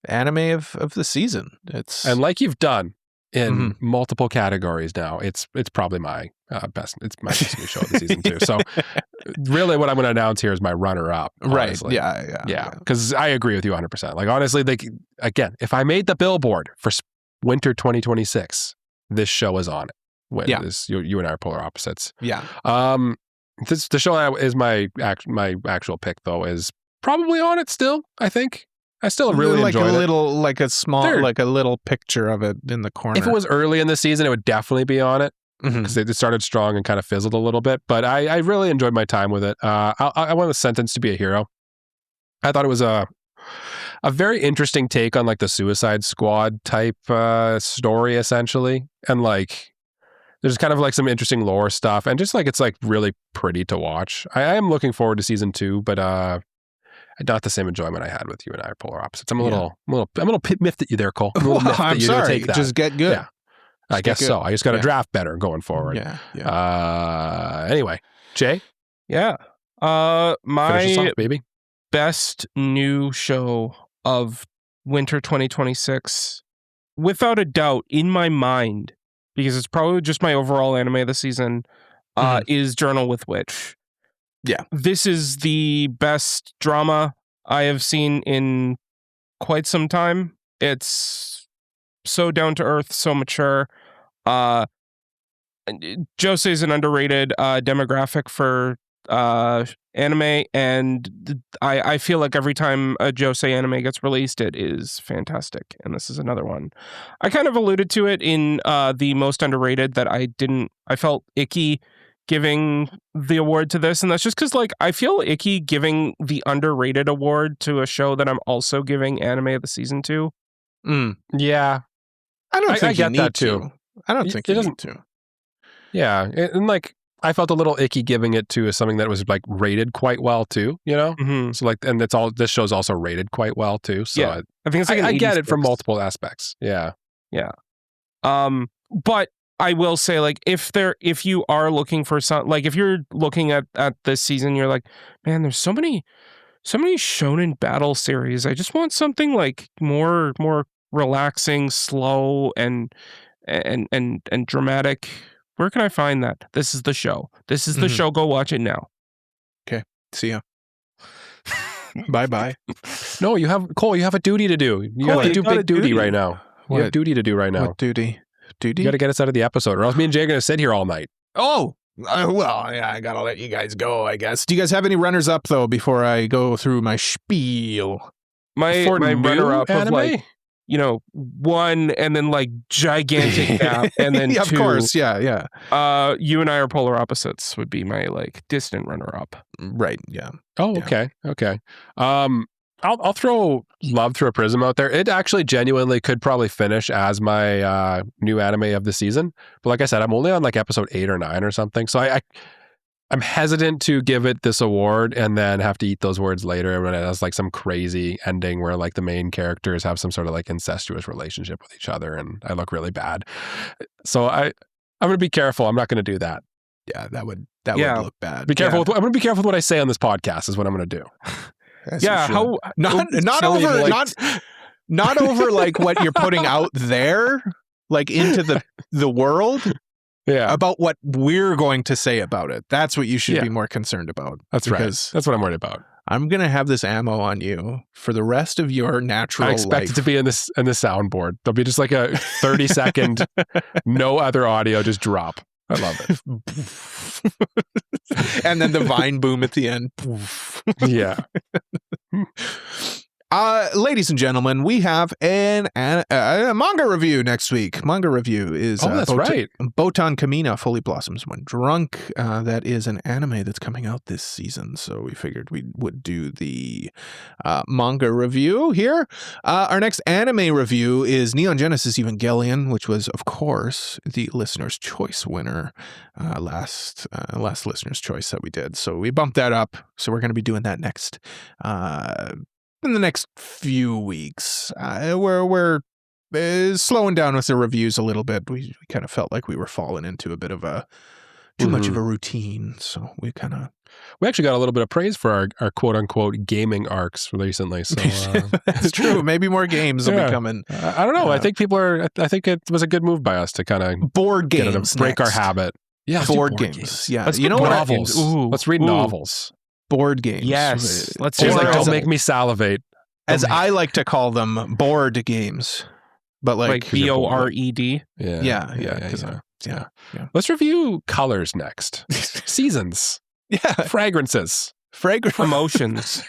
anime of the season. And like you've done in multiple categories now, it's probably my best. It's my best new show of the season too. So really what I'm going to announce here is my runner up. Honestly. Right. Yeah. Because I agree with you 100%. Like honestly, again, if I made the billboard for winter 2026, this show is on it. This You and I Are Polar Opposites. Yeah. The show that is my actual pick though is probably on it still, I think. I still really enjoy it. Like a little picture of it in the corner. If it was early in the season, it would definitely be on it because it started strong and kind of fizzled a little bit. But I really enjoyed my time with it. I want the sentence to be a hero. I thought it was a very interesting take on like the Suicide Squad type story, essentially, and like there's kind of like some interesting lore stuff, and just like it's like really pretty to watch. I am looking forward to season 2, but not the same enjoyment I had with You and I Are Polar Opposites. I'm a little miffed at you there, Cole. I'm sorry. Just get good. I guess so. I just got to draft better going forward. Yeah. Anyway, Jay? Yeah. Finish us My off, baby. best new show of winter 2026, without a doubt, in my mind, because it's probably just my overall anime of the season, is Journal with Witch. Yeah. This is the best drama I have seen in quite some time. It's so down to earth, so mature. Josei is an underrated demographic for anime, and I feel like every time a Josei anime gets released, it is fantastic, and this is another one. I kind of alluded to it in the most underrated that I felt icky giving the award to this, and that's just because like I feel icky giving the underrated award to a show that I'm also giving anime of the season to. Yeah. I don't think I get you need that too. I don't think you need to. Yeah, and like I felt a little icky giving it to something that was like rated quite well too, you know? Mm-hmm. So like, and this show's also rated quite well too. So yeah. I think it's like I get it from multiple aspects. Yeah. Yeah. But I will say, like, if you are looking for some, like, if you're looking at this season, you're like, man, there's so many shonen battle series. I just want something like more relaxing, slow, and dramatic. Where can I find that? This is the show. This is the show. Go watch it now. Okay. See ya. Bye. No, you have a duty to do. You have to do big duty right now. You have duty to do right now. What duty? You got to get us out of the episode, or else me and Jay are going to sit here all night. Oh, well, yeah, I got to let you guys go, I guess. Do you guys have any runners up, though, before I go through my spiel? My runner up of like, you know, one and then like gigantic gap, and then yeah, two. Of course, yeah. You and I are polar opposites would be my like distant runner up. Right, yeah. Oh, okay. I'll throw Love Through a Prism out there. It actually genuinely could probably finish as my new anime of the season. But like I said, I'm only on like episode 8 or 9 or something. So I'm hesitant to give it this award and then have to eat those words later when it has like some crazy ending where like the main characters have some sort of like incestuous relationship with each other and I look really bad. So I'm going to be careful. I'm not going to do that. Yeah, that would look bad. Be careful. I'm going to be careful with what I say on this podcast is what I'm going to do. Yeah, not over like what you're putting out there, like into the world. Yeah, about what we're going to say about it. That's what you should be more concerned about. That's right. That's what I'm worried about. I'm gonna have this ammo on you for the rest of your natural life. I expect it to be in the soundboard. There'll be just like a 30-second, no other audio, just drop. I love it. And then the vine boom at the end. Yeah. Ladies and gentlemen, we have a manga review next week. Manga review is that's right. Botan Kamina Fully Blossoms When Drunk. That is an anime that's coming out this season, so we figured we would do the manga review here. Our next anime review is Neon Genesis Evangelion, which was, of course, the listener's choice winner last listener's choice that we did. So we bumped that up. So we're going to be doing that next. In the next few weeks, we're slowing down with the reviews a little bit. We kind of felt like we were falling into a bit of too much of a routine, so we actually got a little bit of praise for our quote unquote gaming arcs recently. So that's true. Maybe more games will be coming. I don't know. I think I think it was a a good move by us to kind of board games break our habit. Yeah, board games. Yeah, let's novels. Let's read novels. Board games. Yes. Let's do like don't make me salivate. As I like to call them, board games. But like BORED. Yeah. Let's review colors next. Seasons. Yeah. Fragrances. Emotions.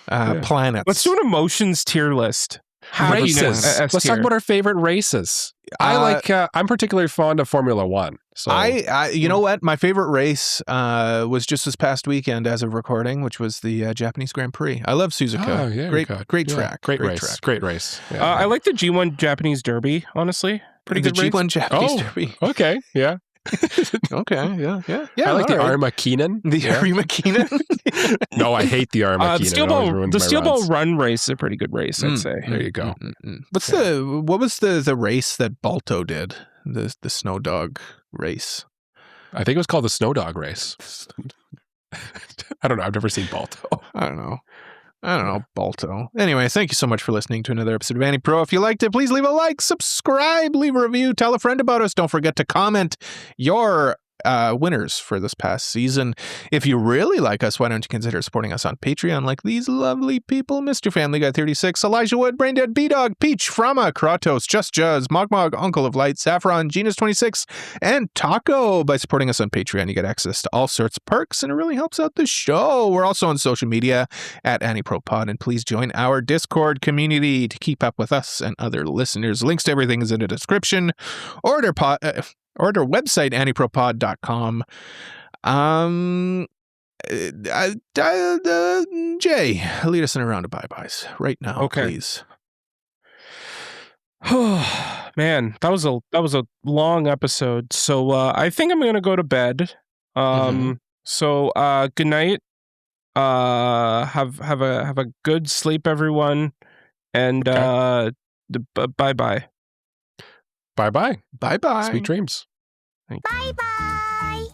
Planets. Let's do an emotions tier list. Races. Let's talk about our favorite races. I'm particularly fond of Formula One. So you know what? My favorite race was just this past weekend as of recording, which was the Japanese Grand Prix. I love Suzuka. Oh, yeah, great track. Great race. Yeah. I like the G1 Japanese Derby, honestly. Pretty good race. G1 Japanese Derby. Okay, yeah. Okay, yeah. I like the all right. Arma Keenan. The Arma Keenan. No, I hate the Arma Keenan. The Steel Ball Run race is a pretty good race, I'd say. There you go. What was the race that Balto did? The Snow Dog race. I think it was called the Snow Dog race. I don't know. I've never seen Balto. I don't know, Balto. Anyway, thank you so much for listening to another episode of AniPro. If you liked it, please leave a like, subscribe, leave a review, tell a friend about us. Don't forget to comment your winners for this past season. If you really like us, why don't you consider supporting us on Patreon like these lovely people? Mr. Family Guy 36, Elijah Wood, Braindead, B-Dog, Peach, Frama, Kratos, Just Juzz, Mogmog, Uncle of Light, Saffron, Genus 26, and Taco. By supporting us on Patreon, you get access to all sorts of perks, and it really helps out the show. We're also on social media at AniProPod, and please join our Discord community to keep up with us and other listeners. Links to everything is in the description. Order website, anipropod.com. Jay, lead us in a round of bye-byes right now, please. Man, that was a long episode. So I think I'm gonna go to bed. So good night. Have a good sleep, everyone, and bye-bye. Bye-bye. Bye-bye. Sweet dreams. Bye-bye.